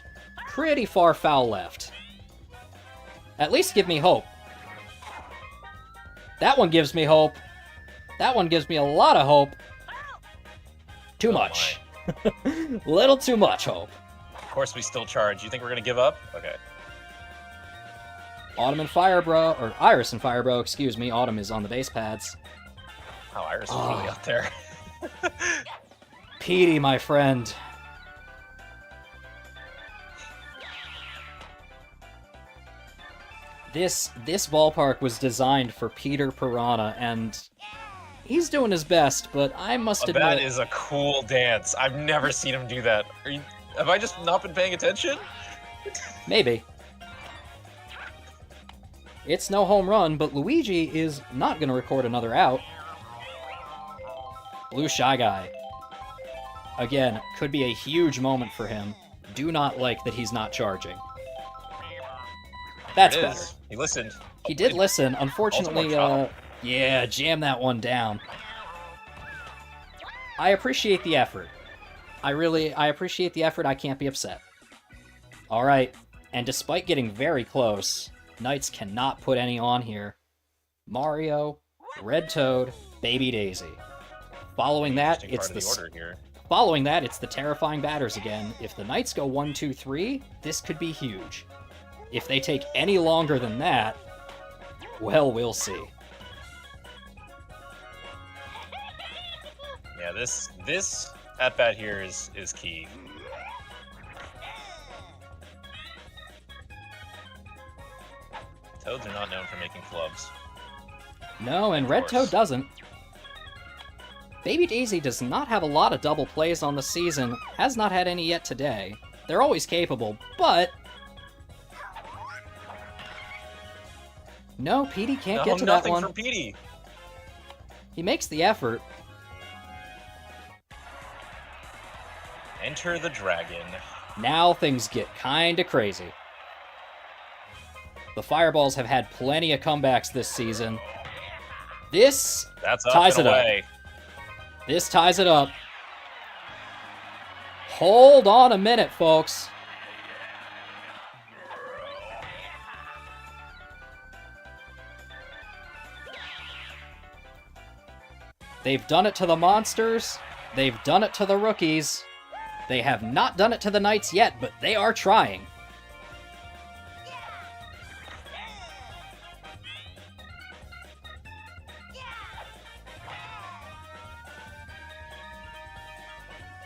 pretty far foul left. At least give me hope. That one gives me hope. That one gives me a lot of hope. Too much. Little too much hope. Of course we still charge. You think we're gonna give up? Okay. Autumn and Fire Bro, or Iris and Fire Bro, excuse me. Autumn is on the base pads. Oh, Iris is really up there. Petey, my friend. This ballpark was designed for Peter Piranha, and He's doing his best, but I must admit... That is a cool dance. I've never seen him do that. Have I just not been paying attention? Maybe. It's no home run, but Luigi is not going to record another out. Blue Shy Guy. Again, could be a huge moment for him. Do not like that he's not charging. That's better. He listened. He did listen. Unfortunately, yeah, jam that one down. I appreciate the effort. I appreciate the effort. I can't be upset. All right. And despite getting very close, Knights cannot put any on here. Mario, Red Toad, Baby Daisy. Following that, it's the terrifying batters again. If the Knights go 1, 2, 3, this could be huge. If they take any longer than that, well, we'll see. Yeah, this at-bat here is key. Toads are not known for making clubs. No, and Red Toad doesn't. Baby Daisy does not have a lot of double plays on the season, has not had any yet today. They're always capable, but... No, Petey can't get to that one. Nothing from Petey. He makes the effort. Enter the Dragon. Now things get kinda crazy. The Fireballs have had plenty of comebacks this season. This ties it up. This ties it up. Hold on a minute, folks. They've done it to the monsters. They've done it to the rookies. They have not done it to the Knights yet, but they are trying.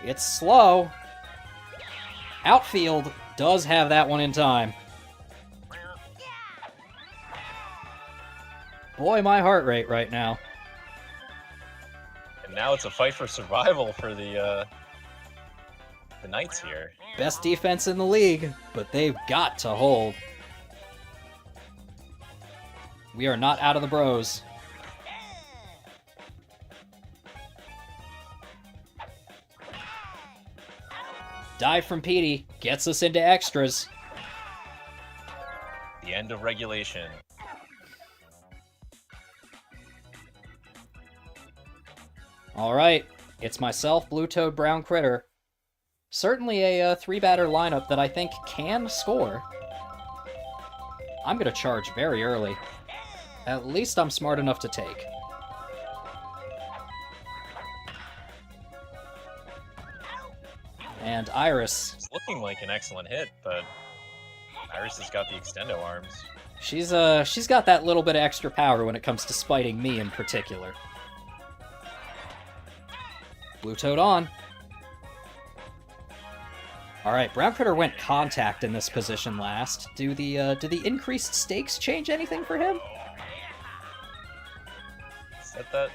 It's slow. Outfield does have that one in time. Boy, my heart rate right now. And now it's a fight for survival for the Knights here. Best defense in the league, but they've got to hold. We are not out of the bros. Dive from Petey gets us into extras. The end of regulation. All right, it's myself, Blue Toad, Brown Critter. Certainly a three-batter lineup that I think can score. I'm going to charge very early. At least I'm smart enough to take. And Iris. It's looking like an excellent hit, but Iris has got the extendo arms. She's got that little bit of extra power when it comes to spiting me in particular. Blue Toad on. Alright, Brown Critter went contact in this position last. Do the increased stakes change anything for him?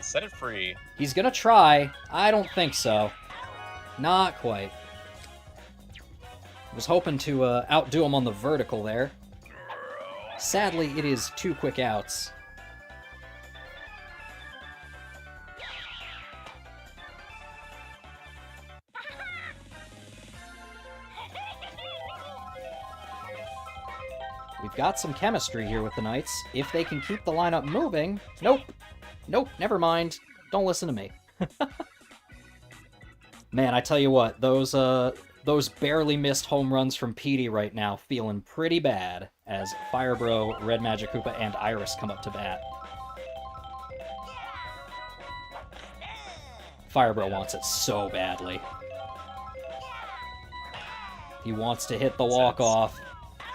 Set it free. He's gonna try. I don't think so. Not quite. Was hoping to outdo him on the vertical there. Sadly, it is 2 quick outs. We've got some chemistry here with the Knights. If they can keep the lineup moving... Nope. Nope, never mind. Don't listen to me. Man, I tell you what, those barely missed home runs from Petey right now feeling pretty bad as Firebro, Red Magic Koopa, and Iris come up to bat. Firebro wants it so badly. He wants to hit the walk-off.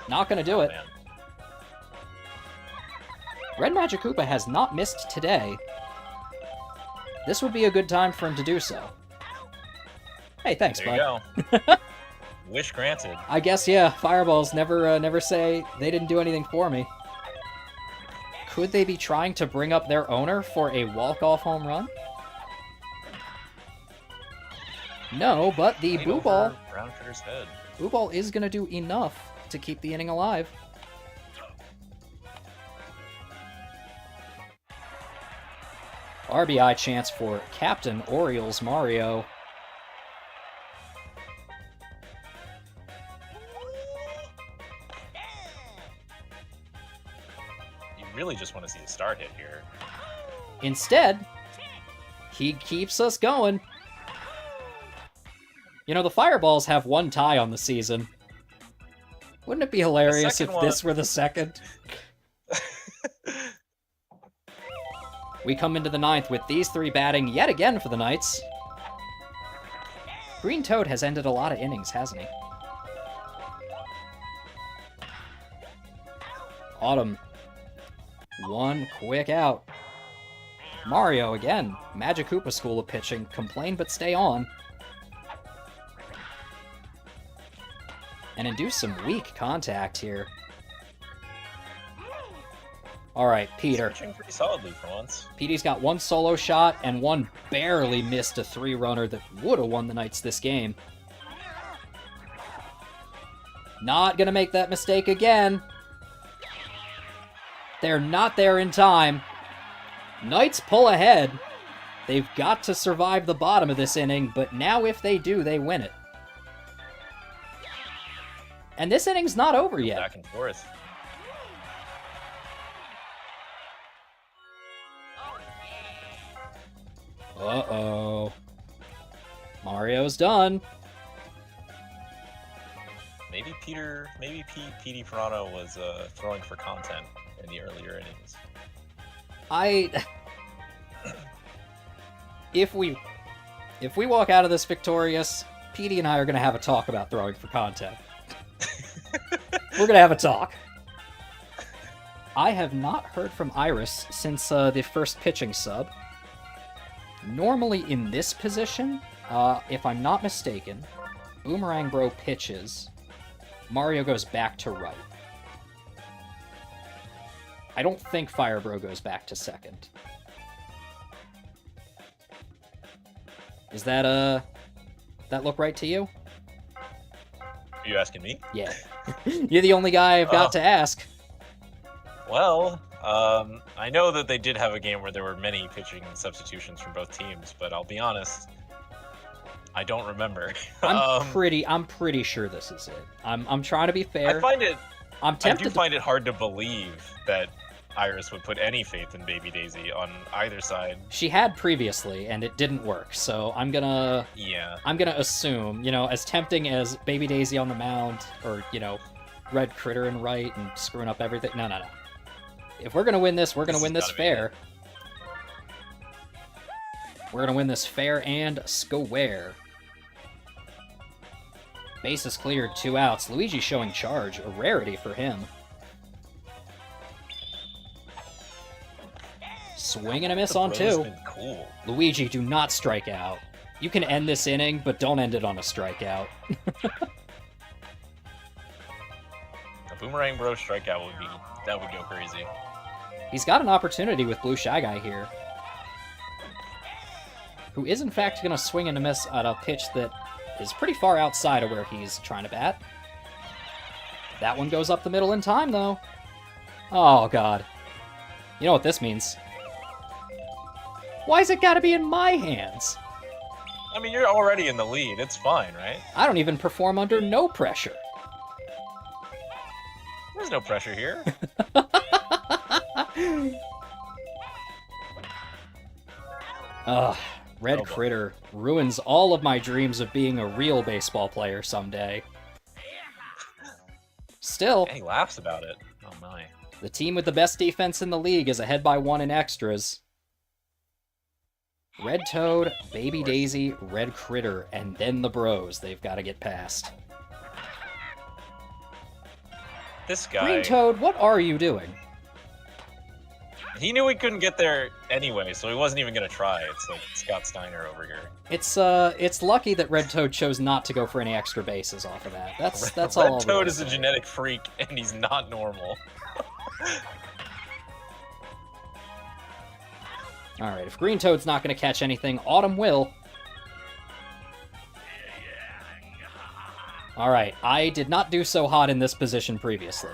Not gonna do it. Red Magic Koopa has not missed today. This would be a good time for him to do so. Hey, thanks, bud. There you go. Wish granted. I guess, yeah, Fireballs never say they didn't do anything for me. Could they be trying to bring up their owner for a walk-off home run? No, but the Right Boo over Ball, Brown Critter's head. Boo Ball is going to do enough to keep the inning alive. RBI chance for Captain Orioles Mario. You really just want to see the start hit here. Instead, he keeps us going. You know, the Fireballs have one tie on the season. Wouldn't it be hilarious if this were the second? We come into the ninth with these three batting yet again for the Knights. Green Toad has ended a lot of innings, hasn't he? Autumn. One quick out. Mario again. Magic Koopa school of pitching. Complain but stay on. And induce some weak contact here. Alright, Peter. Pitching pretty solidly for once. Petey's got one solo shot and one barely missed a 3-runner that would have won the Knights this game. Not gonna make that mistake again. They're not there in time. Knights pull ahead. They've got to survive the bottom of this inning, but now if they do, they win it. And this inning's not over yet. Back and forth. Uh-oh. Mario's done. Maybe Petey Ferrano was throwing for content in the earlier innings. If we walk out of this victorious, Petey and I are going to have a talk about throwing for content. We're going to have a talk. I have not heard from Iris since the first pitching sub. Normally in this position, if I'm not mistaken, Boomerang Bro pitches, Mario goes back to right. I don't think Fire Bro goes back to second. Is that look right to you? Are you asking me? Yeah. You're the only guy I've got to ask. Well, I know that they did have a game where there were many pitching substitutions from both teams, but I'll be honest, I don't remember. I'm pretty sure this is it. I'm trying to be fair. I do find it hard to believe that Iris would put any faith in Baby Daisy on either side. She had previously, and it didn't work. So I'm gonna assume, as tempting as Baby Daisy on the mound, or Red Critter in right and screwing up everything. No. If we're gonna win this, we're gonna win this fair. We're gonna win this fair and square. Bases cleared, 2 outs. Luigi showing charge, a rarity for him. Swing and a miss on 2. Cool. Luigi, do not strike out. You can end this inning, but don't end it on a strikeout. A Boomerang Bro strikeout would go crazy. He's got an opportunity with Blue Shy Guy here, who is in fact going to swing and a miss at a pitch that is pretty far outside of where he's trying to bat. That one goes up the middle in time, though. Oh, God. You know what this means. Why's it gotta be in my hands? I mean, you're already in the lead. It's fine, right? I don't even perform under no pressure. There's no pressure here. Ugh, Red Critter ruins all of my dreams of being a real baseball player someday. Still, and he laughs about it. Oh my. The team with the best defense in the league is ahead by 1 in extras. Red Toad, Baby Daisy, Red Critter, and then the Bros they've got to get past. This guy... Green Toad, what are you doing? He knew he couldn't get there anyway, so he wasn't even going to try. It's like Scott Steiner over here. It's lucky that Red Toad chose not to go for any extra bases off of that. That's all. Red Toad is a genetic freak, and he's not normal. All right, if Green Toad's not going to catch anything, Autumn will. All right, I did not do so hot in this position previously.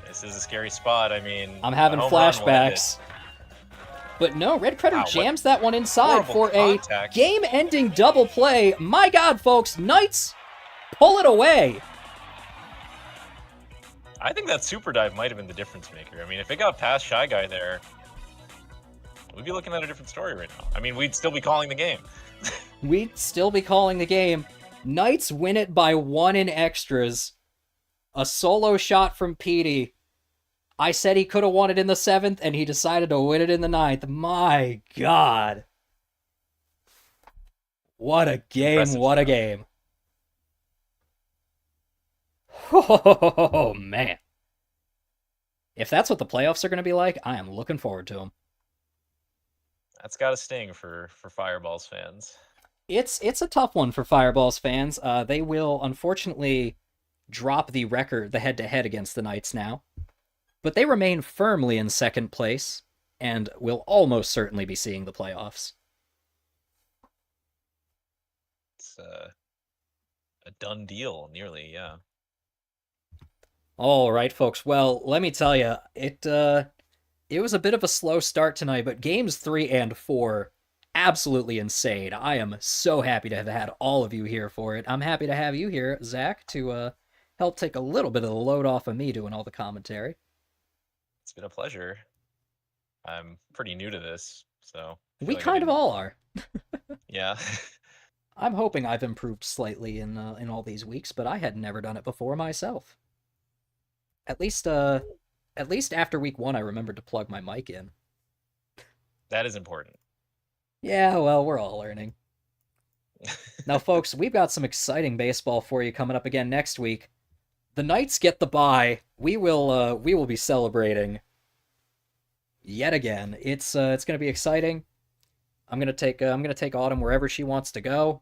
This is a scary spot. I mean, I'm a having home run will end it. flashbacks. But no, Red Predator Wow, what jams that one inside horrible for a contact. game-ending double play. My God, folks, Knights pull it away. I think that super dive might have been the difference maker. I mean, if it got past Shy Guy there, we'd be looking at a different story right now. I mean, we'd still be calling the game. We'd still be calling the game. Knights win it by 1 in extras. A solo shot from Petey. I said he could have won it in the 7th, and he decided to win it in the 9th. My God. What a game, Impressive what a stuff. game. Oh, man. If that's what the playoffs are going to be like, I am looking forward to them. That's got a sting for Fireballs fans. It's a tough one for Fireballs fans. They will unfortunately drop the record, the head-to-head against the Knights now, but they remain firmly in second place and will almost certainly be seeing the playoffs. It's a done deal, nearly. Yeah. All right, folks. Well, let me tell you, it was a bit of a slow start tonight, but games 3 and 4 absolutely insane. I am so happy to have had all of you here for it. I'm happy to have you here, Zach, to help take a little bit of the load off of me doing all the commentary. It's been a pleasure. I'm pretty new to this, so I feel We like I kind of didn't. all are. Yeah. I'm hoping I've improved slightly in all these weeks, but I had never done it before myself. At least at least after week 1 I remembered to plug my mic in. That is important. Yeah, well, we're all learning. Now, folks, we've got some exciting baseball for you coming up again next week. The Knights get the bye. We will be celebrating yet again. It's going to be exciting. I'm gonna take Autumn wherever she wants to go.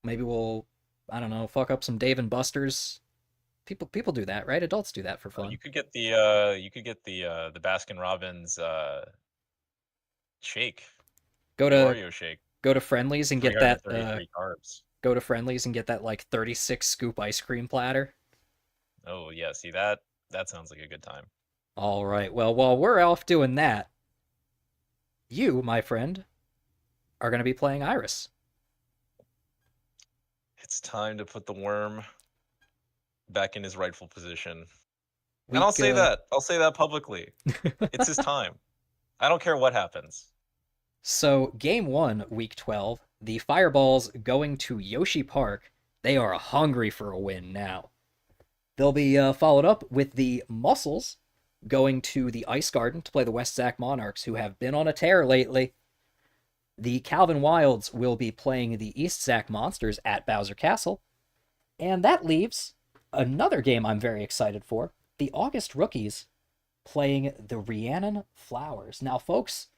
Maybe we'll, I don't know, fuck up some Dave and Buster's. People do that, right? Adults do that for Oh, fun. you could get the Baskin Robbins shake, Go the to Oreo shake, go to Friendlies and get that 333 carbs. go to Friendlies and get that like 36 scoop ice cream platter. Oh yeah, see that sounds like a good time. All right. Well, while we're off doing that, you, my friend, are going to be playing Iris. It's time to put the worm back in his rightful position. And I'll Week say that. I'll say that publicly. It's his time. I don't care what happens. So, game 1, week 12, the Fireballs going to Yoshi Park. They are hungry for a win now. They'll be followed up with the Muscles going to the Ice Garden to play the West Sac Monarchs, who have been on a tear lately. The Calvin Wilds will be playing the East Sac Monsters at Bowser Castle. And that leaves another game I'm very excited for, the August Rookies playing the Rhiannon Flowers. Now, folks,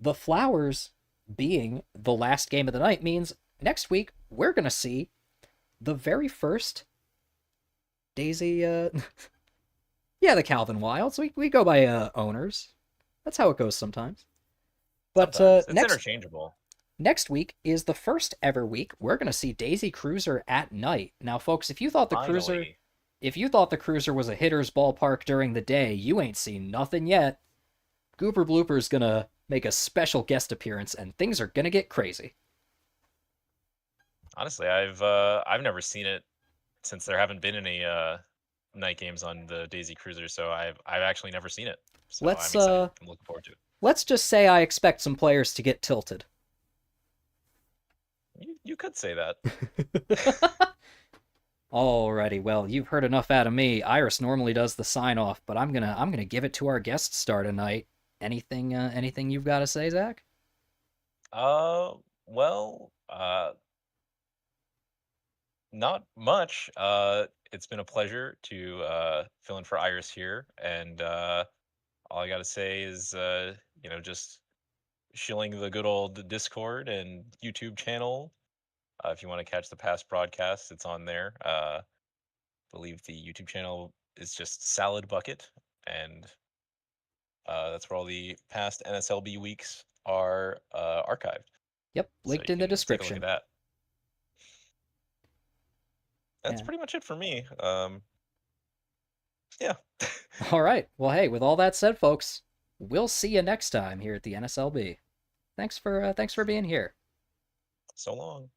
the Flowers being the last game of the night means next week we're going to see the very first Daisy, yeah, the Calvin Wilds. We go by owners. That's how it goes sometimes. But Sometimes it's interchangeable. next week is the first ever week we're going to see Daisy Cruiser at night. Now, folks, Finally. if you thought the Cruiser was a hitter's ballpark during the day, you ain't seen nothing yet. Gooper Blooper's going to make a special guest appearance and things are going to get crazy. Honestly, I've never seen it since there haven't been any night games on the Daisy Cruiser, so I've actually never seen it. So I'm Let's excited. I'm looking forward to it. let's just say I expect some players to get tilted. You could say that. Alrighty, well, you've heard enough out of me. Iris normally does the sign off, but I'm gonna give it to our guest star tonight. Anything you've got to say, Zach? Well, not much. It's been a pleasure to fill in for Iris here, and all I gotta say is, just shilling the good old Discord and YouTube channel. If you want to catch the past broadcasts, it's on there. I believe the YouTube channel is just Salad Bucket, and That's where all the past NSLB weeks are archived. Yep, So linked you in the can take a look description. at that. That's Yeah. pretty much it for me. Yeah. All right. Well, hey, with all that said, folks, we'll see you next time here at the NSLB. Thanks for being here. So long.